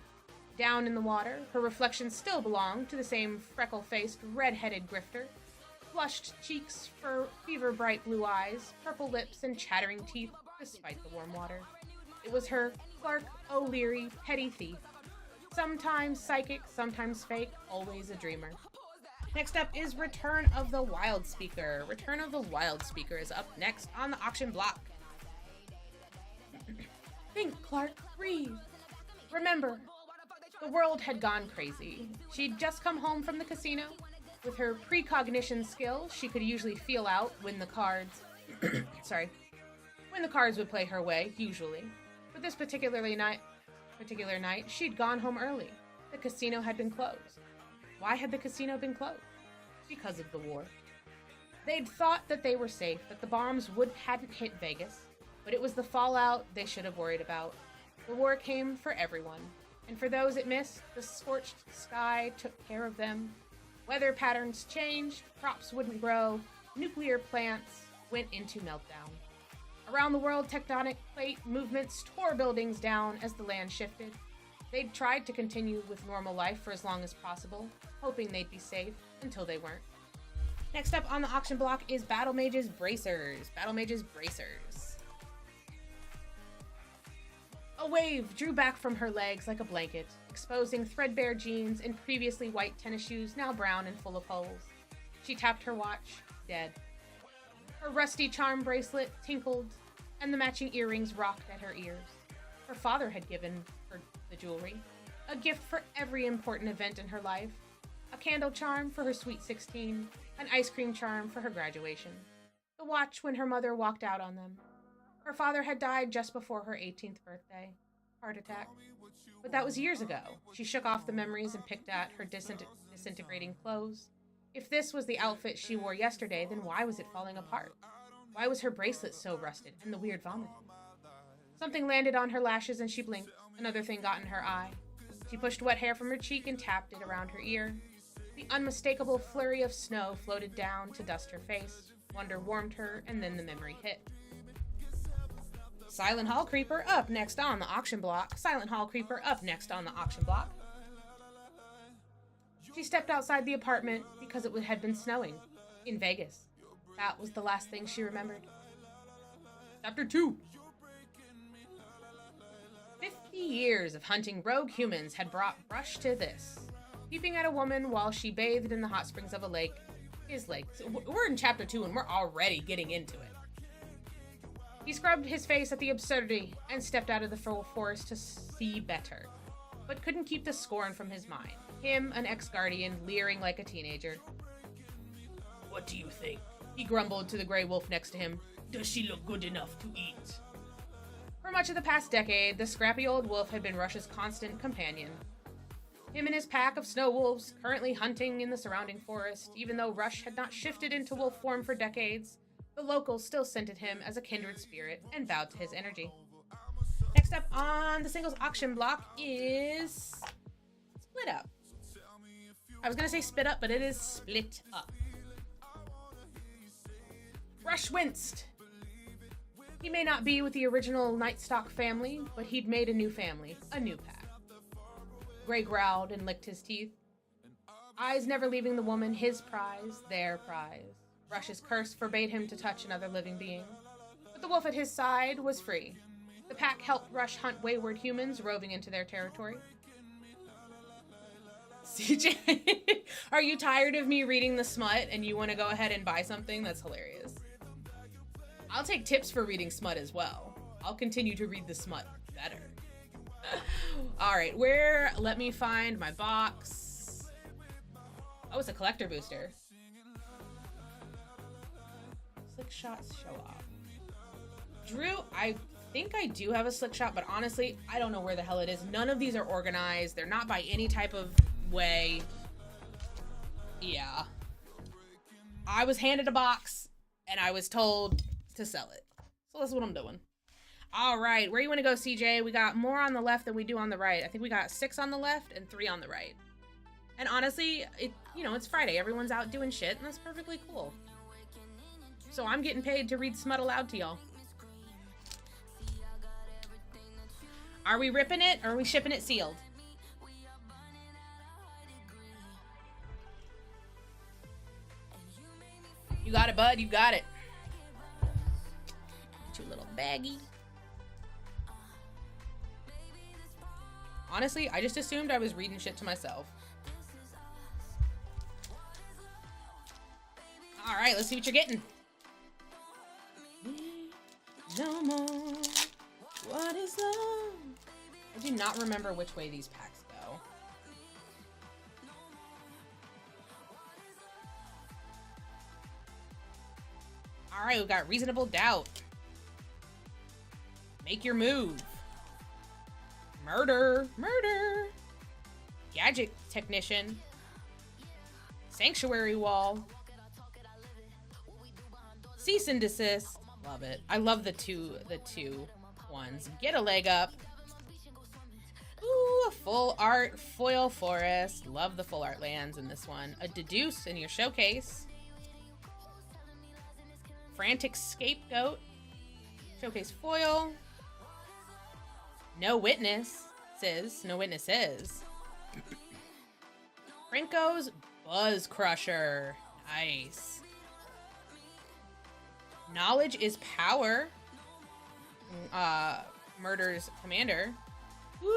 Down in the water, her reflection still belonged to the same freckle-faced, red-headed grifter. Flushed cheeks, fever-bright blue eyes, purple lips, and chattering teeth, despite the warm water. It was her, Clark O'Leary, petty thief. Sometimes psychic, sometimes fake, always a dreamer. Next up is Return of the Wild Speaker. Return of the Wild Speaker is up next on the auction block. Think, Clark, breathe. Remember, the world had gone crazy. She'd just come home from the casino. With her precognition skills, she could usually feel out when the cards... when the cards would play her way, usually. But this particular night, she'd gone home early. The casino had been closed. Why had the casino been closed? Because of the war. They'd thought that they were safe, that the bombs hadn't hit Vegas, but it was the fallout they should have worried about. The war came for everyone, and for those it missed, the scorched sky took care of them. Weather patterns changed, crops wouldn't grow, nuclear plants went into meltdown. Around the world, tectonic plate movements tore buildings down as the land shifted. They'd tried to continue with normal life for as long as possible, hoping they'd be safe, until they weren't. Next up on the auction block is Battle Mage's Bracers. Battle Mage's Bracers. A wave drew back from her legs like a blanket, exposing threadbare jeans and previously white tennis shoes, now brown and full of holes. She tapped her watch, dead. Her rusty charm bracelet tinkled, and the matching earrings rocked at her ears. Her father had given her the jewelry, a gift for every important event in her life, a candle charm for her sweet 16, an ice cream charm for her graduation, the watch when her mother walked out on them. Her father had died just before her 18th birthday, heart attack. But that was years ago. She shook off the memories and picked at her disintegrating clothes. If this was the outfit she wore yesterday, then why was it falling apart? Why was her bracelet so rusted and the weird vomiting? Something landed on her lashes and she blinked. Another thing got in her eye. She pushed wet hair from her cheek and tapped it around her ear. The unmistakable flurry of snow floated down to dust her face. Wonder warmed her, and then the memory hit. Silent Hall Creeper up next on the auction block. Silent Hall Creeper up next on the auction block. She stepped outside the apartment because it had been snowing in Vegas. That was the last thing she remembered. Chapter 2. 50 years of hunting rogue humans had brought Brush to this. Peeping at a woman while she bathed in the hot springs of a lake. His lake. So we're in chapter 2 and we're already getting into it. He scrubbed his face at the absurdity and stepped out of the forest to see better, but couldn't keep the scorn from his mind. Him, an ex-guardian, leering like a teenager. What do you think? He grumbled to the gray wolf next to him. Does she look good enough to eat? For much of the past decade, the scrappy old wolf had been Rush's constant companion. Him and his pack of snow wolves, currently hunting in the surrounding forest, even though Rush had not shifted into wolf form for decades, the locals still scented him as a kindred spirit and bowed to his energy. Next up on the singles auction block is Split Up. I was gonna say Spit Up, but it is Split Up. Rush winced. He may not be with the original Nightstock family, but he'd made a new family, a new pack. Gray growled and licked his teeth, eyes never leaving the woman, his prize, their prize. Rush's curse forbade him to touch another living being, but the wolf at his side was free. The pack helped Rush hunt wayward humans roving into their territory. CJ, are you tired of me reading the smut and you want to go ahead and buy something? That's hilarious. I'll take tips for reading smut as well. I'll continue to read the smut better. All right, let me find my box. Oh, it's a collector booster. Slick shots show off. Drew, I think I do have a slick shot, but honestly, I don't know where the hell it is. None of these are organized. They're not by any type of way. Yeah. I was handed a box and I was told to sell it. So that's what I'm doing. All right, where you want to go, CJ? We got more on the left than we do on the right. I think we got 6 on the left and 3 on the right. And honestly, it's Friday. Everyone's out doing shit, and that's perfectly cool. So I'm getting paid to read smut aloud to y'all. Are we ripping it, or are we shipping it sealed? You got it, bud. You got it. Get your little baggie. Honestly, I just assumed I was reading shit to myself. All right, let's see what you're getting. No more. What is love? I do not remember which way these packs go. All right, we've got Reasonable Doubt. Make Your Move. Murder. Gadget Technician. Sanctuary Wall. Cease and Desist. Love it. I love the two ones. Get a Leg Up. Ooh, a Full Art Foil Forest. Love the full art lands in this one. A Deduce in your showcase. Frantic Scapegoat. Showcase foil. No Witnesses. No Witnesses. Franco's Buzz Crusher. Nice. Knowledge is Power. Murder's Commander. Woo!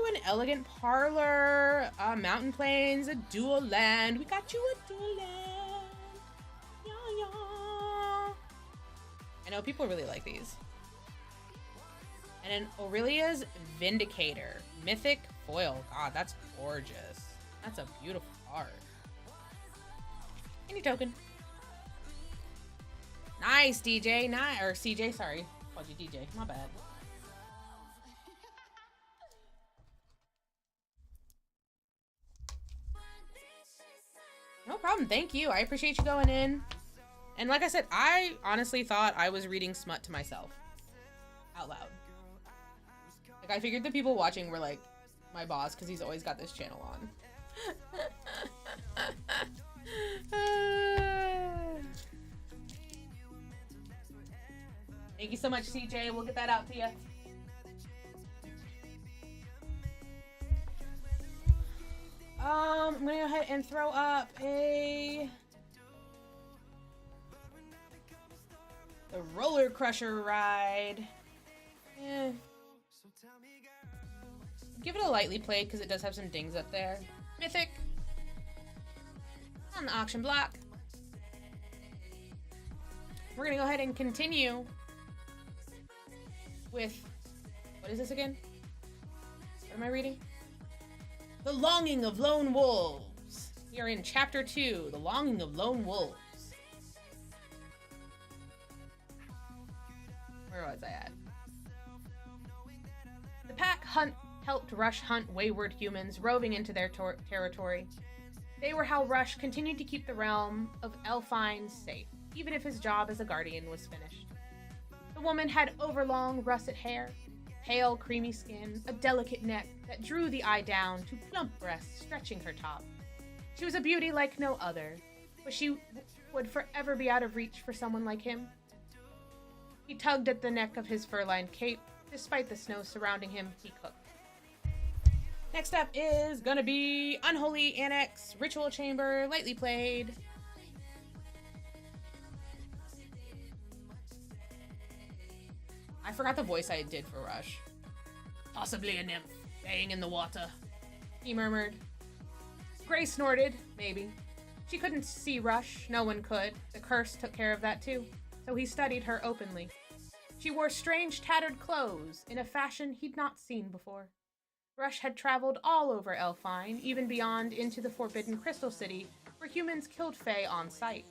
An Elegant Parlor. Mountain Plains. A dual land. We got you a dual land. Yeah, yeah. I know people really like these. And an Aurelia's Vindicator. Mythic foil. God, that's gorgeous. That's a beautiful card. Any token. Nice, DJ. Nice. Or CJ, sorry. Called you DJ. My bad. No problem. Thank you. I appreciate you going in. And like I said, I honestly thought I was reading smut to myself. Out loud. Like, I figured the people watching were like my boss because he's always got this channel on. Thank you so much, CJ. We'll get that out to you. I'm gonna go ahead and throw up the Roller Crusher ride. Give it a lightly played because it does have some dings up there. Mythic. On the auction block. We're gonna go ahead and continue with, what is this again? What am I reading? The Longing of Lone Wolves. We are in chapter 2, The Longing of Lone Wolves. Where was I at? The pack helped Rush hunt wayward humans roving into their territory. They were how Rush continued to keep the realm of Elfine safe, even if his job as a guardian was finished. The woman had overlong russet hair, pale creamy skin, a delicate neck that drew the eye down to plump breasts stretching her top. She was a beauty like no other, but she would forever be out of reach for someone like him. He tugged at the neck of his fur-lined cape. Despite the snow surrounding him, he cooked. Next up is gonna be Unholy Annex, Ritual Chamber, lightly played. I forgot the voice I did for Rush. Possibly a nymph, baying in the water, he murmured. Gray snorted, maybe. She couldn't see Rush, no one could. The curse took care of that too, so he studied her openly. She wore strange tattered clothes, in a fashion he'd not seen before. Rush had traveled all over Elfine, even beyond into the Forbidden Crystal City, where humans killed Fae on sight,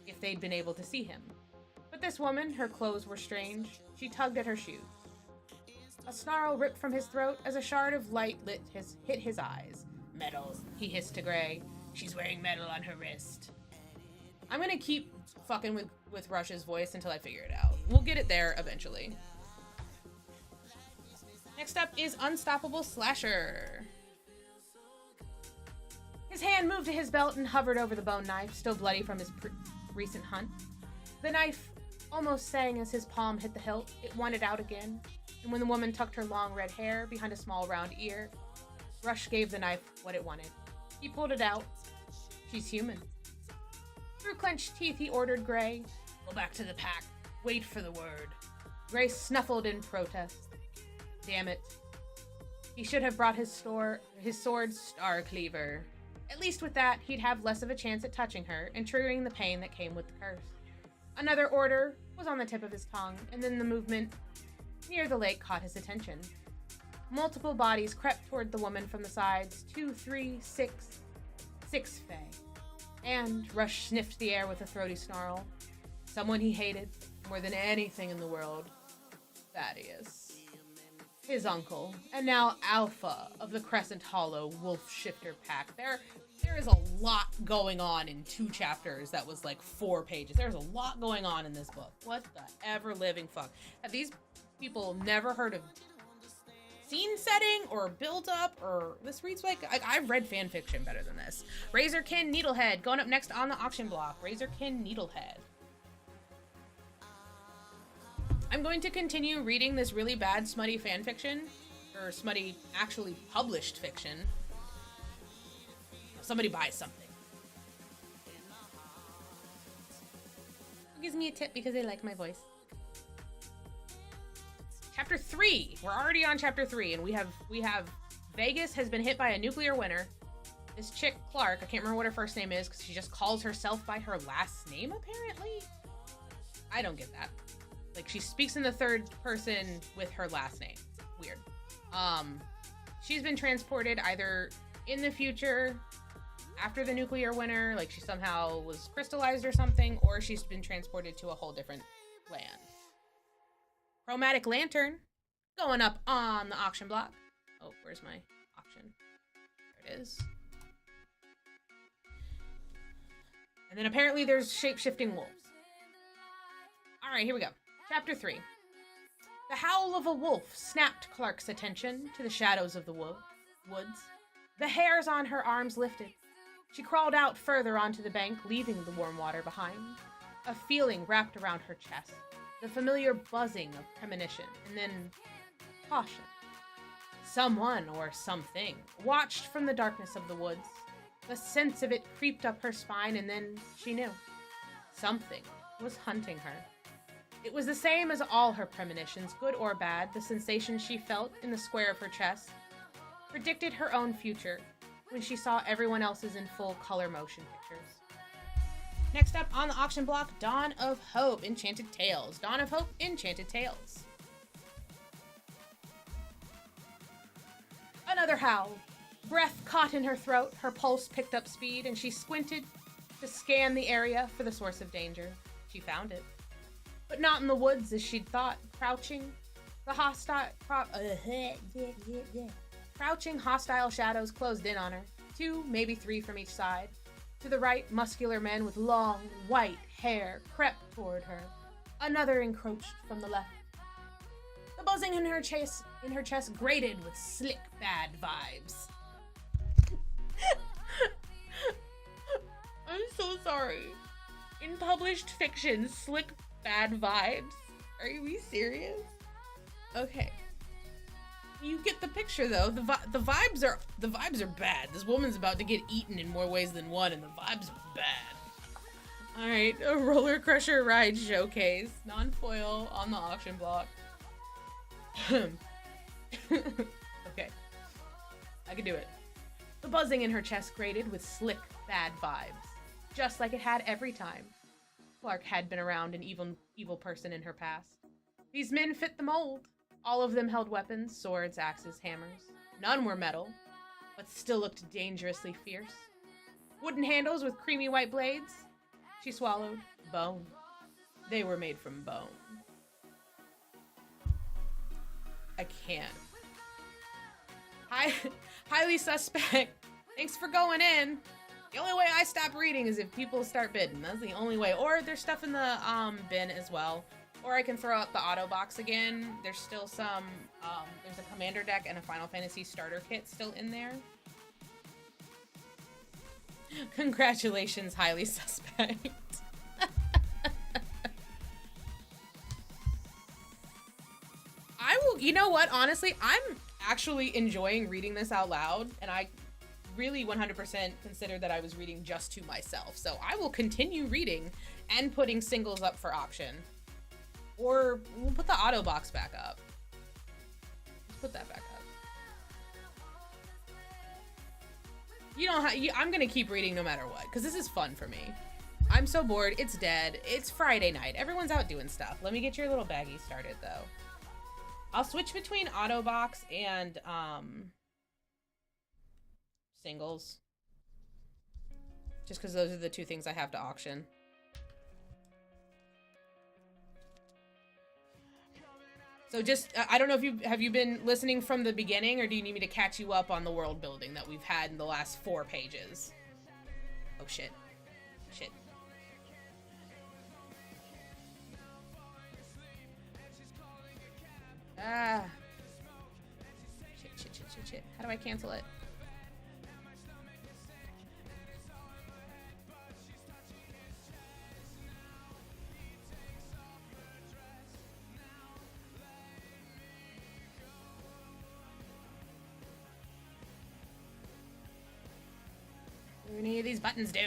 if they'd been able to see him. But this woman, her clothes were strange. She tugged at her shoes. A snarl ripped from his throat as a shard of light hit his eyes. Metal, he hissed to Gray. She's wearing metal on her wrist. I'm gonna keep fucking with Rush's voice until I figure it out. We'll get it there eventually. Next up is Unstoppable Slasher. His hand moved to his belt and hovered over the bone knife, still bloody from his recent hunt. The knife almost sang as his palm hit the hilt. It wanted out again, and when the woman tucked her long red hair behind a small round ear, Rush gave the knife what it wanted. He pulled it out. She's human. Through clenched teeth, he ordered Gray, "Go back to the pack. Wait for the word." Gray snuffled in protest. Damn it. He should have brought his sword Star Cleaver. At least with that, he'd have less of a chance at touching her and triggering the pain that came with the curse. Another order was on the tip of his tongue, and then the movement near the lake caught his attention. Multiple bodies crept toward the woman from the sides. 2, 3, 6. 6 Fae. And Rush sniffed the air with a throaty snarl. Someone he hated more than anything in the world. Thaddeus. His uncle, and now Alpha of the Crescent Hollow Wolf Shifter Pack. There is a lot going on in 2 chapters that was like 4 pages. There's a lot going on in this book. What the ever living fuck? Have these people never heard of scene setting or build up, or this reads like I've read fan fiction better than this. Razorkin Needlehead going up next on the auction block. Razorkin Needlehead. I'm going to continue reading this really bad smutty fan fiction, or smutty actually published fiction. Somebody buys something. Who gives me a tip because they like my voice? Chapter 3. We're already on chapter 3, and we have Vegas has been hit by a nuclear winter. This chick, Clark, I can't remember what her first name is because she just calls herself by her last name, apparently. I don't get that. Like, she speaks in the third person with her last name. Weird. She's been transported either in the future, after the nuclear winter, like she somehow was crystallized or something, or she's been transported to a whole different land. Chromatic Lantern, going up on the auction block. Oh, where's my auction? There it is. And then apparently there's shape-shifting wolves. All right, here we go. Chapter 3. The howl of a wolf snapped Clark's attention to the shadows of the woods. The hairs on her arms lifted. She crawled out further onto the bank, leaving the warm water behind. A feeling wrapped around her chest, the familiar buzzing of premonition, and then caution. Someone or something watched from the darkness of the woods. The sense of it creeped up her spine, and then she knew. Something was hunting her. It was the same as all her premonitions, good or bad. The sensation she felt in the square of her chest predicted her own future when she saw everyone else's in full color motion pictures. Next up on the auction block, Dawn of Hope, Enchanted Tales. Dawn of Hope, Enchanted Tales. Another howl. Breath caught in her throat, her pulse picked up speed, and she squinted to scan the area for the source of danger. She found it. But not in the woods as she'd thought, crouching. Crouching hostile shadows closed in on her. 2, maybe 3 from each side. To the right, muscular men with long, white hair crept toward her. Another encroached from the left. The buzzing in her chest grated with slick, bad vibes. I'm so sorry. In published fiction, slick, bad vibes Are we serious? Okay. You get the picture though. The vibes are bad. This woman's about to get eaten in more ways than one, and the vibes are bad. All right, a roller crusher ride showcase, non-foil on the auction block. Okay, I can do it. The buzzing in her chest grated with slick, bad vibes, just like it had every time. Clark had been around an evil person in her past. These men fit the mold. All of them held weapons, swords, axes, hammers. None were metal, but still looked dangerously fierce. Wooden handles with creamy white blades. She swallowed. Bone. They were made from bone. I can't. Highly suspect. Thanks for going in. The only way I stop reading is if people start bidding. That's the only way. Or there's stuff in the bin as well. Or I can throw out the auto box again. There's still some, there's a commander deck and a Final Fantasy starter kit still in there. Congratulations, highly suspect. I will, you know what, honestly, I'm actually enjoying reading this out loud, and I really 100% consider that I was reading just to myself. So I will continue reading and putting singles up for auction. Or we'll put the auto box back up. Let's put that back up. You know how I'm gonna keep reading no matter what, because this is fun for me. I'm so bored. It's dead. It's Friday night. Everyone's out doing stuff. Let me get your little baggie started though. I'll switch between auto box and singles, just because those are the two things I have to auction. So just, I don't know if have you been listening from the beginning, or do you need me to catch you up on the world building that we've had in the last 4 pages? Oh shit. Shit. Ah. Shit. How do I cancel it? What do any of these buttons do?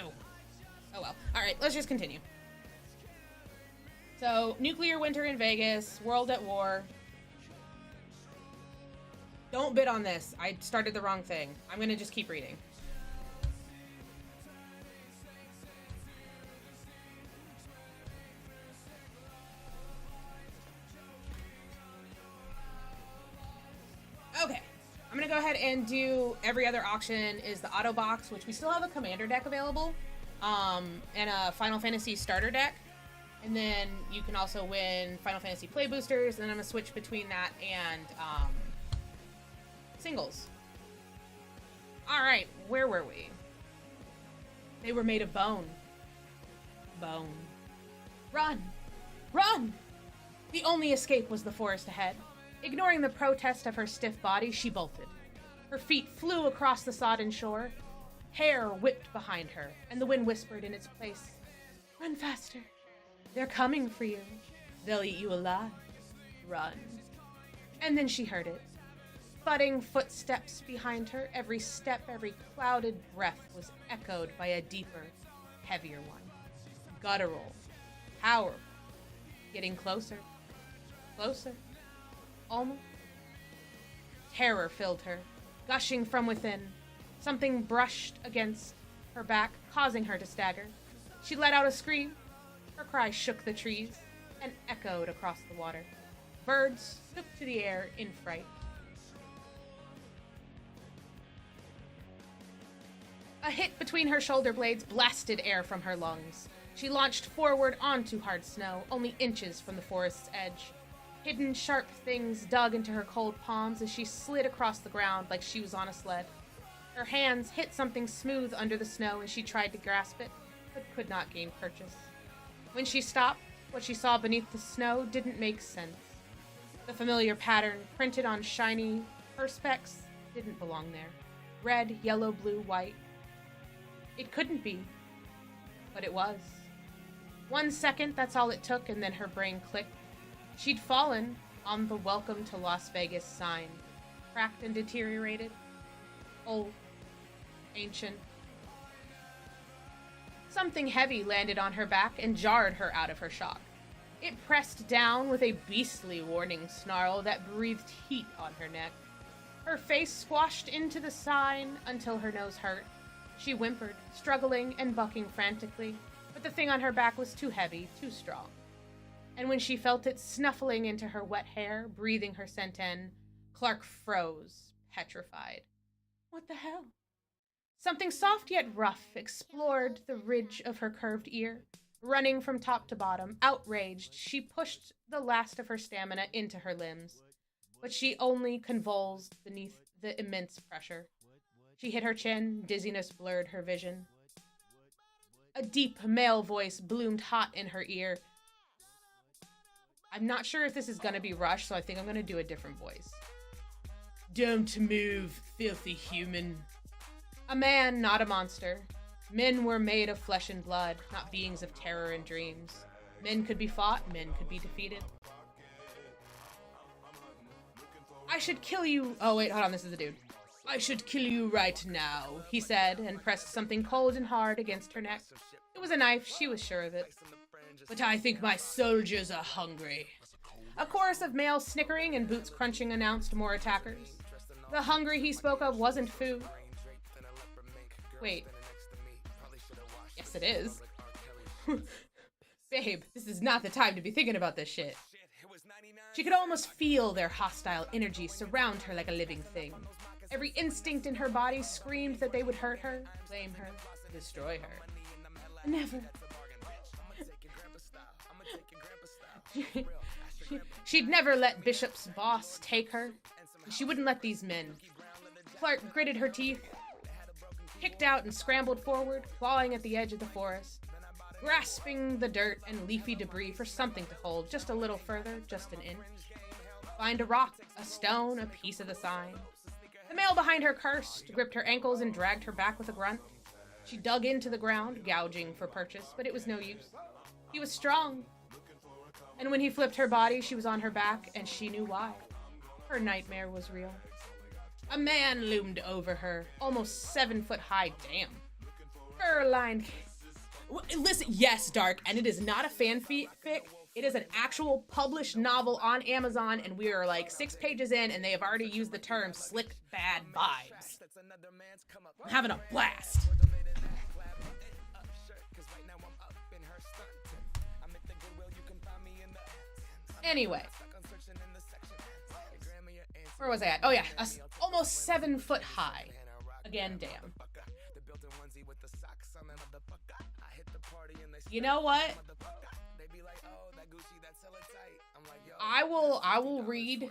Oh well. Alright, let's just continue. So, nuclear winter in Vegas, world at war. Don't bid on this. I started the wrong thing. I'm gonna just keep reading. Okay. I'm gonna go ahead and do every other auction is the auto box, which we still have a commander deck available, and a Final Fantasy starter deck. And then you can also win Final Fantasy play boosters, and I'm gonna switch between that and singles. Alright, where were we? They were made of bone. Bone. Run! Run! The only escape was the forest ahead. Ignoring the protest of her stiff body, she bolted. Her feet flew across the sodden shore. Hair whipped behind her, and the wind whispered in its place, "Run faster. They're coming for you. They'll eat you alive. Run." And then she heard it. Thudding footsteps behind her. Every step, every clouded breath was echoed by a deeper, heavier one. Guttural. Powerful. Getting closer. Closer. Almost. Terror filled her, gushing from within. Something brushed against her back, causing her to stagger. She let out a scream. Her cry shook the trees and echoed across the water. Birds took to the air in fright. A hit between her shoulder blades blasted air from her lungs. She launched forward onto hard snow, only inches from the forest's edge. Hidden sharp things dug into her cold palms as she slid across the ground like she was on a sled. Her hands hit something smooth under the snow and she tried to grasp it, but could not gain purchase. When she stopped, what she saw beneath the snow didn't make sense. The familiar pattern printed on shiny perspex didn't belong there. Red, yellow, blue, white. It couldn't be, but it was. 1 second, that's all it took, and then her brain clicked. She'd fallen on the Welcome to Las Vegas sign, cracked and deteriorated, old, ancient. Something heavy landed on her back and jarred her out of her shock. It pressed down with a beastly warning snarl that breathed heat on her neck. Her face squashed into the sign until her nose hurt. She whimpered, struggling and bucking frantically, but the thing on her back was too heavy, too strong. And when she felt it snuffling into her wet hair, breathing her scent in, Clark froze, petrified. What the hell? Something soft yet rough explored the ridge of her curved ear. Running from top to bottom, outraged, she pushed the last of her stamina into her limbs. But she only convulsed beneath the immense pressure. She hit her chin, dizziness blurred her vision. A deep male voice bloomed hot in her ear. I'm not sure if this is gonna be rushed, so I think I'm gonna do a different voice. Don't move, filthy human. A man, not a monster. Men were made of flesh and blood, not beings of terror and dreams. Men could be fought, men could be defeated. I should kill you. Oh, wait, hold on, this is a dude. I should kill you right now, he said, and pressed something cold and hard against her neck. It was a knife, she was sure of it. But I think my soldiers are hungry. A chorus of males snickering and boots crunching announced more attackers. The hungry he spoke of wasn't food. Wait. Yes, it is. Babe, this is not the time to be thinking about this shit. She could almost feel their hostile energy surround her like a living thing. Every instinct in her body screamed that they would hurt her, blame her, destroy her. Never. She'd never let Bishop's boss take her. She wouldn't let these men. Clark gritted her teeth, kicked out and scrambled forward, clawing at the edge of the forest, grasping the dirt and leafy debris for something to hold just a little further, just an inch. Find a rock, a stone, a piece of the sign. The male behind her cursed, gripped her ankles, and dragged her back with a grunt. She dug into the ground, gouging for purchase, but it was no use. He was strong. And when he flipped her body, she was on her back, and she knew why. Her nightmare was real. A man loomed over her, almost 7 foot high. Damn. Fur-lined. Listen, yes, Dark, and it is not a fanfic. It is an actual published novel on Amazon, and we are like 6 pages in, and they have already used the term slick bad vibes. I'm having a blast. Anyway. Where was I at? Oh yeah, almost 7 foot high. Again, damn. You know what? I will read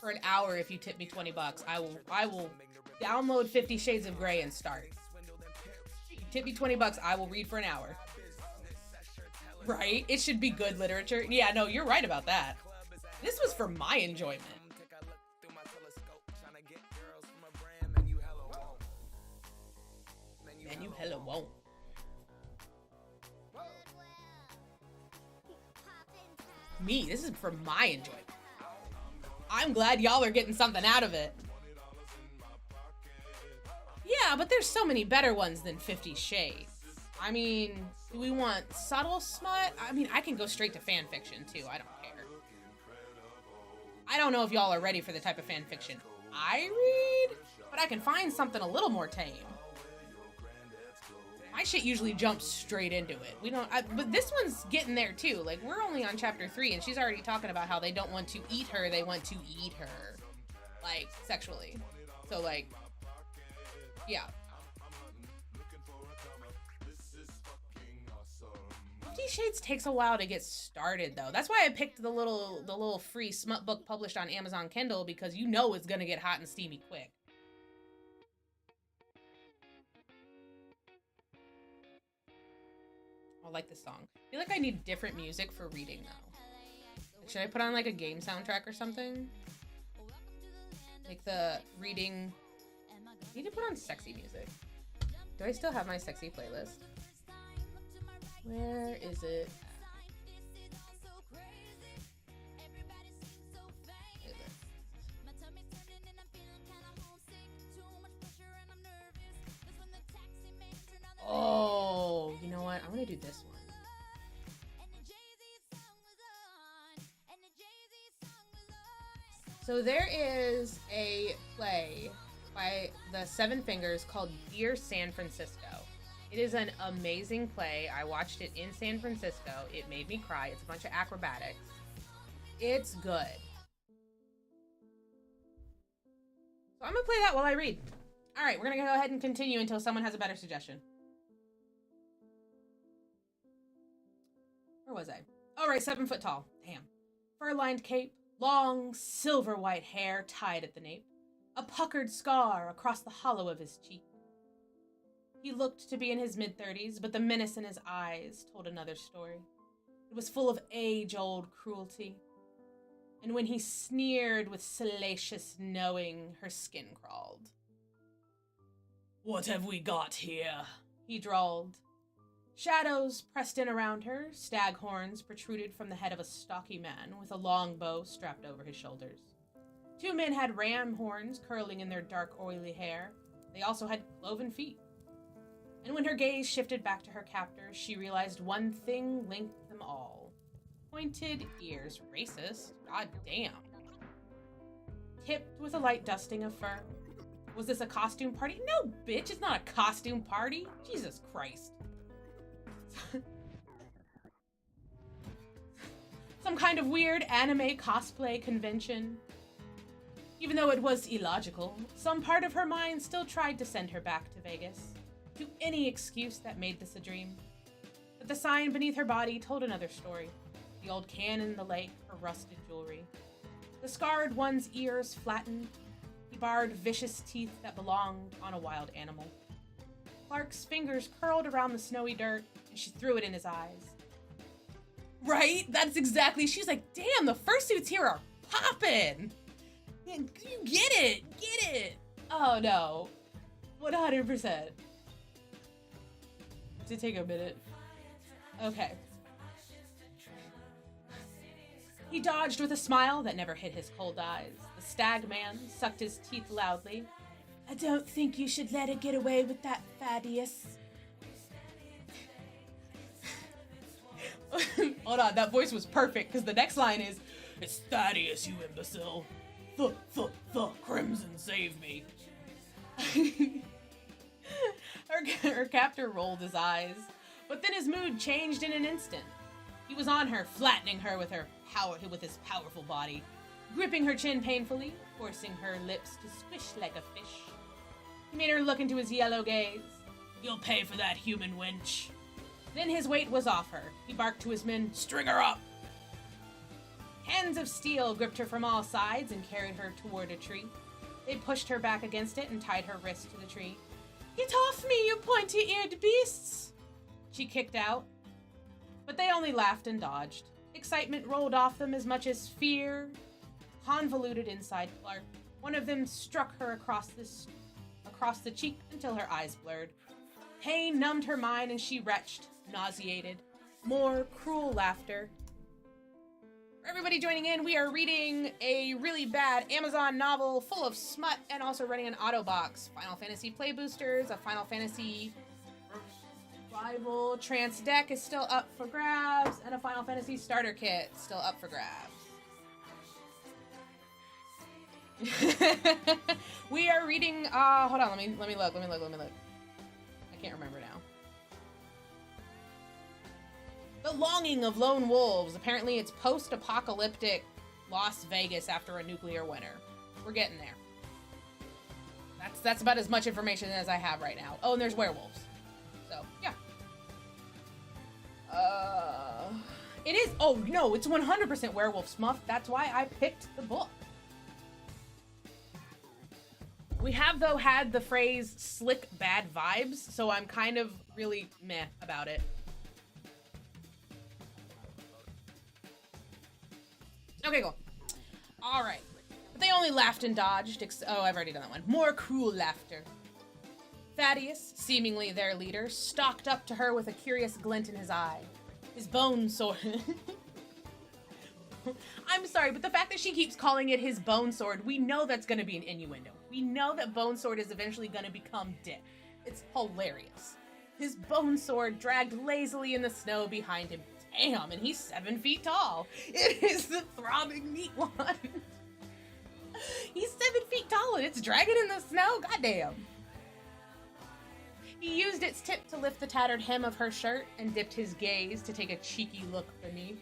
for an hour if you tip me $20. I will download 50 Shades of Grey and start. You tip me $20, I will read for an hour. Right? It should be good literature. Yeah, no, you're right about that. This was for my enjoyment. Menu hella won't. Me, this is for my enjoyment. I'm glad y'all are getting something out of it. Yeah, but there's so many better ones than 50 Shades. I mean, do we want subtle smut? I mean, I can go straight to fan fiction too. I don't care. I don't know if y'all are ready for the type of fan fiction I read, but I can find something a little more tame. My shit usually jumps straight into it. But this one's getting there too. Like, we're only on chapter 3 and she's already talking about how they don't want to eat her, they want to eat her. Like, sexually. So, like, yeah. 50 Shades takes a while to get started though. That's why I picked the little free smut book published on Amazon Kindle, because you know it's gonna get hot and steamy quick. I like this song. I feel like I need different music for reading though. Should I put on like a game soundtrack or something? Like the reading. I need to put on sexy music. Do I still have my sexy playlist? Where is it? do this one. So there is a play by the Seven Fingers called Dear San Francisco. It is an amazing play. I watched it in San Francisco. It made me cry. It's a bunch of acrobatics. It's good. So I'm gonna play that while I read. All right, we're gonna go ahead and continue until someone has a better suggestion. Where was I? All right, 7 foot tall. Damn. Fur-lined cape, long silver white hair tied at the nape, a puckered scar across the hollow of his cheek. He looked to be in his mid-30s, but the menace in his eyes told another story. It was full of age-old cruelty. And when he sneered with salacious knowing, her skin crawled. "What have we got here?" he drawled. Shadows pressed in around her, stag horns protruded from the head of a stocky man with a long bow strapped over his shoulders. 2 men had ram horns curling in their dark, oily hair. They also had cloven feet. And when her gaze shifted back to her captors, she realized one thing linked them all. Pointed ears. Racist. God damn. Tipped with a light dusting of fur. Was this a costume party? No, bitch, it's not a costume party. Jesus Christ. Some kind of weird anime cosplay convention. Even though it was illogical, some part of her mind still tried to send her back to Vegas, to any excuse that made this a dream. But the sign beneath her body told another story. The old can in the lake, her rusted jewelry. The scarred one's ears flattened. He barred vicious teeth that belonged on a wild animal. Clark's fingers curled around the snowy dirt, and she threw it in his eyes. Right? That's exactly. She's like, damn, the fursuits here are poppin'. You get it. Get it. Oh, no. 100%. To take a minute. Okay. He dodged with a smile that never hid his cold eyes. The stag man sucked his teeth loudly. "I don't think you should let her get away with that, Thaddeus." Hold on, that voice was perfect, because the next line is, "It's Thaddeus, you imbecile. The Crimson save me." Her captor rolled his eyes, but then his mood changed in an instant. He was on her, flattening her with his powerful body, gripping her chin painfully, forcing her lips to squish like a fish. He made her look into his yellow gaze. "You'll pay for that, human wench." Then his weight was off her. He barked to his men, "String her up!" Hands of steel gripped her from all sides and carried her toward a tree. They pushed her back against it and tied her wrist to the tree. "Get off me, you pointy-eared beasts!" She kicked out, but they only laughed and dodged. Excitement rolled off them as much as fear convoluted inside Clark. One of them struck her across the cheek until her eyes blurred. Pain numbed her mind and she retched, nauseated. More cruel laughter. For everybody joining in, we are reading a really bad Amazon novel full of smut and also running an auto box. Final Fantasy Play Boosters, a Final Fantasy Revival Trance deck is still up for grabs, and a Final Fantasy starter kit still up for grabs. We are reading, hold on, let me look. I can't remember now. The Longing of Lone Wolves. Apparently it's post-apocalyptic Las Vegas after a nuclear winter. We're getting there. That's about as much information as I have right now. Oh, and there's werewolves. So, yeah. It is, oh no, it's 100% werewolf smuff. That's why I picked the book. We have, though, had the phrase slick bad vibes, so I'm kind of really meh about it. Okay, cool. All right. But they only laughed and dodged. Oh, I've already done that one. More cruel laughter. Thaddeus, seemingly their leader, stalked up to her with a curious glint in his eye. His bone sword. I'm sorry, but the fact that she keeps calling it his bone sword, we know that's going to be an innuendo. We know that bone sword is eventually going to become dick. It's hilarious. His bone sword dragged lazily in the snow behind him. Damn, and he's 7 feet tall. It is the throbbing meat wand. He's 7 feet tall and it's dragging in the snow? Goddamn. He used its tip to lift the tattered hem of her shirt and dipped his gaze to take a cheeky look beneath.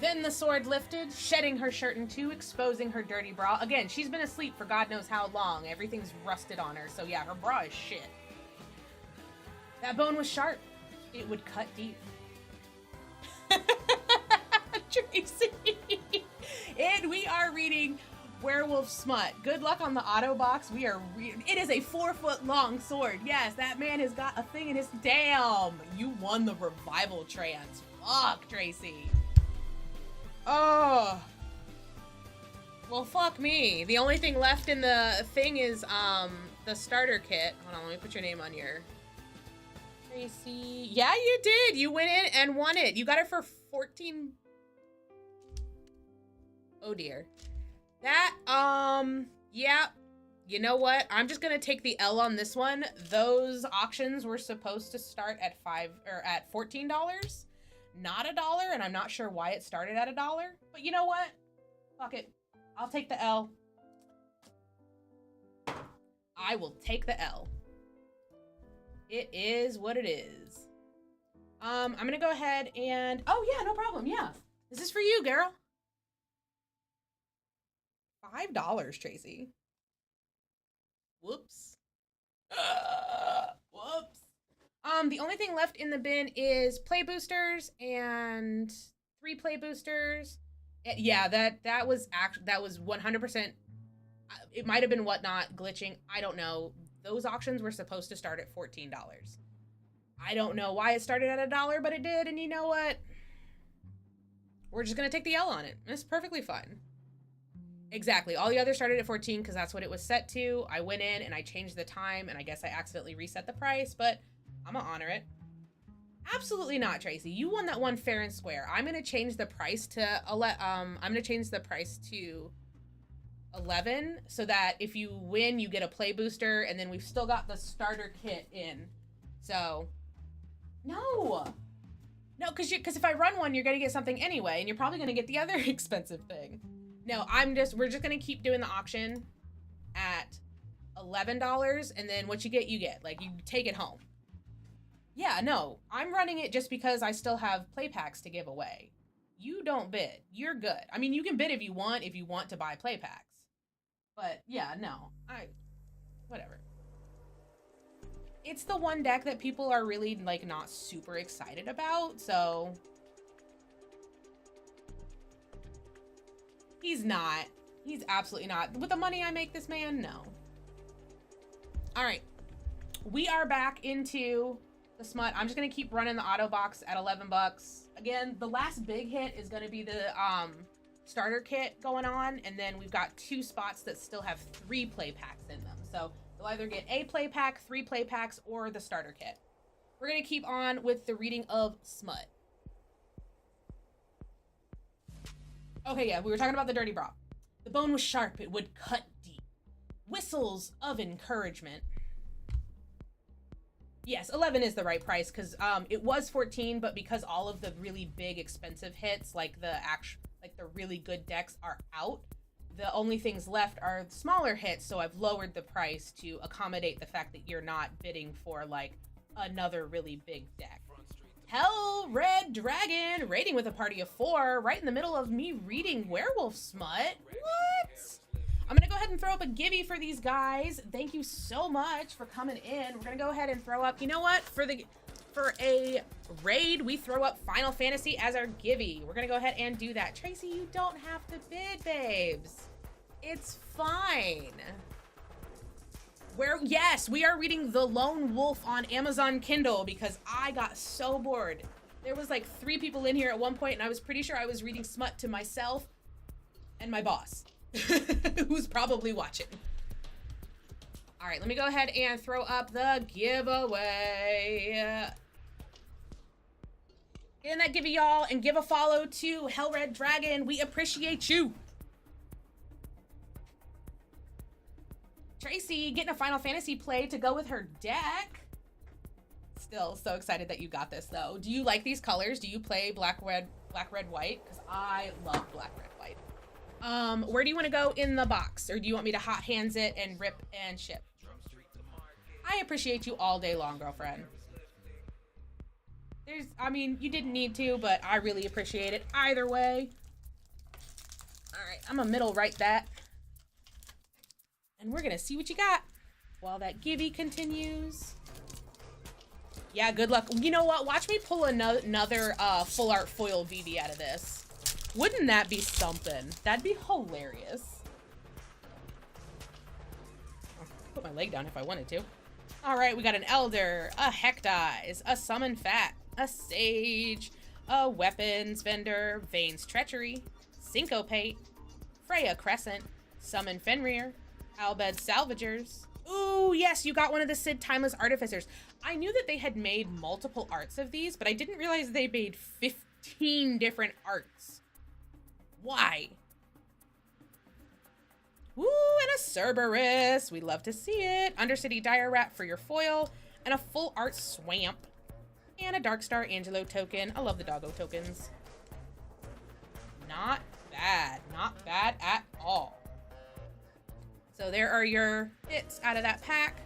Then the sword lifted, shedding her shirt in two, exposing her dirty bra. Again, she's been asleep for God knows how long. Everything's rusted on her, so yeah, her bra is shit. That bone was sharp. It would cut deep. Tracy. And we are reading Werewolf Smut. Good luck on the auto box. It is a 4-foot-long sword. Yes, that man has got a thing in his... Damn! You won the revival trance. Fuck, Tracy. Oh. Well, fuck me. The only thing left in the thing is, the starter kit. Hold on, let me put your name on here. Tracy. Yeah, you did. You went in and won it. You got it for 14... Oh, dear. That, yeah. You know what? I'm just gonna take the L on this one. Those auctions were supposed to start at $14, not $1, and I'm not sure why it started at $1. But you know what? Fuck it. I'll take the L. I will take the L. It is what it is. I'm gonna go ahead and... Oh, yeah, no problem. Yeah. This is for you, girl. $5, Tracy. Whoops. Whoops. The only thing left in the bin is play boosters and 3 play boosters. Yeah, that was 100%. It might have been Whatnot glitching. I don't know. Those auctions were supposed to start at $14. I don't know why it started at $1, but it did. And you know what? We're just gonna take the L on it. It's perfectly fine. Exactly. All the others started at 14 because that's what it was set to. I went in and I changed the time and I guess I accidentally reset the price, but I'm gonna honor it. Absolutely not, Tracy. You won that one fair and square. I'm gonna change the price to 11 so that if you win, you get a play booster, and then we've still got the starter kit in. So, no, because if I run one, you're gonna get something anyway, and you're probably gonna get the other expensive thing. No, we're just gonna keep doing the auction at $11, and then what you get. Like, you take it home. Yeah, no, I'm running it just because I still have play packs to give away. You don't bid. You're good. I mean, you can bid if you want to buy play packs. But yeah, no, whatever. It's the one deck that people are really, like, not super excited about, so... He's not. He's absolutely not. With the money I make this man, no. All right. We are back into the smut. I'm just going to keep running the auto box at $11. Again, the last big hit is going to be the starter kit going on. And then we've got 2 spots that still have 3 play packs in them. So you'll either get a play pack, 3 play packs, or the starter kit. We're going to keep on with the reading of smut. Okay, yeah, we were talking about the dirty bra. The bone was sharp, it would cut deep. Whistles of encouragement. Yes, 11 is the right price, because it was 14, but because all of the really big expensive hits, like the really good decks are out, the only things left are smaller hits, so I've lowered the price to accommodate the fact that you're not bidding for, like, another really big deck. Hell Red Dragon, raiding with a party of 4, right in the middle of me reading Werewolf Smut. What? I'm gonna go ahead and throw up a gibby for these guys. Thank you so much for coming in. We're gonna go ahead and throw up, you know what? For a raid, we throw up Final Fantasy as our gibby. We're gonna go ahead and do that. Tracy, you don't have to bid, babes. It's fine. Yes, we are reading The Lone Wolf on Amazon Kindle because I got so bored. There was like 3 people in here at one point, and I was pretty sure I was reading smut to myself and my boss, who's probably watching. All right, let me go ahead and throw up the giveaway. Get in that gibby, y'all, and give a follow to Hell Red Dragon. We appreciate you. Tracy getting a Final Fantasy play to go with her deck. Still so excited that you got this, though. Do you like these colors? Do you play black, red, white? Because I love black, red, white. Where do you want to go in the box? Or do you want me to hot hands it and rip and ship? I appreciate you all day long, girlfriend. I mean, you didn't need to, but I really appreciate it either way. All right, I'm gonna middle right that. And we're gonna see what you got while that givey continues. Yeah, good luck. You know what? Watch me pull another full art foil VV out of this. Wouldn't that be something? That'd be hilarious. I'll put my leg down if I wanted to. All right, we got an Elder, a Hecdize, a Summon Fat, a Sage, a Weapons Vendor, Vane's Treachery, Syncopate, Freya Crescent, Summon Fenrir, Albed Salvagers. Ooh, yes, you got one of the Sid Timeless Artificers. I knew that they had made multiple arts of these, but I didn't realize they made 15 different arts. Why? Ooh, and a Cerberus. We love to see it. Undercity Dire Rat for your foil, and a full art Swamp, and a Darkstar Angelo token. I love the doggo tokens. Not bad. Not bad at all. So there are your hits out of that pack.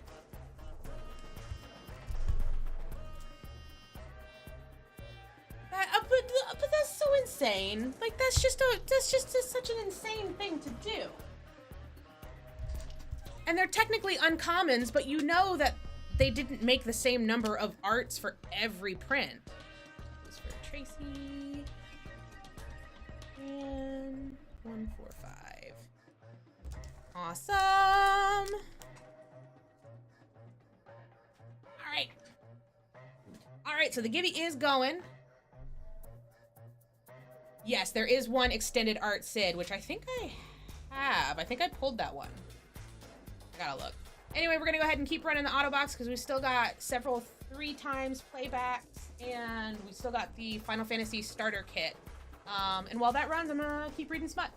But that's so insane. Like that's just such an insane thing to do. And they're technically uncommons, but you know that they didn't make the same number of arts for every print. This for Tracy. And 145. Awesome. All right, so the givey is going. Yes, there is one extended art Sid, which I think I have. I think I pulled that one. I gotta look. Anyway, we're gonna go ahead and keep running the auto box because we still got several 3 times playbacks, and we still got the Final Fantasy starter kit. And while that runs, I'm gonna keep reading smut.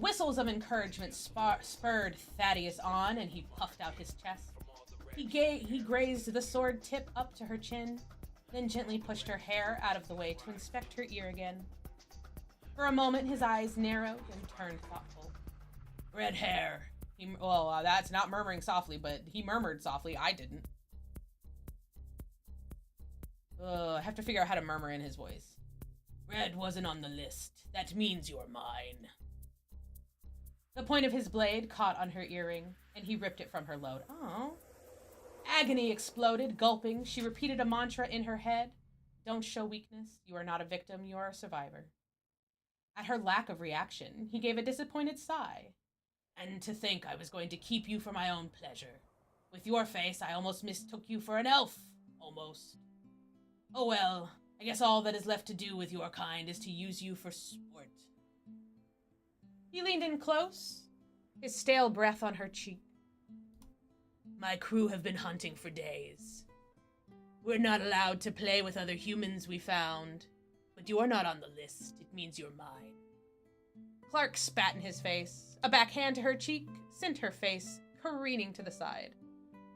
Whistles of encouragement spurred Thaddeus on, and he puffed out his chest. He grazed the sword tip up to her chin, then gently pushed her hair out of the way to inspect her ear again. For a moment, his eyes narrowed and turned thoughtful. Red hair. That's not murmuring softly, but he murmured softly. I didn't. I have to figure out how to murmur in his voice. Red wasn't on the list. That means you're mine. The point of his blade caught on her earring, and he ripped it from her load. Oh. Agony exploded, gulping. She repeated a mantra in her head. Don't show weakness. You are not a victim. You are a survivor. At her lack of reaction, he gave a disappointed sigh. And to think I was going to keep you for my own pleasure. With your face, I almost mistook you for an elf. Almost. Oh well, I guess all that is left to do with your kind is to use you for sport. He leaned in close, his stale breath on her cheek. My crew have been hunting for days. We're not allowed to play with other humans, we found. But you are not on the list. It means you're mine. Clark spat in his face. A backhand to her cheek sent her face careening to the side.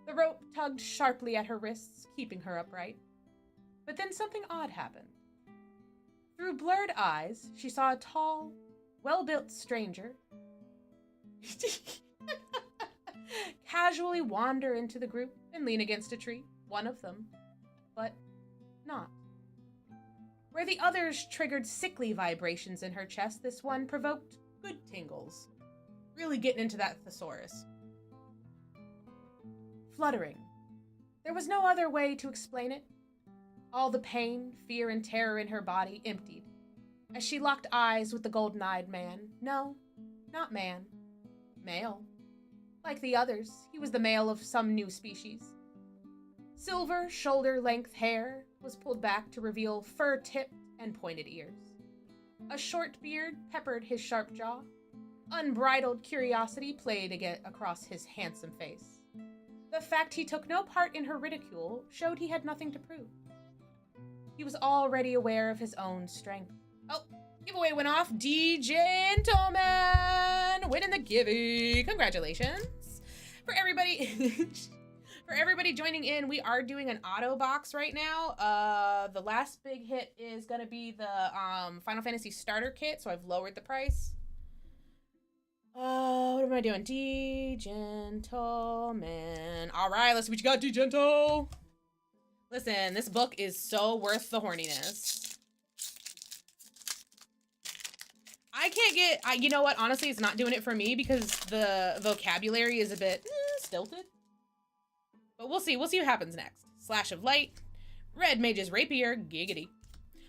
The rope tugged sharply at her wrists, keeping her upright. But then something odd happened. Through blurred eyes, she saw a tall, well-built stranger casually wander into the group and lean against a tree, one of them, but not. Where the others triggered sickly vibrations in her chest, this one provoked good tingles. Really getting into that thesaurus. Fluttering. There was no other way to explain it. All the pain, fear, and terror in her body emptied as she locked eyes with the golden-eyed man. No, not man. Male. Like the others, he was the male of some new species. Silver, shoulder-length hair was pulled back to reveal fur-tipped and pointed ears. A short beard peppered his sharp jaw. Unbridled curiosity played across his handsome face. The fact he took no part in her ridicule showed he had nothing to prove. He was already aware of his own strength. Oh, giveaway went off. D. Gentleman winning the givey. Congratulations. For everybody, for everybody joining in, we are doing an auto box right now. The last big hit is gonna be the Final Fantasy starter kit, so I've lowered the price. What am I doing? D Gentleman. All right, let's see what you got, D Gentle. Listen, this book is so worth the horniness. I can't get, you know what? Honestly, it's not doing it for me because the vocabulary is a bit stilted. But we'll see. We'll see what happens next. Slash of Light. Red Mage's Rapier. Giggity.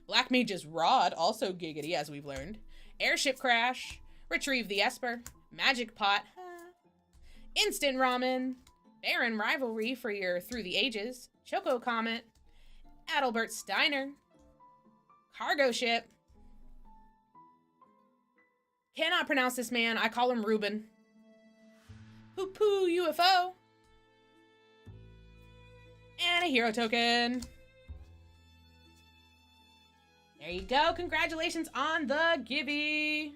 Black Mage's Rod. Also giggity, as we've learned. Airship Crash. Retrieve the Esper. Magic Pot. Instant Ramen. Baron Rivalry for your Through the Ages. Choco Comet. Adalbert Steiner. Cargo Ship. Cannot pronounce this man. I call him Ruben. Poo Poo UFO. And a hero token. There you go. Congratulations on the Gibby.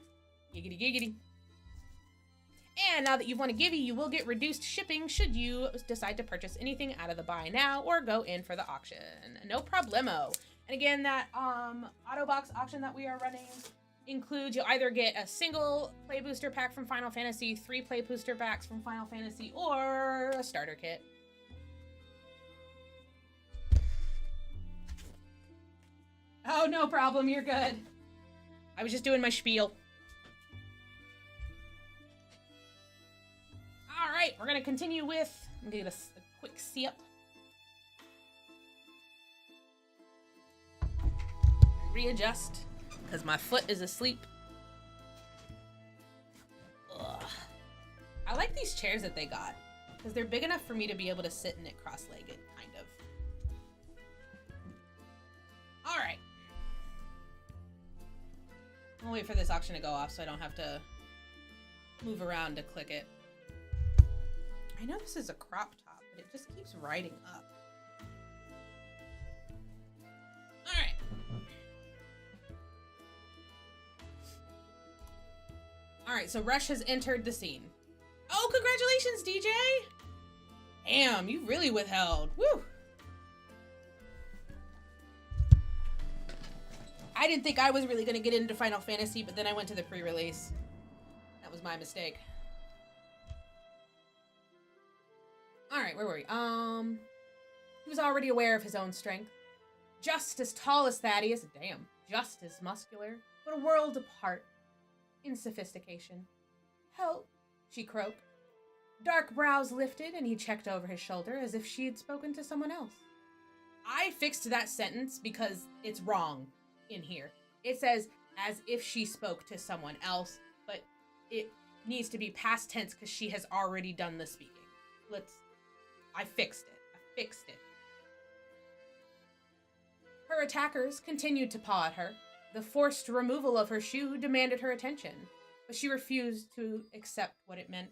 Giggity giggity. And now that you've won a Gibby, you will get reduced shipping should you decide to purchase anything out of the buy now or go in for the auction. No problemo. And again, that auto box auction that we are running includes, you'll either get a single play booster pack from Final Fantasy, 3 play booster packs from Final Fantasy, or a starter kit. Oh, no problem. You're good. I was just doing my spiel. All right, we're going to continue with, I'm going to get a quick sip. Readjust, because my foot is asleep. Ugh. I like these chairs that they got, because they're big enough for me to be able to sit in it cross-legged, kind of. All right. I'll wait for this auction to go off so I don't have to move around to click it. I know this is a crop top, but it just keeps riding up. All right. All right, so Rush has entered the scene. Oh, congratulations, DJ! Damn, you really withheld. Woo! I didn't think I was really going to get into Final Fantasy, but then I went to the pre-release. That was my mistake. Alright, where were we? He was already aware of his own strength. Just as tall as Thaddeus, damn, just as muscular, but a world apart in sophistication. Help, she croaked. Dark brows lifted, and he checked over his shoulder as if she had spoken to someone else. I fixed that sentence because it's wrong in here. It says, as if she spoke to someone else, but it needs to be past tense because she has already done the speaking. I fixed it. Her attackers continued to paw at her. The forced removal of her shoe demanded her attention, but she refused to accept what it meant.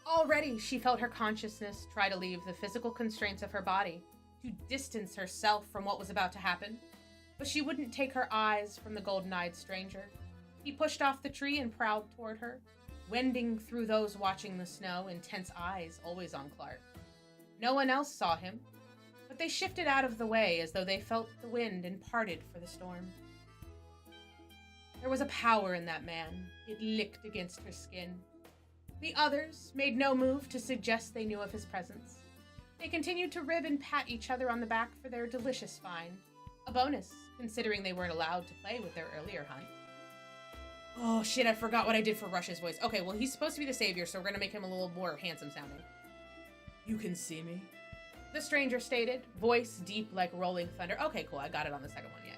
Already, she felt her consciousness try to leave the physical constraints of her body, to distance herself from what was about to happen, but she wouldn't take her eyes from the golden-eyed stranger. He pushed off the tree and prowled toward her, wending through those watching the snow, intense eyes always on Clark. No one else saw him, but they shifted out of the way as though they felt the wind and parted for the storm. There was a power in that man. It licked against her skin. The others made no move to suggest they knew of his presence. They continued to rib and pat each other on the back for their delicious find. A bonus, considering they weren't allowed to play with their earlier hunt. Oh shit, I forgot what I did for Rush's voice. Okay, well he's supposed to be the savior, so we're gonna make him a little more handsome sounding. You can see me? The stranger stated, voice deep like rolling thunder. Okay, cool, I got it on the second one, yeah.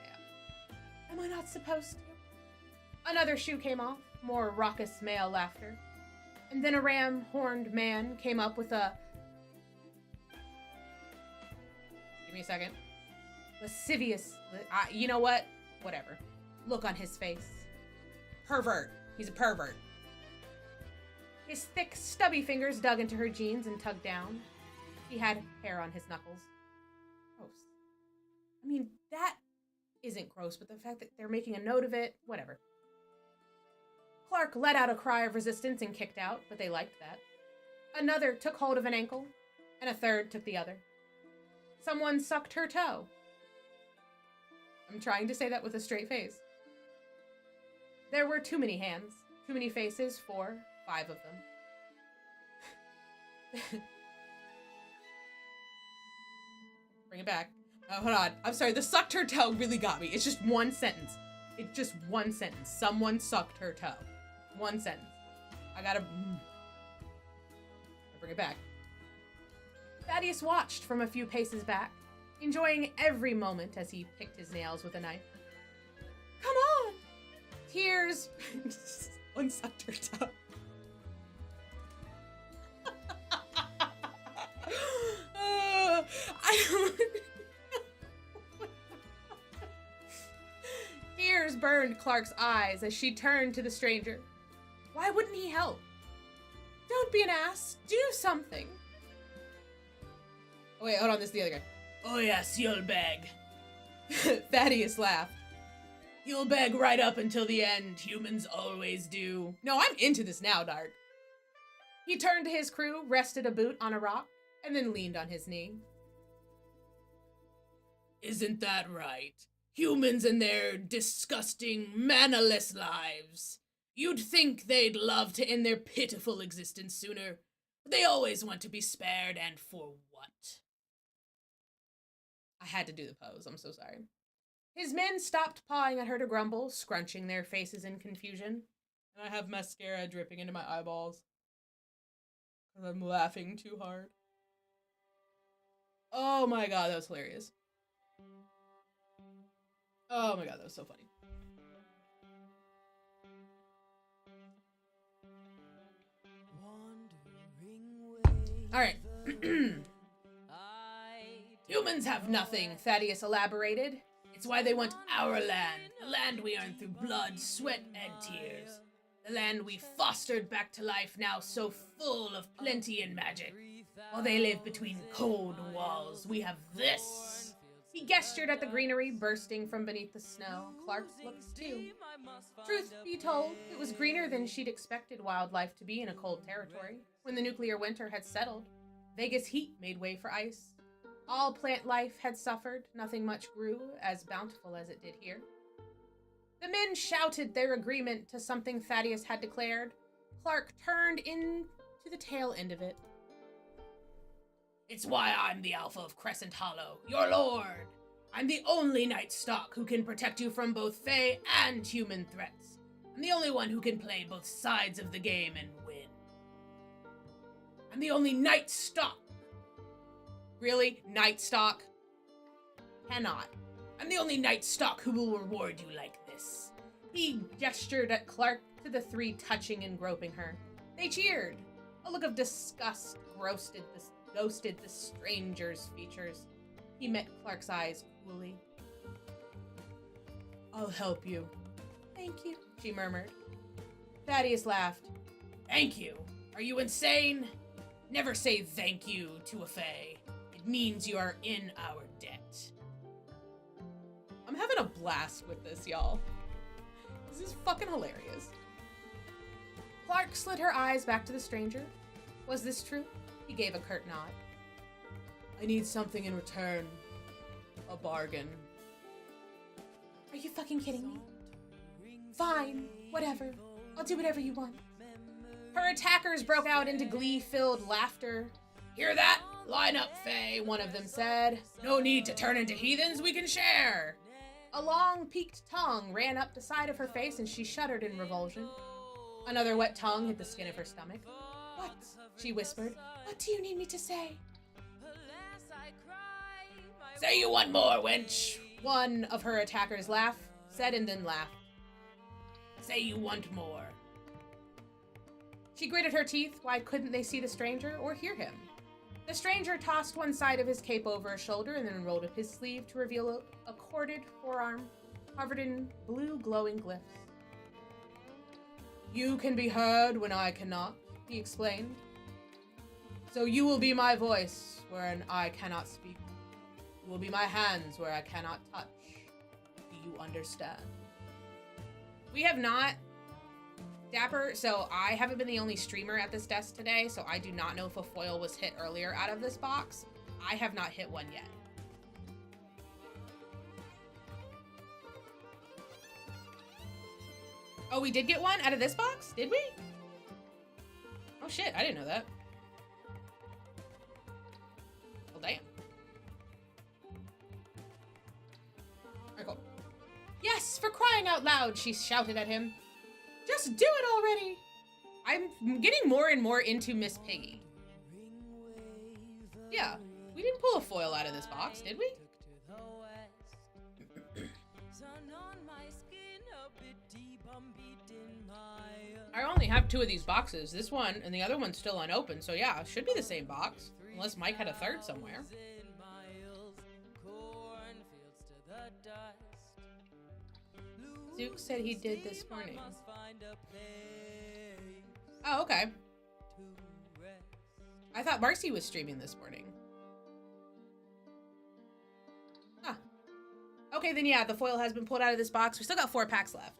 Am I not supposed to? Another shoe came off, more raucous male laughter. And then a ram-horned man came up with a... Give me a second. Lascivious... you know what? Whatever. Look on his face. Pervert. He's a pervert. His thick, stubby fingers dug into her jeans and tugged down. He had hair on his knuckles. Gross. I mean, that isn't gross, but the fact that they're making a note of it, whatever. Clark let out a cry of resistance and kicked out, but they liked that. Another took hold of an ankle, and a third took the other. Someone sucked her toe. I'm trying to say that with a straight face. There were too many hands, too many faces, 4, 5 of them. Bring it back. Oh, hold on. I'm sorry, the sucked her toe really got me. It's just one sentence. It's just one sentence. Someone sucked her toe. One sentence. I gotta bring it back. Thaddeus watched from a few paces back, enjoying every moment as he picked his nails with a knife. Come on! Tears. One sucked her toe. Tears burned Clark's eyes as she turned to the stranger. Why wouldn't he help? Don't be an ass. Do something. Oh wait, hold on. This is the other guy. Oh yes, you'll beg. Thaddeus laughed. You'll beg right up until the end. Humans always do. No, I'm into this now, Dark. He turned to his crew, rested a boot on a rock, and then leaned on his knee. Isn't that right? Humans and their disgusting, mannerless lives. You'd think they'd love to end their pitiful existence sooner, but they always want to be spared, and for what? I had to do the pose, I'm so sorry. His men stopped pawing at her to grumble, scrunching their faces in confusion. And I have mascara dripping into my eyeballs. Because I'm laughing too hard. Oh my god, that was hilarious. Oh my god, that was so funny. Alright. Humans have nothing, Thaddeus elaborated. It's why they want our land, the land we earned through blood, sweat, and tears. The land we fostered back to life, now so full of plenty and magic. While they live between cold walls, we have this. He gestured at the greenery bursting from beneath the snow. Clark looked too. Truth be told, it was greener than she'd expected wildlife to be in a cold territory. When the nuclear winter had settled, Vegas heat made way for ice. All plant life had suffered, nothing much grew as bountiful as it did here. The men shouted their agreement to something Thaddeus had declared. Clark turned into the tail end of it. It's why I'm the Alpha of Crescent Hollow, your lord. I'm the only Night Stalk who can protect you from both Fae and human threats. I'm the only one who can play both sides of the game and win. I'm the only Night Stalk. Really? Night Stalk? Cannot. I'm the only Night Stalk who will reward you like this. He gestured at Clark to the 3 touching and groping her. They cheered. A look of disgust ghosted the stranger's features. He met Clark's eyes coolly. I'll help you. Thank you, she murmured. Thaddeus laughed. Thank you? Are you insane? Never say thank you to a Fae. It means you are in our debt. I'm having a blast with this, y'all. This is fucking hilarious. Clark slid her eyes back to the stranger. Was this true? He gave a curt nod. I need something in return. A bargain. Are you fucking kidding me? Fine, whatever. I'll do whatever you want. Her attackers broke out into glee-filled laughter. Hear that? Line up, Fae, one of them said. No need to turn into heathens, we can share. A long, peaked tongue ran up the side of her face and she shuddered in revulsion. Another wet tongue hit the skin of her stomach. What? She whispered. What do you need me to say? Say you want more, wench. One of her attackers said and then laughed. Say you want more. She gritted her teeth. Why couldn't they see the stranger or hear him? The stranger tossed one side of his cape over his shoulder and then rolled up his sleeve to reveal a corded forearm covered in blue glowing glyphs. You can be heard when I cannot, he explained. So you will be my voice wherein I cannot speak. You will be my hands where I cannot touch. Do you understand? We have not Dapper, so I haven't been the only streamer at this desk today, so I do not know if a foil was hit earlier out of this box. I have not hit one yet. Oh, we did get one out of this box? Did we? Oh shit, I didn't know that. Well, damn. Alright, cool. Yes, for crying out loud, she shouted at him. Just do it already! I'm getting more and more into Miss Piggy. Yeah, we didn't pull a foil out of this box, did we? I only have 2 of these boxes. This one and the other one's still unopened, so yeah, it should be the same box. Unless Mike had a third somewhere. Zook said he did this morning. Oh, okay. I thought Marcy was streaming this morning. Huh. Okay, then yeah, the foil has been pulled out of this box. We still got 4 packs left.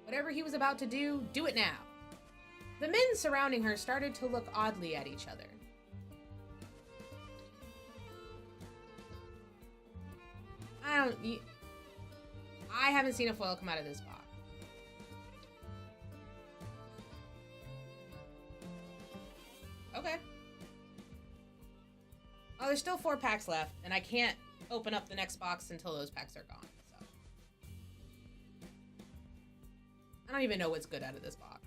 Whatever he was about to do, do it now. The men surrounding her started to look oddly at each other. I haven't seen a foil come out of this box. Okay. Oh, there's still 4 packs left, and I can't open up the next box until those packs are gone. So I don't even know what's good out of this box.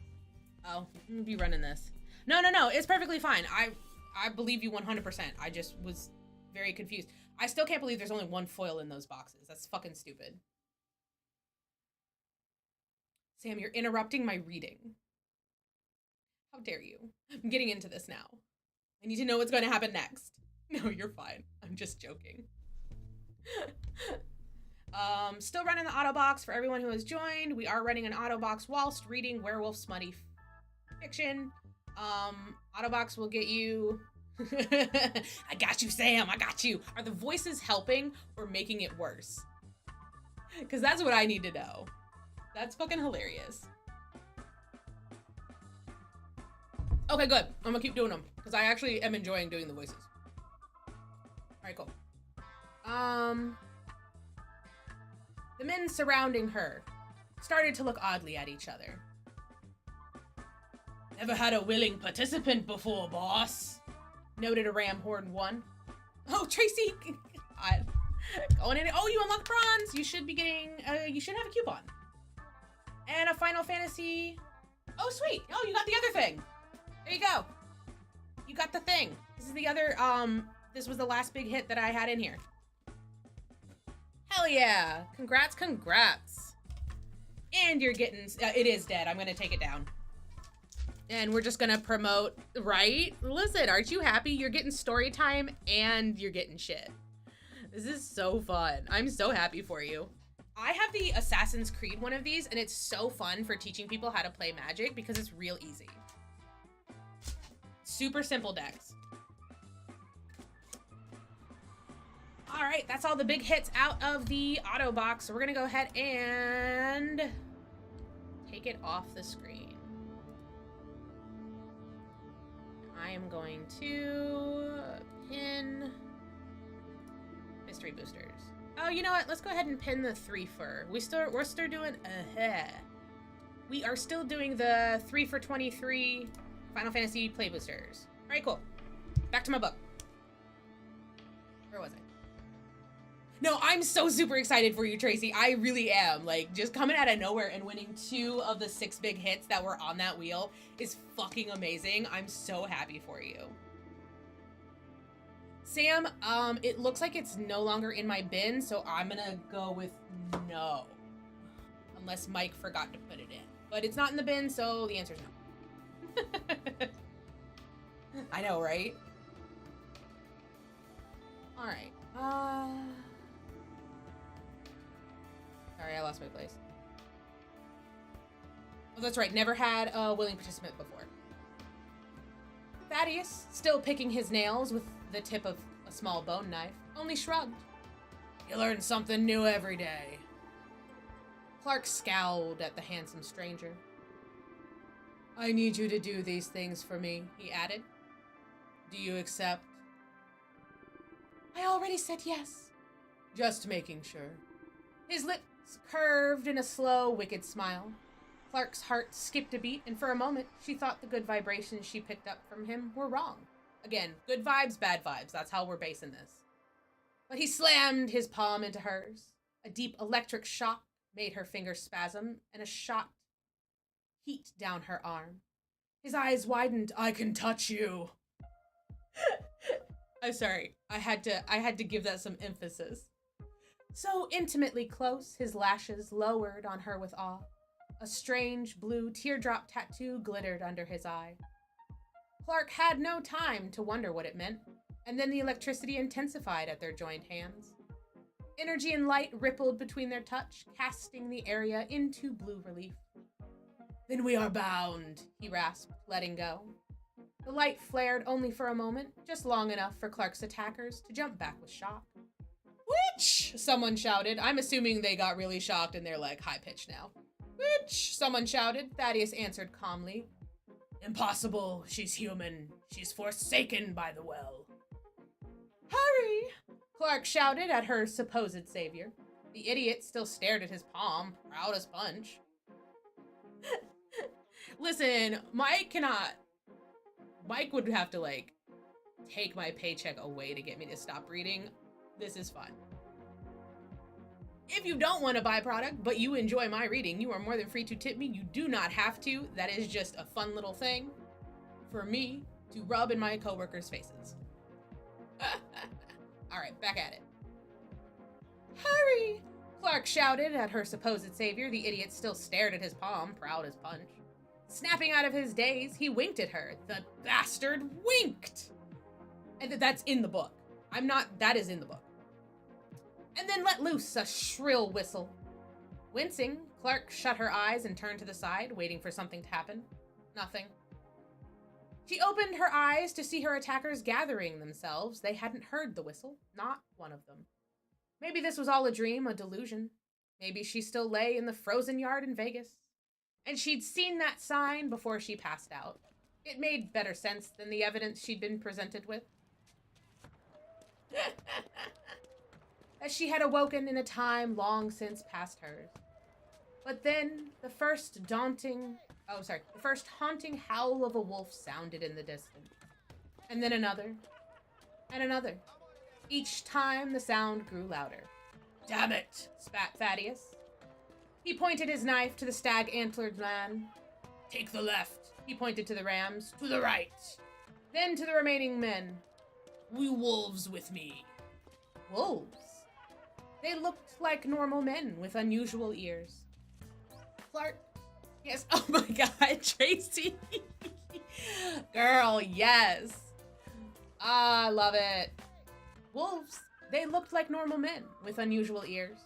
Oh, I'm gonna be running this. No, it's perfectly fine. I believe you 100%. I just was very confused. I still can't believe there's only 1 foil in those boxes. That's fucking stupid. Sam, you're interrupting my reading. How dare you? I'm getting into this now. I need to know what's going to happen next. No, you're fine. I'm just joking. Still running the auto box for everyone who has joined. We are running an auto box whilst reading Werewolf Smutty Fiction. Auto box will get you... I got you, Sam. I got you. Are the voices helping or making it worse? Because that's what I need to know. That's fucking hilarious. Okay, good. I'm gonna keep doing them because I actually am enjoying doing the voices. All right, cool. The men surrounding her started to look oddly at each other. Never had a willing participant before, boss. Noted a Ramhorn 1. Oh, Tracy! God. Going in. Oh, you unlocked bronze! You should be getting, you should have a coupon. And a Final Fantasy. Oh, sweet! Oh, you got the other thing. There you go. You got the thing. This is the other, this was the last big hit that I had in here. Hell yeah! Congrats, congrats. And you're getting, it is dead. I'm gonna take it down. And we're just gonna promote, right? Listen, aren't you happy? You're getting story time and you're getting shit. This is so fun. I'm so happy for you. I have the Assassin's Creed one of these, and it's so fun for teaching people how to play Magic because it's real easy. Super simple decks. All right, that's all the big hits out of the auto box. So we're gonna go ahead and take it off the screen. I am going to pin mystery boosters. Oh, you know what? Let's go ahead and pin the 3 for. We're still doing we are still doing the 3 for 23 Final Fantasy play boosters. All right, cool. Back to my book. Where was I? No, I'm so super excited for you, Tracy. I really am. Like, just coming out of nowhere and winning 2 of the 6 big hits that were on that wheel is fucking amazing. I'm so happy for you. Sam, it looks like it's no longer in my bin, so I'm gonna go with no. Unless Mike forgot to put it in. But it's not in the bin, so the answer's no. I know, right? Alright, sorry, I lost my place. Oh, that's right. Never had a willing participant before. Thaddeus, still picking his nails with the tip of a small bone knife, only shrugged. You learn something new every day. Clark scowled at the handsome stranger. I need you to do these things for me, he added. Do you accept? I already said yes. Just making sure. His lips curved in a slow, wicked smile. Clark's heart skipped a beat, and for a moment, she thought the good vibrations she picked up from him were wrong. Again, good vibes, bad vibes. That's how we're basing this. But he slammed his palm into hers. A deep electric shock made her fingers spasm, and a shot heat down her arm. His eyes widened. I can touch you. I'm sorry. I had to give that some emphasis. So intimately close, his lashes lowered on her with awe. A strange blue teardrop tattoo glittered under his eye. Clark had no time to wonder what it meant, and then the electricity intensified at their joined hands. Energy and light rippled between their touch, casting the area into blue relief. Then we are bound, he rasped, letting go. The light flared only for a moment, just long enough for Clark's attackers to jump back with shock. Which? Someone shouted. I'm assuming they got really shocked and they're like high-pitched now. Which? Someone shouted. Thaddeus answered calmly. Impossible. She's human. She's forsaken by the well. Hurry! Clark shouted at her supposed savior. The idiot still stared at his palm, proud as punch. Listen, Mike would have to, like, take my paycheck away to get me to stop reading. This is fun. If you don't want to buy product, but you enjoy my reading, you are more than free to tip me. You do not have to. That is just a fun little thing for me to rub in my coworkers' faces. All right, back at it. Hurry! Clark shouted at her supposed savior. The idiot still stared at his palm, proud as punch. Snapping out of his daze, he winked at her. The bastard winked! And that's in the book. That is in the book. And then let loose a shrill whistle. Wincing, Clark shut her eyes and turned to the side, waiting for something to happen. Nothing. She opened her eyes to see her attackers gathering themselves. They hadn't heard the whistle. Not one of them. Maybe this was all a dream, a delusion. Maybe she still lay in the frozen yard in Vegas. And she'd seen that sign before she passed out. It made better sense than the evidence she'd been presented with. As she had awoken in a time long since past hers. But then the first haunting howl of a wolf sounded in the distance. And then another, and another. Each time the sound grew louder. Damn it, spat Thaddeus. He pointed his knife to the stag-antlered man. Take the left, he pointed to the rams. To the right. Then to the remaining men. We wolves with me. Wolves? They looked like normal men with unusual ears. Clark. Yes. Oh my God, Tracy. Girl, yes. I love it. Wolves. They looked like normal men with unusual ears.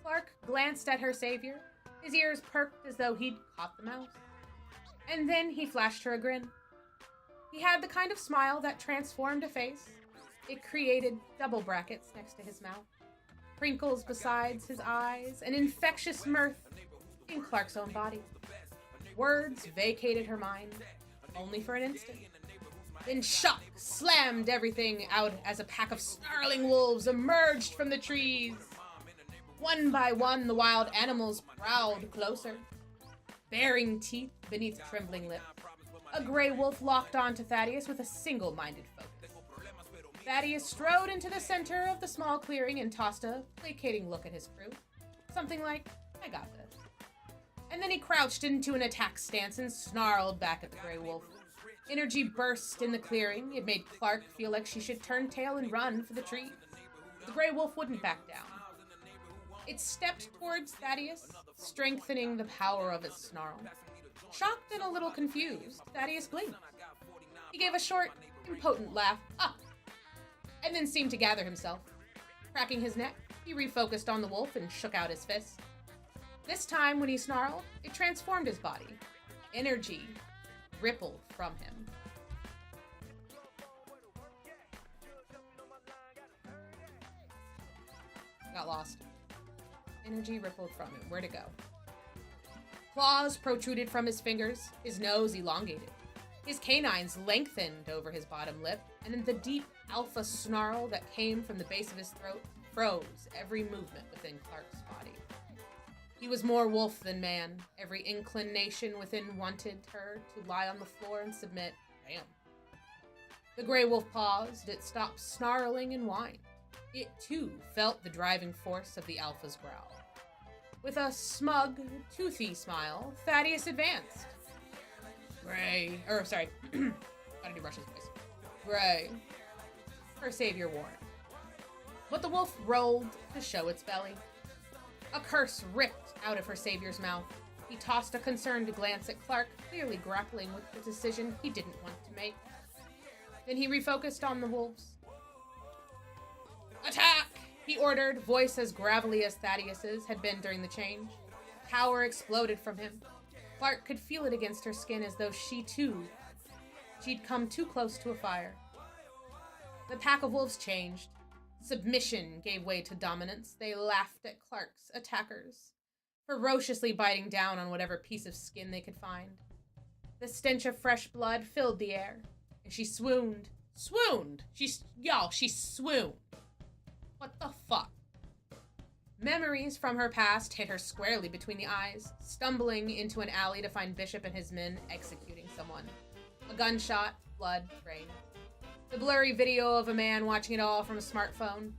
Clark glanced at her savior. His ears perked as though he'd caught the mouse. And then he flashed her a grin. He had the kind of smile that transformed a face. It created double brackets next to his mouth. Crinkles besides his eyes, an infectious mirth in Clark's own body. Words vacated her mind, only for an instant. Then shock slammed everything out as a pack of snarling wolves emerged from the trees. One by one, the wild animals prowled closer, baring teeth beneath trembling lips. A gray wolf locked onto Thaddeus with a single-minded focus. Thaddeus strode into the center of the small clearing and tossed a placating look at his crew. Something like, I got this. And then he crouched into an attack stance and snarled back at the gray wolf. Energy burst in the clearing. It made Clark feel like she should turn tail and run for the trees. The gray wolf wouldn't back down. It stepped towards Thaddeus, strengthening the power of its snarl. Shocked and a little confused, Thaddeus blinked. He gave a short, impotent laugh, and then seemed to gather himself. Cracking his neck, he refocused on the wolf and shook out his fist. This time, when he snarled, it transformed his body. Energy rippled from him. Got lost. Energy rippled from him. Where'd it go? Claws protruded from his fingers, his nose elongated. His canines lengthened over his bottom lip, and in the deep alpha snarl that came from the base of his throat froze every movement within Clark's body. He was more wolf than man. Every inclination within wanted her to lie on the floor and submit. Bam. The gray wolf paused. It stopped snarling and whined. It, too, felt the driving force of the alpha's growl. With a smug, toothy smile, Thaddeus advanced. Gray. Gotta do Russia's voice. Gray. Her savior warned. But the wolf rolled to show its belly. A curse ripped out of her savior's mouth. He tossed a concerned glance at Clark, clearly grappling with the decision he didn't want to make. Then he refocused on the wolves. Attack! He ordered, voice as gravelly as Thaddeus's had been during the change. Power exploded from him. Clark could feel it against her skin as though she'd come too close to a fire. The pack of wolves changed. Submission gave way to dominance. They laughed at Clark's attackers, ferociously biting down on whatever piece of skin they could find. The stench of fresh blood filled the air, and she swooned. Swooned! She swooned. What the fuck? Memories from her past hit her squarely between the eyes, stumbling into an alley to find Bishop and his men executing someone. A gunshot, blood, rain. The blurry video of a man watching it all from a smartphone.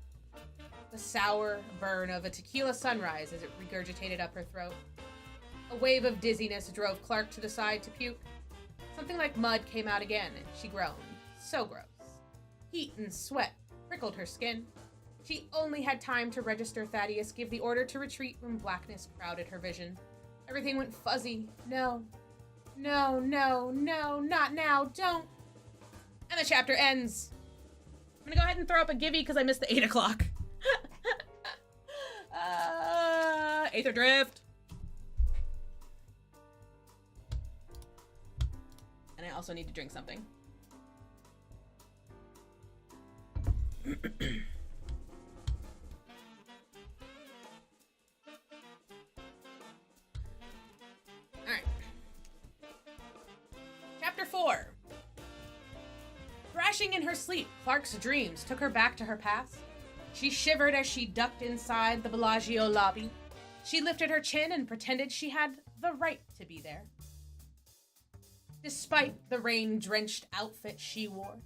The sour burn of a tequila sunrise as it regurgitated up her throat. A wave of dizziness drove Clark to the side to puke. Something like mud came out again, and she groaned. So gross. Heat and sweat prickled her skin. She only had time to register Thaddeus give the order to retreat when blackness crowded her vision. Everything went fuzzy. No. No, no, no, not now, don't. And the chapter ends. I'm gonna go ahead and throw up a givey because I missed the 8 o'clock. Aether Drift. And I also need to drink something. Alright. Chapter 4. Thrashing in her sleep, Clark's dreams took her back to her past. She shivered as she ducked inside the Bellagio lobby. She lifted her chin and pretended she had the right to be there, despite the rain-drenched outfit she wore.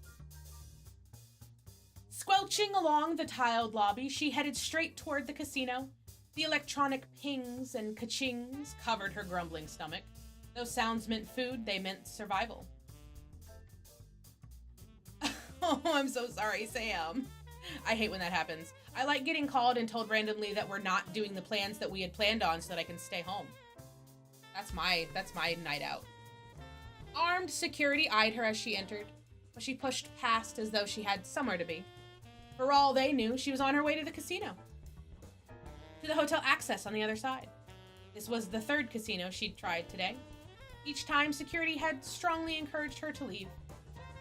Squelching along the tiled lobby, she headed straight toward the casino. The electronic pings and ka-chings covered her grumbling stomach. Those sounds meant food, they meant survival. Oh, I'm so sorry, Sam. I hate when that happens. I like getting called and told randomly that we're not doing the plans that we had planned on so that I can stay home. That's my night out. Armed security eyed her as she entered, but she pushed past as though she had somewhere to be. For all they knew, she was on her way to the casino. To the hotel access on the other side. This was the third casino she'd tried today. Each time, security had strongly encouraged her to leave.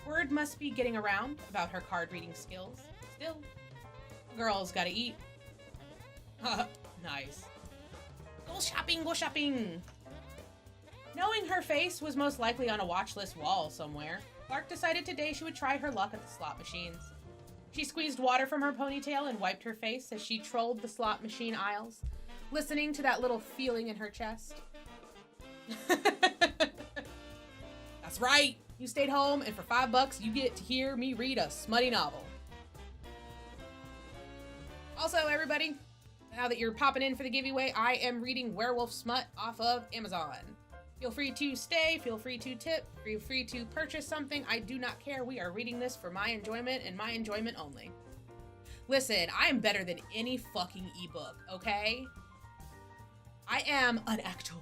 Word must be getting around about her card-reading skills. Still, a girl's gotta eat. Nice. Go shopping, go shopping! Knowing her face was most likely on a watch list wall somewhere, Clark decided today she would try her luck at the slot machines. She squeezed water from her ponytail and wiped her face as she trolled the slot machine aisles, listening to that little feeling in her chest. That's right! You stayed home, and for $5 you get to hear me read a smutty novel. Also, everybody, now that you're popping in for the giveaway, I am reading Werewolf Smut off of Amazon. Feel free to stay, feel free to tip, feel free to purchase something. I do not care. We are reading this for my enjoyment and my enjoyment only. Listen, I am better than any fucking ebook, okay? I am an actor.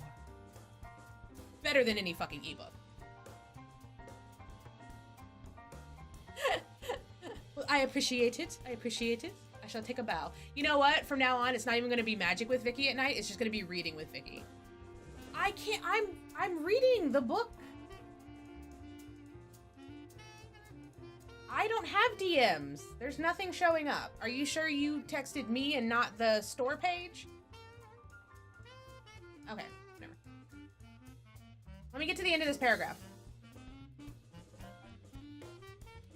Better than any fucking ebook. Well, I appreciate it. I appreciate it. I shall take a bow. You know what? From now on, it's not even going to be magic with Vicky at night. It's just going to be reading with Vicky. I can't. I'm reading the book. I don't have DMs. There's nothing showing up. Are you sure you texted me and not the store page? Okay, whatever. Let me get to the end of this paragraph.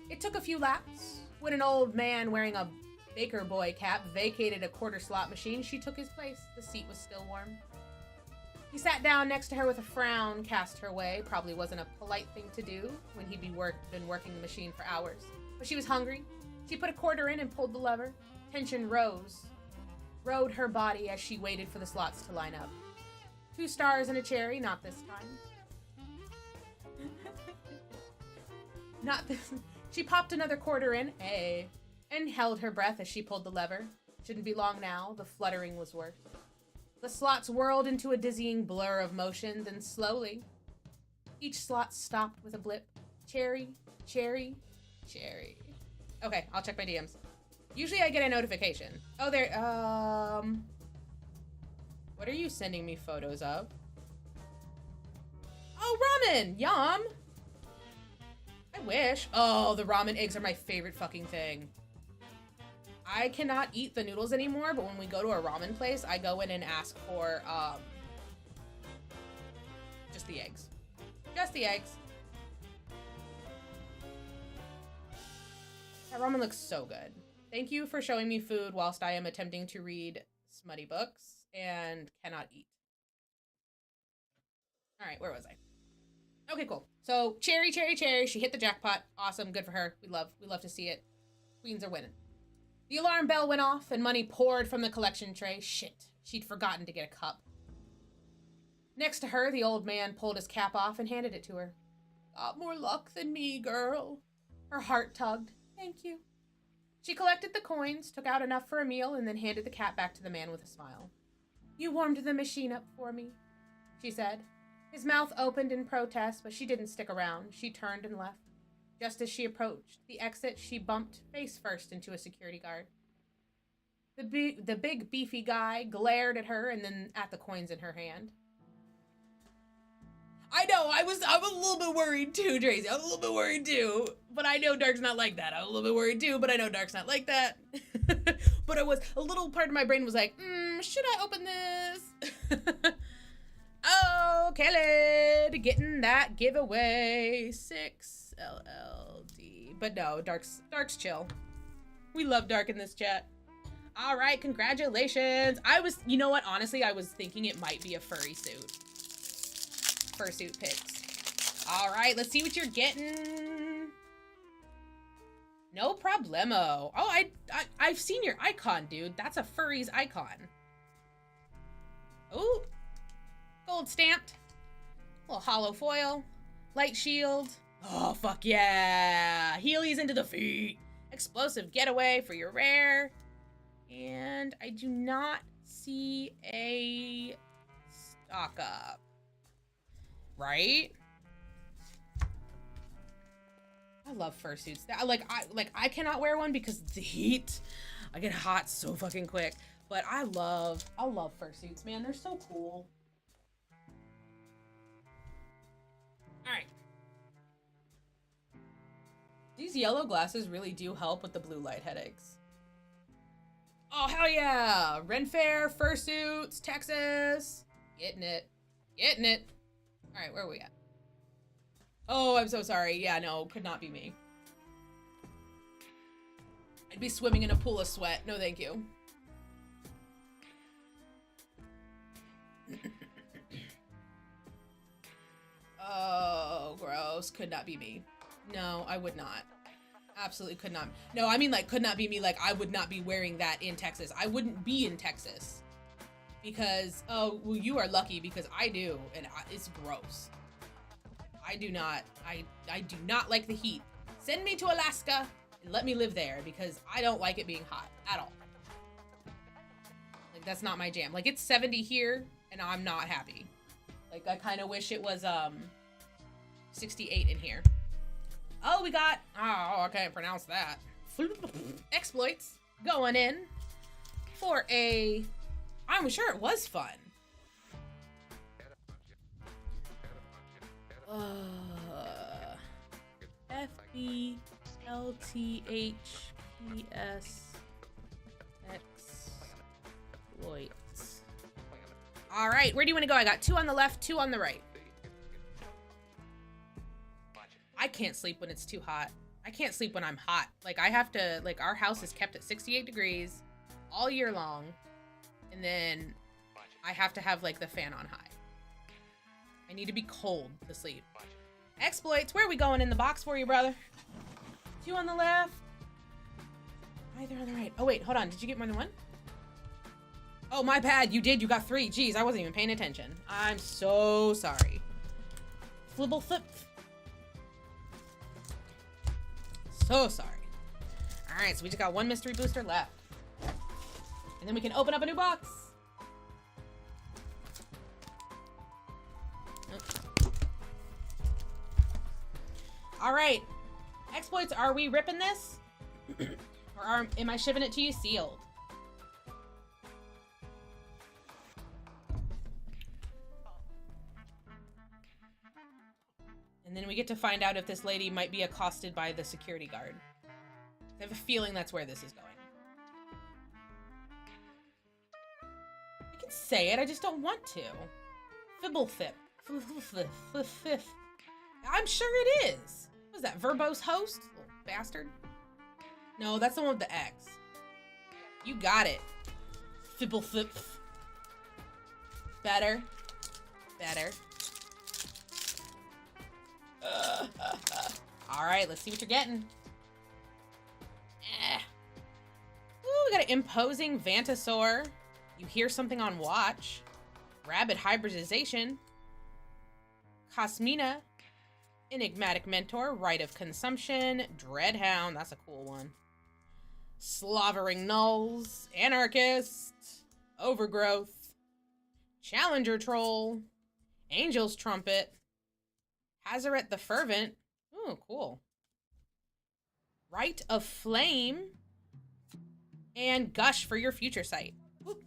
It took a few laps. When an old man wearing a baker boy cap vacated a quarter slot machine, she took his place. The seat was still warm. He sat down next to her with a frown cast her way. Probably wasn't a polite thing to do when he'd been working the machine for hours. But she was hungry. She put a quarter in and pulled the lever. Tension rode her body as she waited for the slots to line up. 2 stars and a cherry, not this time. Not this. She popped another quarter in, and held her breath as she pulled the lever. Shouldn't be long now. The fluttering was worse. The slots whirled into a dizzying blur of motion, then slowly, each slot stopped with a blip. Cherry, cherry, cherry. Okay, I'll check my DMs. Usually I get a notification. Oh, there, what are you sending me photos of? Oh, ramen! Yum! I wish. Oh, the ramen eggs are my favorite fucking thing. I cannot eat the noodles anymore, but when we go to a ramen place, I go in and ask for, just the eggs. Just the eggs. That ramen looks so good. Thank you for showing me food whilst I am attempting to read smutty books and cannot eat. All right, where was I? Okay, cool. So, cherry, cherry, cherry. She hit the jackpot. Awesome. Good for her. We love to see it. Queens are winning. The alarm bell went off and money poured from the collection tray. Shit. She'd forgotten to get a cup. Next to her, the old man pulled his cap off and handed it to her. Got more luck than me, girl. Her heart tugged. Thank you. She collected the coins, took out enough for a meal, and then handed the cap back to the man with a smile. You warmed the machine up for me, she said. His mouth opened in protest, but she didn't stick around. She turned and left. Just as she approached the exit, she bumped face first into a security guard. The big beefy guy glared at her and then at the coins in her hand. I know, I'm a little bit worried too, Tracy. I'm a little bit worried too. But I know Dark's not like that. I'm a little bit worried too, but I know Dark's not like that. But it was, a little part of my brain was like, should I open this? Oh, Kelly, getting that giveaway. 6 LLD. But no, Dark's chill. We love Dark in this chat. All right, congratulations. You know what? Honestly, I was thinking it might be a furry suit. Fursuit picks. All right, let's see what you're getting. No problemo. Oh, I've seen your icon, dude. That's a furry's icon. Ooh. Gold stamped. Little hollow foil. Light shield. Oh, fuck yeah. Heelys into the feet. Explosive getaway for your rare. And I do not see a stock up. Right? I love fursuits. I cannot wear one because the heat. I get hot so fucking quick. But I love fursuits, man. They're so cool. Alright. These yellow glasses really do help with the blue light headaches. Oh, hell yeah! Ren Fair, fursuits, Texas. Getting it. Getting it. Alright, where are we at? Oh, I'm so sorry. Yeah, no, could not be me. I'd be swimming in a pool of sweat. No, thank you. Oh, gross. Could not be me. No, I would not. Absolutely could not. No, I mean, like, could not be me. Like, I would not be wearing that in Texas. I wouldn't be in Texas. Because, oh, well, you are lucky because I do. And it's gross. I do not like the heat. Send me to Alaska and let me live there because I don't like it being hot at all. Like, that's not my jam. Like, it's 70 here and I'm not happy. Like, I kind of wish it was, 68 in here. Oh, we got, oh, I can't pronounce that. Exploits going in for a, I'm sure it was fun. FBLTHPS exploits. All right, where do you want to go? I got 2 on the left, 2 on the right. I can't sleep when it's too hot. I can't sleep when I'm hot. Like, I have to, like, our house is kept at 68 degrees all year long. And then I have to have, like, the fan on high. I need to be cold to sleep. Exploits, where are we going in the box for you, brother? 2 on the left. Either on the right. Oh, wait, hold on. Did you get more than 1? Oh, my bad. You did. You got 3. Jeez, I wasn't even paying attention. I'm so sorry. Flibble flip. So sorry. All right, so we just got 1 mystery booster left. And then we can open up a new box. All right. Exploits, are we ripping this? Or am I shipping it to you sealed? And then we get to find out if this lady might be accosted by the security guard. I have a feeling that's where this is going. I can say it, I just don't want to. Fibblethip. I'm sure it is. What is that, verbose host? Little bastard. No, that's the one with the X. You got it. Fibblethip. Better. Better. Alright, let's see what you're getting. Ooh, we got an imposing Vantasaur. You hear something on watch. Rabid hybridization. Cosmina. Enigmatic mentor. Rite of consumption. Dreadhound. That's a cool one. Slavering Nulls. Anarchist. Overgrowth. Challenger Troll. Angel's Trumpet. Hazaret the Fervent. Ooh, cool. Rite of Flame. And Gush for your future sight.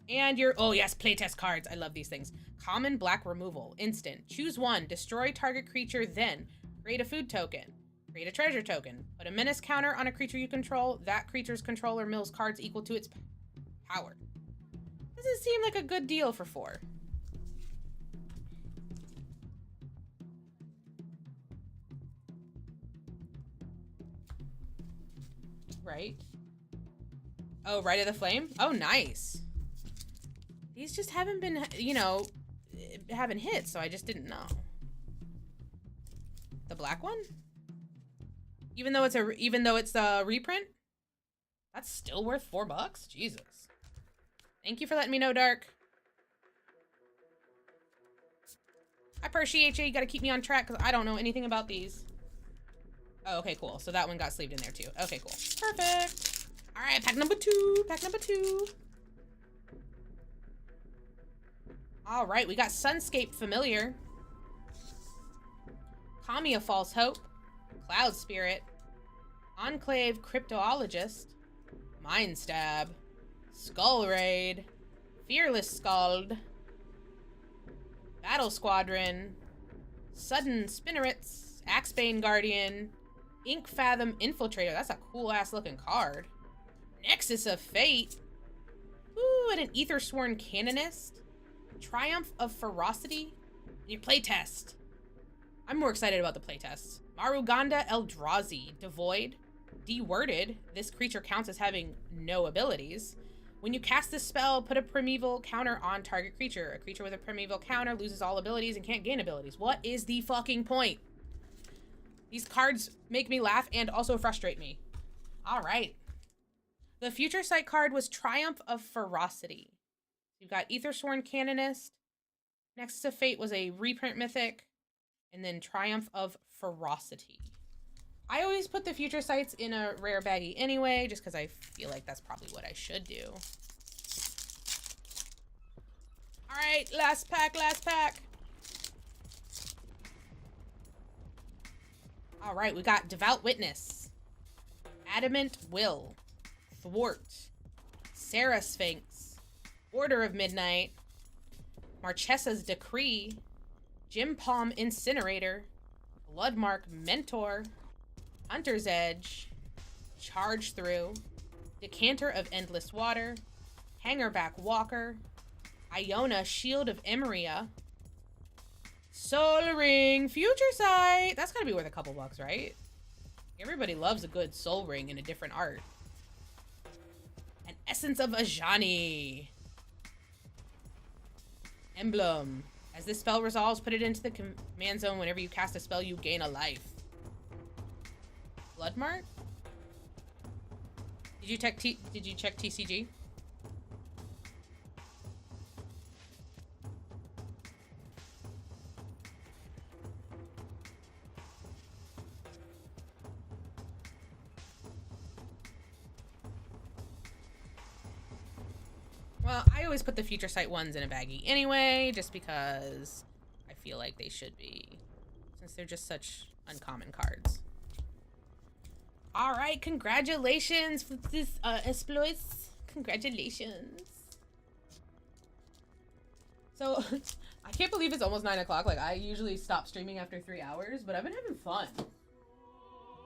And your, oh yes, playtest cards. I love these things. Common black removal. Instant. Choose 1. Destroy target creature, then create a food token. Create a treasure token. Put a menace counter on a creature you control. That creature's controller mills cards equal to its power. Doesn't seem like a good deal for 4. Right? Oh, Rite of the Flame? Oh, nice. These just haven't been, you know, haven't hit, so I just didn't know. The black one? Even though it's a reprint? That's still worth $4? Jesus. Thank you for letting me know, Dark. I appreciate you. You gotta keep me on track because I don't know anything about these. Oh, okay, cool. So that one got sleeved in there too. Okay, cool. Perfect. All right, pack number 2. Pack number 2. All right, we got Sunscape Familiar. Kamiya False Hope. Cloud Spirit. Enclave Cryptologist. Mind Stab. Skull Raid. Fearless Scald. Battle Squadron. Sudden Spinnerets. Axebane Guardian. Ink Fathom Infiltrator. That's a cool ass looking card. Nexus of Fate. Ooh, and an Aethersworn Canonist. Triumph of Ferocity. And your playtest. I'm more excited about the playtests. Maruganda Eldrazi. Devoid. Deworded. This creature counts as having no abilities. When you cast this spell, put a primeval counter on target creature. A creature with a primeval counter loses all abilities and can't gain abilities. What is the fucking point? These cards make me laugh and also frustrate me. All right. The Future Sight card was Triumph of Ferocity. You've got Aethersworn Canonist. Nexus of Fate was a reprint mythic. And then Triumph of Ferocity. I always put the Future Sights in a rare baggie anyway, just because I feel like that's probably what I should do. All right, last pack, last pack. All right, we got Devout Witness, Adamant Will, Thwart, Sarah Sphinx, Order of Midnight, Marchesa's Decree, Jim Palm Incinerator, Bloodmark Mentor, Hunter's Edge, Charge Through, Decanter of Endless Water, Hangerback Walker, Iona Shield of Emeria, Soul Ring, Future Sight. That's gotta be worth a couple bucks, right? Everybody loves a good soul ring in a different art. An Essence of Ajani. Emblem. As this spell resolves, put it into the command zone. Whenever you cast a spell, you gain a life. Bloodmark? Did you check TCG? Well, I always put the Future Sight ones in a baggie anyway, just because I feel like they should be, since they're just such uncommon cards. All right, congratulations for this exploits. Congratulations. So, I can't believe it's almost 9 o'clock. Like, I usually stop streaming after 3 hours, but I've been having fun.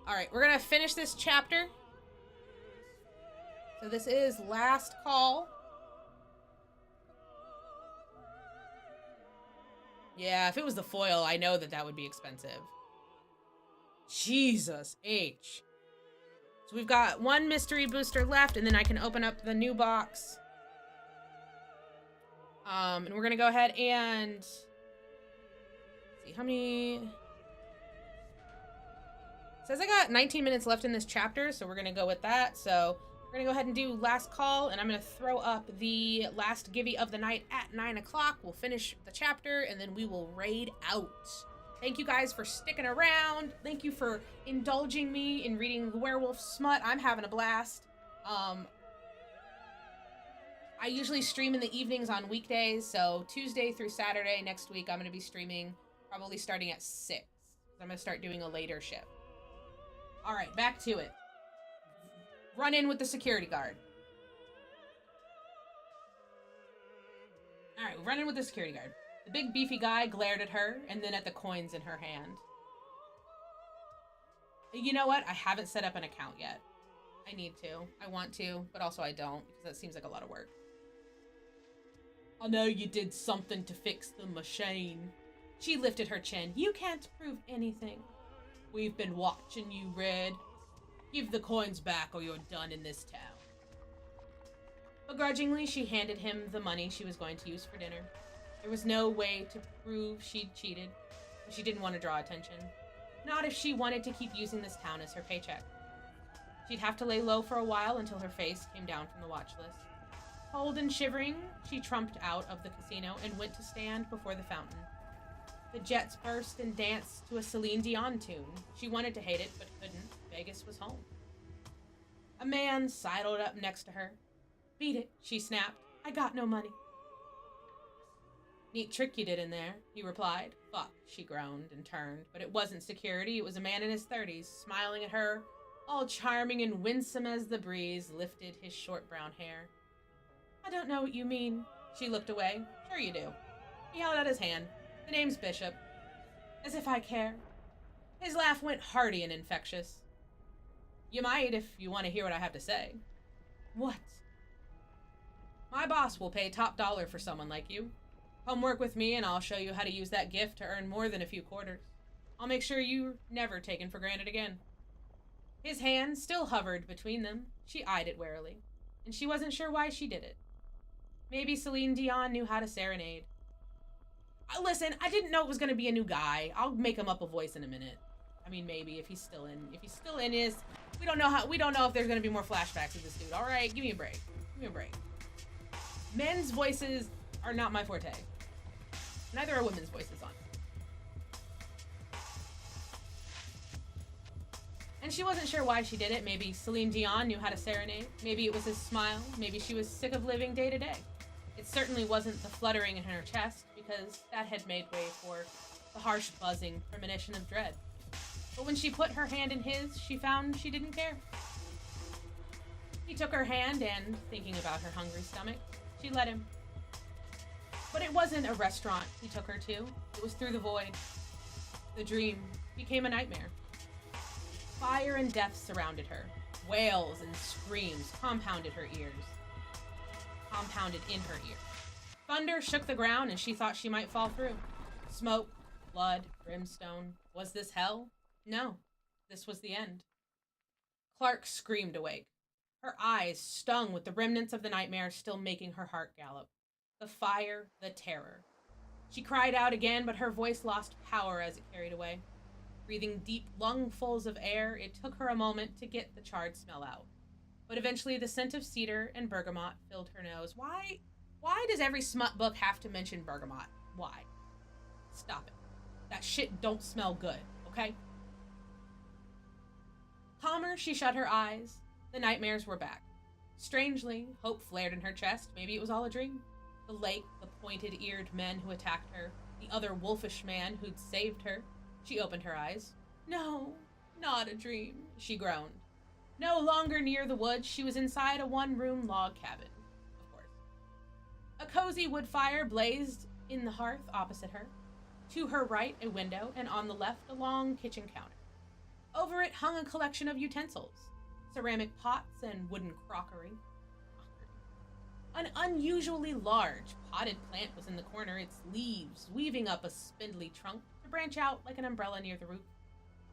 All right, we're gonna finish this chapter. So this is Last Call. Yeah, if it was the foil, I know that that would be expensive. Jesus H. So we've got one mystery booster left, and then I can open up the new box. And we're gonna go ahead and see how many. It says I got 19 minutes left in this chapter, so we're gonna go with that. So we're gonna go ahead and do Last Call, and I'm gonna throw up the last Gibby of the night at 9 o'clock. We'll finish the chapter, and then we will raid out. Thank you guys for sticking around. Thank you for indulging me in reading the werewolf smut. I'm having a blast. I usually stream in the evenings on weekdays, so Tuesday through Saturday next week I'm going to be streaming, probably starting at 6. I'm going to start doing a later shift. All right, back to it. Run in with the security guard. All right, run in with the security guard. The big beefy guy glared at her and then at the coins in her hand. You know what? I haven't set up an account yet. I need to. I want to, but also I don't, because that seems like a lot of work. I know you did something to fix the machine. She lifted her chin. You can't prove anything. We've been watching you, Red. Give the coins back or you're done in this town. Begrudgingly, she handed him the money she was going to use for dinner. There was no way to prove she'd cheated, but she didn't want to draw attention. Not if she wanted to keep using this town as her paycheck. She'd have to lay low for a while until her face came down from the watch list. Cold and shivering, she trumped out of the casino and went to stand before the fountain. The jets burst and danced to a Celine Dion tune. She wanted to hate it, but couldn't. Vegas was home. A man sidled up next to her. Beat it, she snapped. I got no money. Neat trick you did in there, he replied. Fuck, she groaned and turned. But it wasn't security, it was a man in his 30s, smiling at her, all charming and winsome as the breeze lifted his short brown hair. I don't know what you mean. She looked away. Sure you do. He held out his hand. The name's Bishop. As if I care. His laugh went hearty and infectious. You might if you want to hear what I have to say. What? My boss will pay top dollar for someone like you. Come work with me and I'll show you how to use that gift to earn more than a few quarters. I'll make sure you're never taken for granted again. His hand still hovered between them. She eyed it warily, and she wasn't sure why she did it. Maybe Celine Dion knew how to serenade. Listen, I didn't know it was going to be a new guy. I'll make him up a voice in a minute. I mean, maybe if he's still in. If he's still in we don't know if there's going to be more flashbacks of this dude. All right, give me a break. Give me a break. Men's voices are not my forte. Neither are women's voices on. And she wasn't sure why she did it. Maybe Celine Dion knew how to serenade. Maybe it was his smile. Maybe she was sick of living day to day. It certainly wasn't the fluttering in her chest, because that had made way for the harsh buzzing premonition of dread. But when she put her hand in his, she found she didn't care. He took her hand and, thinking about her hungry stomach, she let him. But it wasn't a restaurant he took her to. It was through the void. The dream became a nightmare. Fire and death surrounded her. Wails and screams compounded in her ear. Thunder shook the ground and she thought she might fall through. Smoke, blood, brimstone. Was this hell? No, this was the end. Clark screamed awake. Her eyes stung with the remnants of the nightmare still making her heart gallop. The fire, the terror. She cried out again, but her voice lost power as it carried away. Breathing deep lungfuls of air, it took her a moment to get the charred smell out. But eventually the scent of cedar and bergamot filled her nose. Why does every smut book have to mention bergamot? Why? Stop it. That shit don't smell good, okay? Calmer, she shut her eyes. The nightmares were back. Strangely, hope flared in her chest. Maybe it was all a dream. The lake, the pointed-eared men who attacked her, the other wolfish man who'd saved her. She opened her eyes. No, not a dream, she groaned. No longer near the woods, she was inside a one-room log cabin, of course. A cozy wood fire blazed in the hearth opposite her. To her right, a window, and on the left, a long kitchen counter. Over it hung a collection of utensils, ceramic pots and wooden crockery. An unusually large potted plant was in the corner, its leaves weaving up a spindly trunk to branch out like an umbrella near the roof.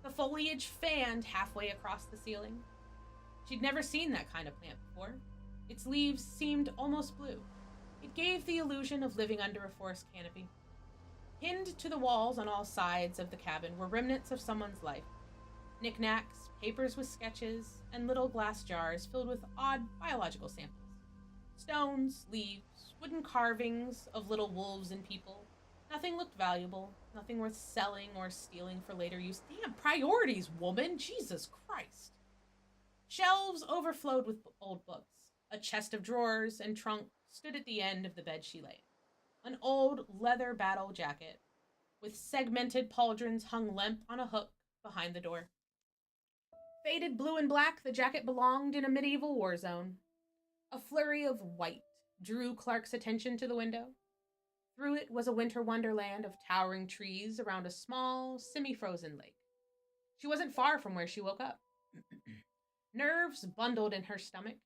The foliage fanned halfway across the ceiling. She'd never seen that kind of plant before. Its leaves seemed almost blue. It gave the illusion of living under a forest canopy. Pinned to the walls on all sides of the cabin were remnants of someone's life. Knickknacks, papers with sketches, and little glass jars filled with odd biological samples. Stones, leaves, wooden carvings of little wolves and people. Nothing looked valuable, nothing worth selling or stealing for later use. Damn, priorities, woman! Jesus Christ! Shelves overflowed with old books. A chest of drawers and trunk stood at the end of the bed she lay. An old leather battle jacket with segmented pauldrons hung limp on a hook behind the door. Faded blue and black, the jacket belonged in a medieval war zone. A flurry of white drew Clark's attention to the window. Through it was a winter wonderland of towering trees around a small, semi-frozen lake. She wasn't far from where she woke up. Nerves bundled in her stomach.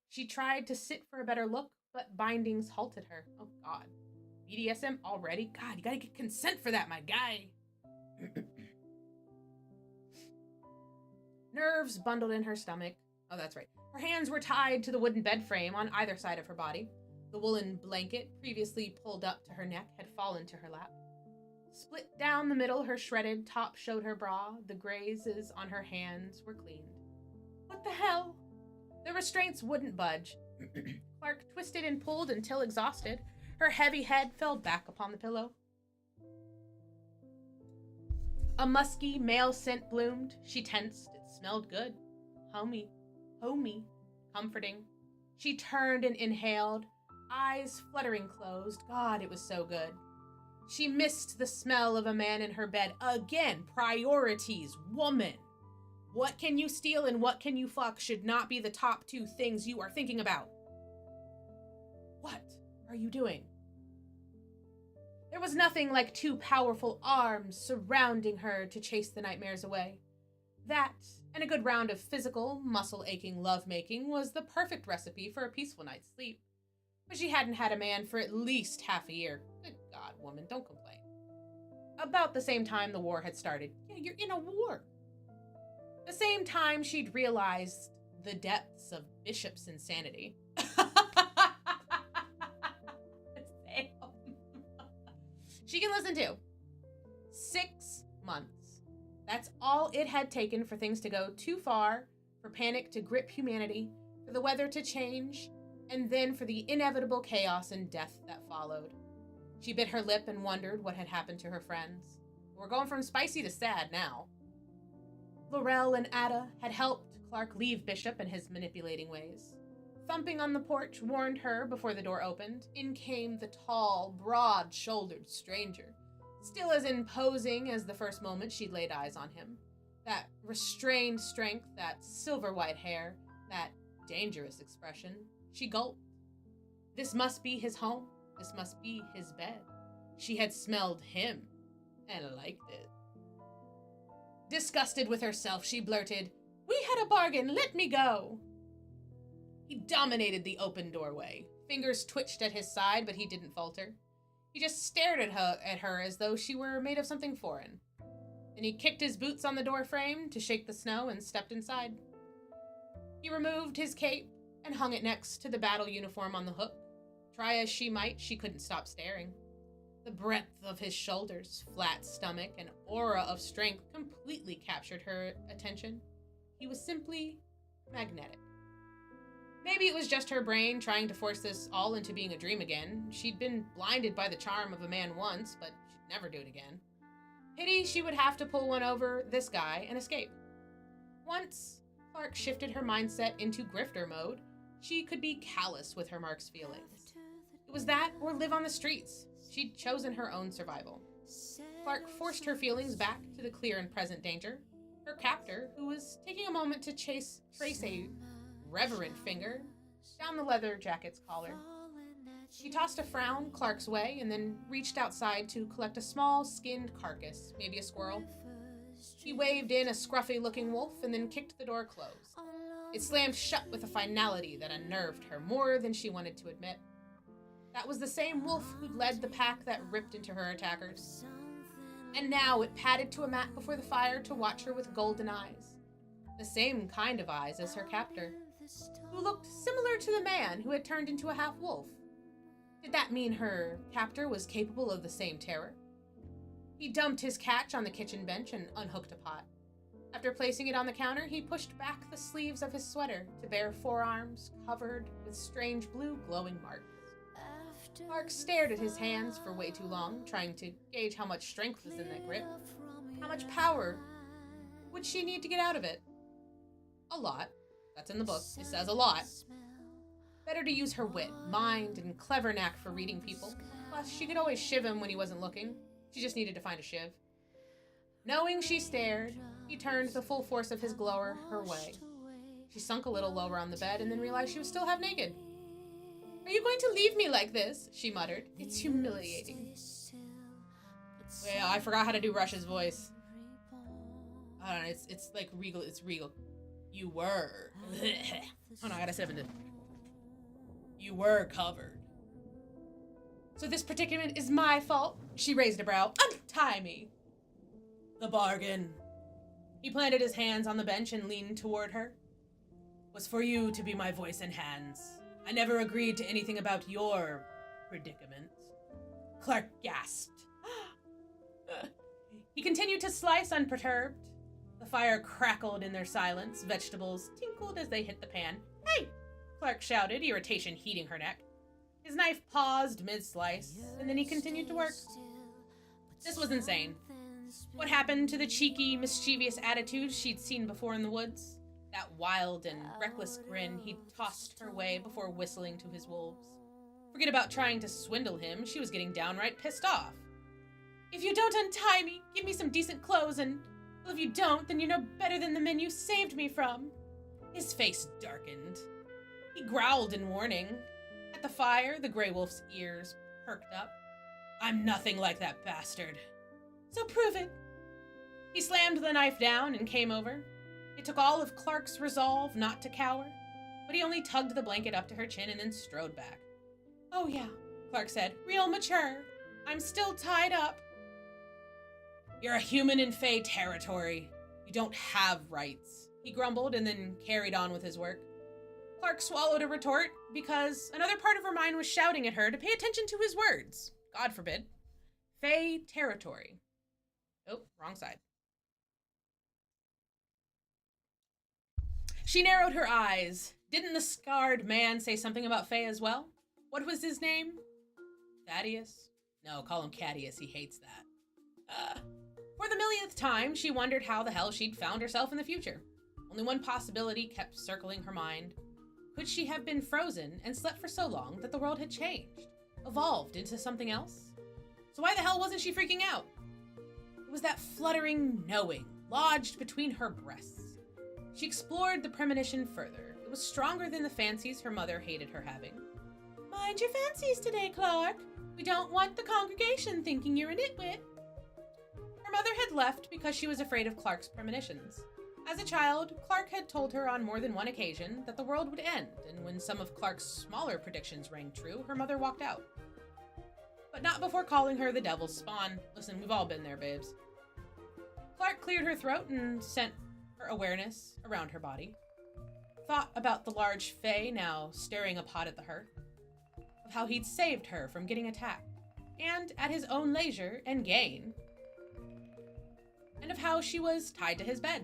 She tried to sit for a better look, but bindings halted her. Oh, God. BDSM already? God, you gotta get consent for that, my guy. Nerves bundled in her stomach. Oh, that's right. Her hands were tied to the wooden bed frame on either side of her body. The woolen blanket, previously pulled up to her neck, had fallen to her lap. Split down the middle, her shredded top showed her bra. The grazes on her hands were cleaned. What the hell? The restraints wouldn't budge. Clark twisted and pulled until exhausted. Her heavy head fell back upon the pillow. A musky male scent bloomed. She tensed. It smelled good. Homey, comforting. She turned and inhaled, eyes fluttering closed. God, it was so good. She missed the smell of a man in her bed. Again, priorities, woman. What can you steal and what can you fuck should not be the top two things you are thinking about. What are you doing? There was nothing like two powerful arms surrounding her to chase the nightmares away. That, and a good round of physical, muscle-aching lovemaking was the perfect recipe for a peaceful night's sleep. But she hadn't had a man for at least half a year. Good God, woman, don't complain. About the same time the war had started. Yeah, you're in a war. The same time she'd realized the depths of Bishop's insanity. She can listen to. 6 months. That's all it had taken for things to go too far, for panic to grip humanity, for the weather to change, and then for the inevitable chaos and death that followed. She bit her lip and wondered what had happened to her friends. We're going from spicy to sad now. Laurel and Ada had helped Clark leave Bishop and his manipulating ways. Thumping on the porch warned her before the door opened. In came the tall, broad-shouldered stranger, still as imposing as the first moment she'd laid eyes on him. That restrained strength, that silver-white hair, that dangerous expression. She gulped. This must be his home. This must be his bed. She had smelled him and liked it. Disgusted with herself, she blurted, "We had a bargain, let me go." He dominated the open doorway. Fingers twitched at his side, but he didn't falter. He just stared at her as though she were made of something foreign. Then he kicked his boots on the door frame to shake the snow and stepped inside. He removed his cape and hung it next to the battle uniform on the hook. Try as she might, she couldn't stop staring. The breadth of his shoulders, flat stomach, and aura of strength completely captured her attention. He was simply magnetic. Maybe it was just her brain trying to force this all into being a dream again. She'd been blinded by the charm of a man once, but she'd never do it again. Pity she would have to pull one over this guy and escape. Once Clarke shifted her mindset into grifter mode, she could be callous with her Mark's feelings. It was that or live on the streets. She'd chosen her own survival. Clarke forced her feelings back to the clear and present danger. Her captor, who was taking a moment to trace a reverent finger down the leather jacket's collar. She tossed a frown Clarke's way and then reached outside to collect a small skinned carcass, maybe a squirrel. He waved in a scruffy-looking wolf and then kicked the door closed. It slammed shut with a finality that unnerved her more than she wanted to admit. That was the same wolf who'd led the pack that ripped into her attackers. And now it padded to a mat before the fire to watch her with golden eyes. The same kind of eyes as her captor, who looked similar to the man who had turned into a half-wolf. Did that mean her captor was capable of the same terror? He dumped his catch on the kitchen bench and unhooked a pot. After placing it on the counter, he pushed back the sleeves of his sweater to bare forearms covered with strange blue glowing marks. Clarke stared at his hands for way too long, trying to gauge how much strength was in that grip. How much power would she need to get out of it? A lot. That's in the book. It says a lot. Better to use her wit, mind, and clever knack for reading people. Plus, she could always shiv him when he wasn't looking. She just needed to find a shiv. Knowing she stared, he turned the full force of his glower her way. She sunk a little lower on the bed and then realized she was still half naked. "Are you going to leave me like this?" she muttered. "It's humiliating." Yeah, I forgot how to do Rush's voice. I don't know, it's like regal, it's regal. You were. Oh no, I gotta 7 to. You were covered. So this predicament is my fault? She raised a brow. Untie me. The bargain. He planted his hands on the bench and leaned toward her. Was for you to be my voice and hands. I never agreed to anything about your predicament. Clarke gasped. He continued to slice unperturbed. The fire crackled in their silence. Vegetables tinkled as they hit the pan. "Hey!" Clarke shouted, irritation heating her neck. His knife paused mid-slice, and then he continued to work. This was insane. What happened to the cheeky, mischievous attitude she'd seen before in the woods? That wild and reckless grin he'd tossed her way before whistling to his wolves. Forget about trying to swindle him, she was getting downright pissed off. "If you don't untie me, give me some decent clothes, and, well, if you don't, then you're no better than the men you saved me from." His face darkened. He growled in warning. At the fire, the Grey Wolf's ears perked up. "I'm nothing like that bastard." "So prove it." He slammed the knife down and came over. It took all of Clarke's resolve not to cower, but he only tugged the blanket up to her chin and then strode back. "Oh yeah," Clarke said, "real mature. I'm still tied up." "You're a human in Fae territory. You don't have rights," he grumbled and then carried on with his work. Clarke swallowed a retort because another part of her mind was shouting at her to pay attention to his words. God forbid. Fae territory. Oh, wrong side. She narrowed her eyes. Didn't the scarred man say something about Fae as well? What was his name? Thaddeus? No, call him Cadius. He hates that. For the millionth time, she wondered how the hell she'd found herself in the future. Only one possibility kept circling her mind. Could she have been frozen and slept for so long that the world had changed? Evolved into something else? So why the hell wasn't she freaking out? It was that fluttering knowing lodged between her breasts. She explored the premonition further. It was stronger than the fancies her mother hated her having. "Mind your fancies today, Clarke. We don't want the congregation thinking you're a nitwit." Her mother had left because she was afraid of Clarke's premonitions. As a child, Clarke had told her on more than one occasion that the world would end, and when some of Clarke's smaller predictions rang true, her mother walked out. but not before calling her the devil's spawn. Listen, we've all been there, babes. Clark cleared her throat and sent her awareness around her body. Thought about the large Fae now stirring a pot at the hearth, of how he'd saved her from getting attacked, and at his own leisure and gain, and of how she was tied to his bed.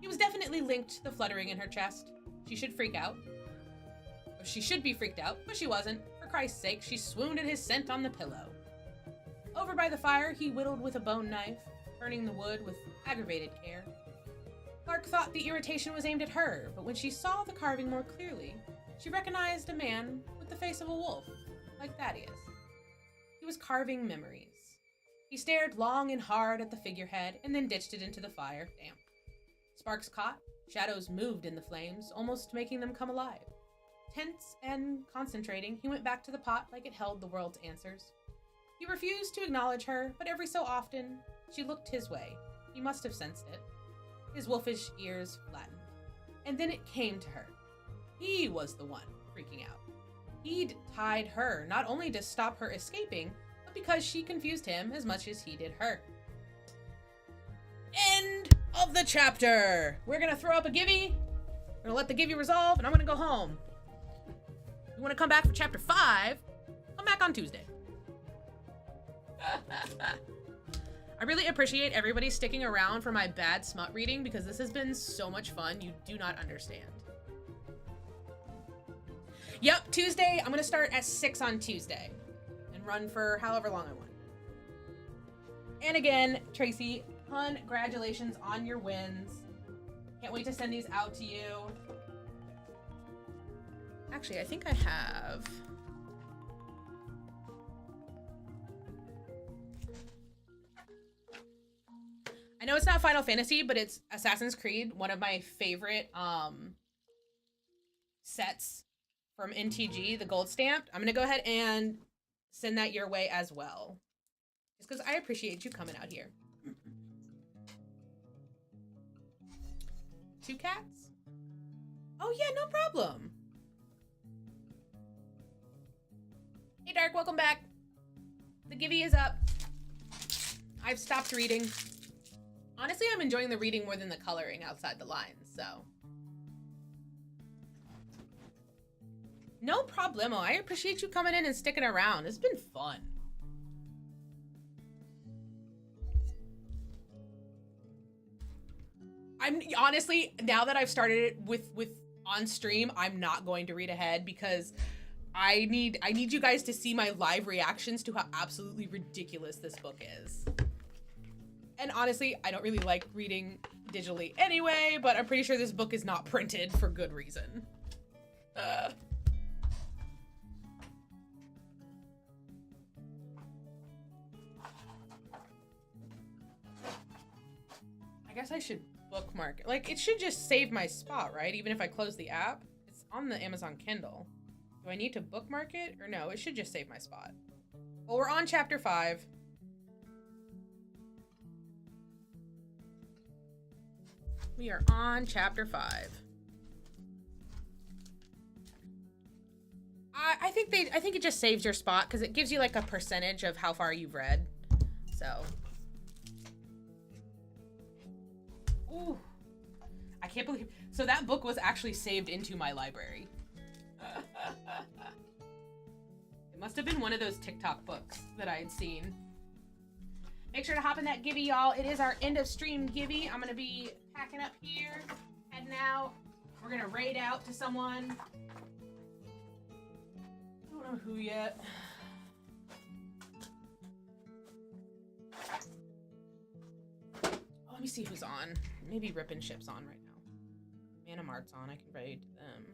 He was definitely linked to the fluttering in her chest. She should freak out. Or she should be freaked out, but she wasn't. For Christ's sake, she swooned at his scent on the pillow. Over by the fire, he whittled with a bone knife, turning the wood with aggravated care. Clark thought the irritation was aimed at her, but when she saw the carving more clearly, she recognized a man with the face of a wolf, like Thaddeus. He was carving memories. He stared long and hard at the figurehead and then ditched it into the fire, damp. Sparks caught, shadows moved in the flames, almost making them come alive. Tense and concentrating, he went back to the pot like it held the world's answers. He refused to acknowledge her, but every so often, she looked his way. He must have sensed it. His wolfish ears flattened. And then it came to her. He was the one freaking out. He'd tied her, not only to stop her escaping, but because she confused him as much as he did her. End of the chapter! We're gonna throw up a givey. We're gonna let the givey resolve, and I'm gonna go home. If you wanna come back for chapter 5, come back on Tuesday. I really appreciate everybody sticking around for my bad smut reading because this has been so much fun. You do not understand. Yep, Tuesday. I'm going to start at 6 on Tuesday and run for however long I want. And again, Tracy, congratulations on your wins. Can't wait to send these out to you. Actually, I think I have... I know it's not Final Fantasy, but it's Assassin's Creed, one of my favorite sets from NTG, the gold stamped. I'm gonna go ahead and send that your way as well. Just because I appreciate you coming out here. 2 cats? Oh yeah, no problem. Hey Dark, welcome back. The givey is up. I've stopped reading. Honestly, I'm enjoying the reading more than the coloring outside the lines, so. No problemo. I appreciate you coming in and sticking around. It's been fun. I'm honestly, now that I've started it with on stream, I'm not going to read ahead because I need you guys to see my live reactions to how absolutely ridiculous this book is. And honestly, I don't really like reading digitally anyway, but I'm pretty sure this book is not printed for good reason. I guess I should bookmark it. Like, it should just save my spot, right? Even if I close the app. It's on the Amazon Kindle. Do I need to bookmark it? Or no, it should just save my spot. Well, we're on chapter 5. We are on chapter 5. I think it just saves your spot because it gives you like a percentage of how far you've read. So. Ooh. I can't believe. So that book was actually saved into my library. It must have been one of those TikTok books that I had seen. Make sure to hop in that givey, y'all. It is our end of stream givey. I'm gonna be packing up here, heading out. We're gonna raid out to someone. I don't know who yet. Oh, let me see who's on. Maybe Rip and Ship's on right now. Mana Mart's on. I can raid them.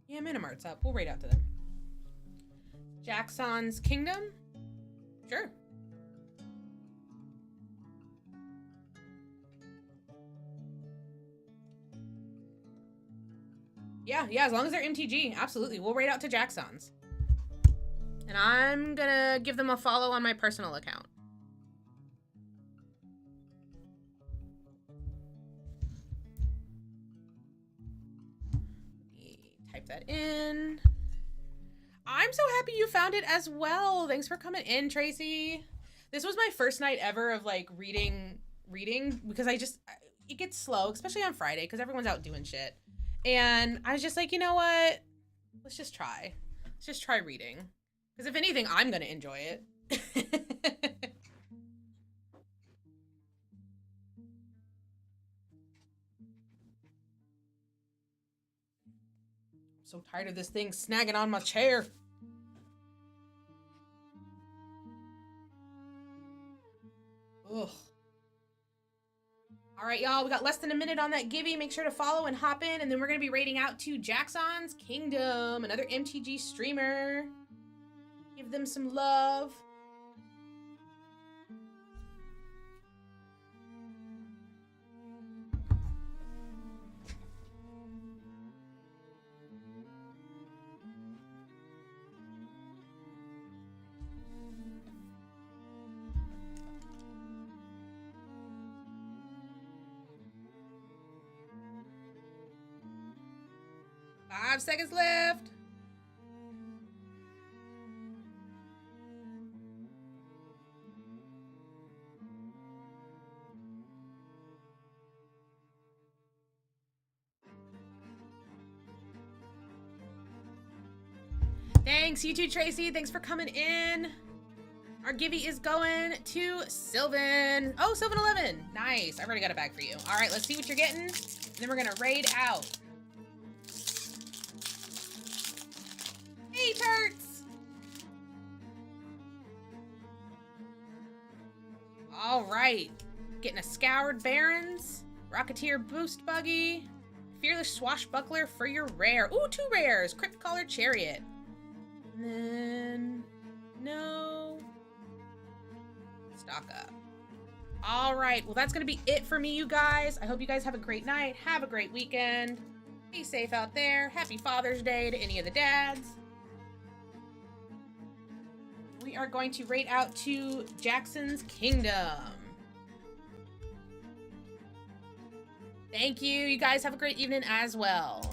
Yeah, Minimart's up. We'll raid out to them. Jackson's Kingdom? Sure. Yeah, as long as they're MTG, absolutely. We'll raid out to Jaxons. And I'm gonna give them a follow on my personal account. Type that in. I'm so happy you found it as well. Thanks for coming in, Tracy. This was my first night ever of like reading because it gets slow, especially on Friday because everyone's out doing shit. And I was just like, you know what? Let's just try. Let's just try reading. Because if anything, I'm going to enjoy it. So tired of this thing snagging on my chair. Ugh. All right, y'all, we got less than a minute on that Gibby. Make sure to follow and hop in, and then we're going to be raiding out to Jaxon's Kingdom, another MTG streamer. Give them some love. Five seconds left. Thanks, you too, Tracy. Thanks for coming in. Our Gibby is going to Sylvan. Oh, Sylvan 11. Nice. I've already got a bag for you. All right, let's see what you're getting. And then we're going to raid out. Hey, Turts. All right. Getting a Scoured Barons, Rocketeer Boost Buggy, Fearless Swashbuckler for your rare. Ooh, 2 rares. Crypt Caller Chariot. And then, no. Stock up. All right, well, that's going to be it for me, you guys. I hope you guys have a great night. Have a great weekend. Be safe out there. Happy Father's Day to any of the dads. We are going to raid out to Jaxon's Kingdom. Thank you. You guys have a great evening as well.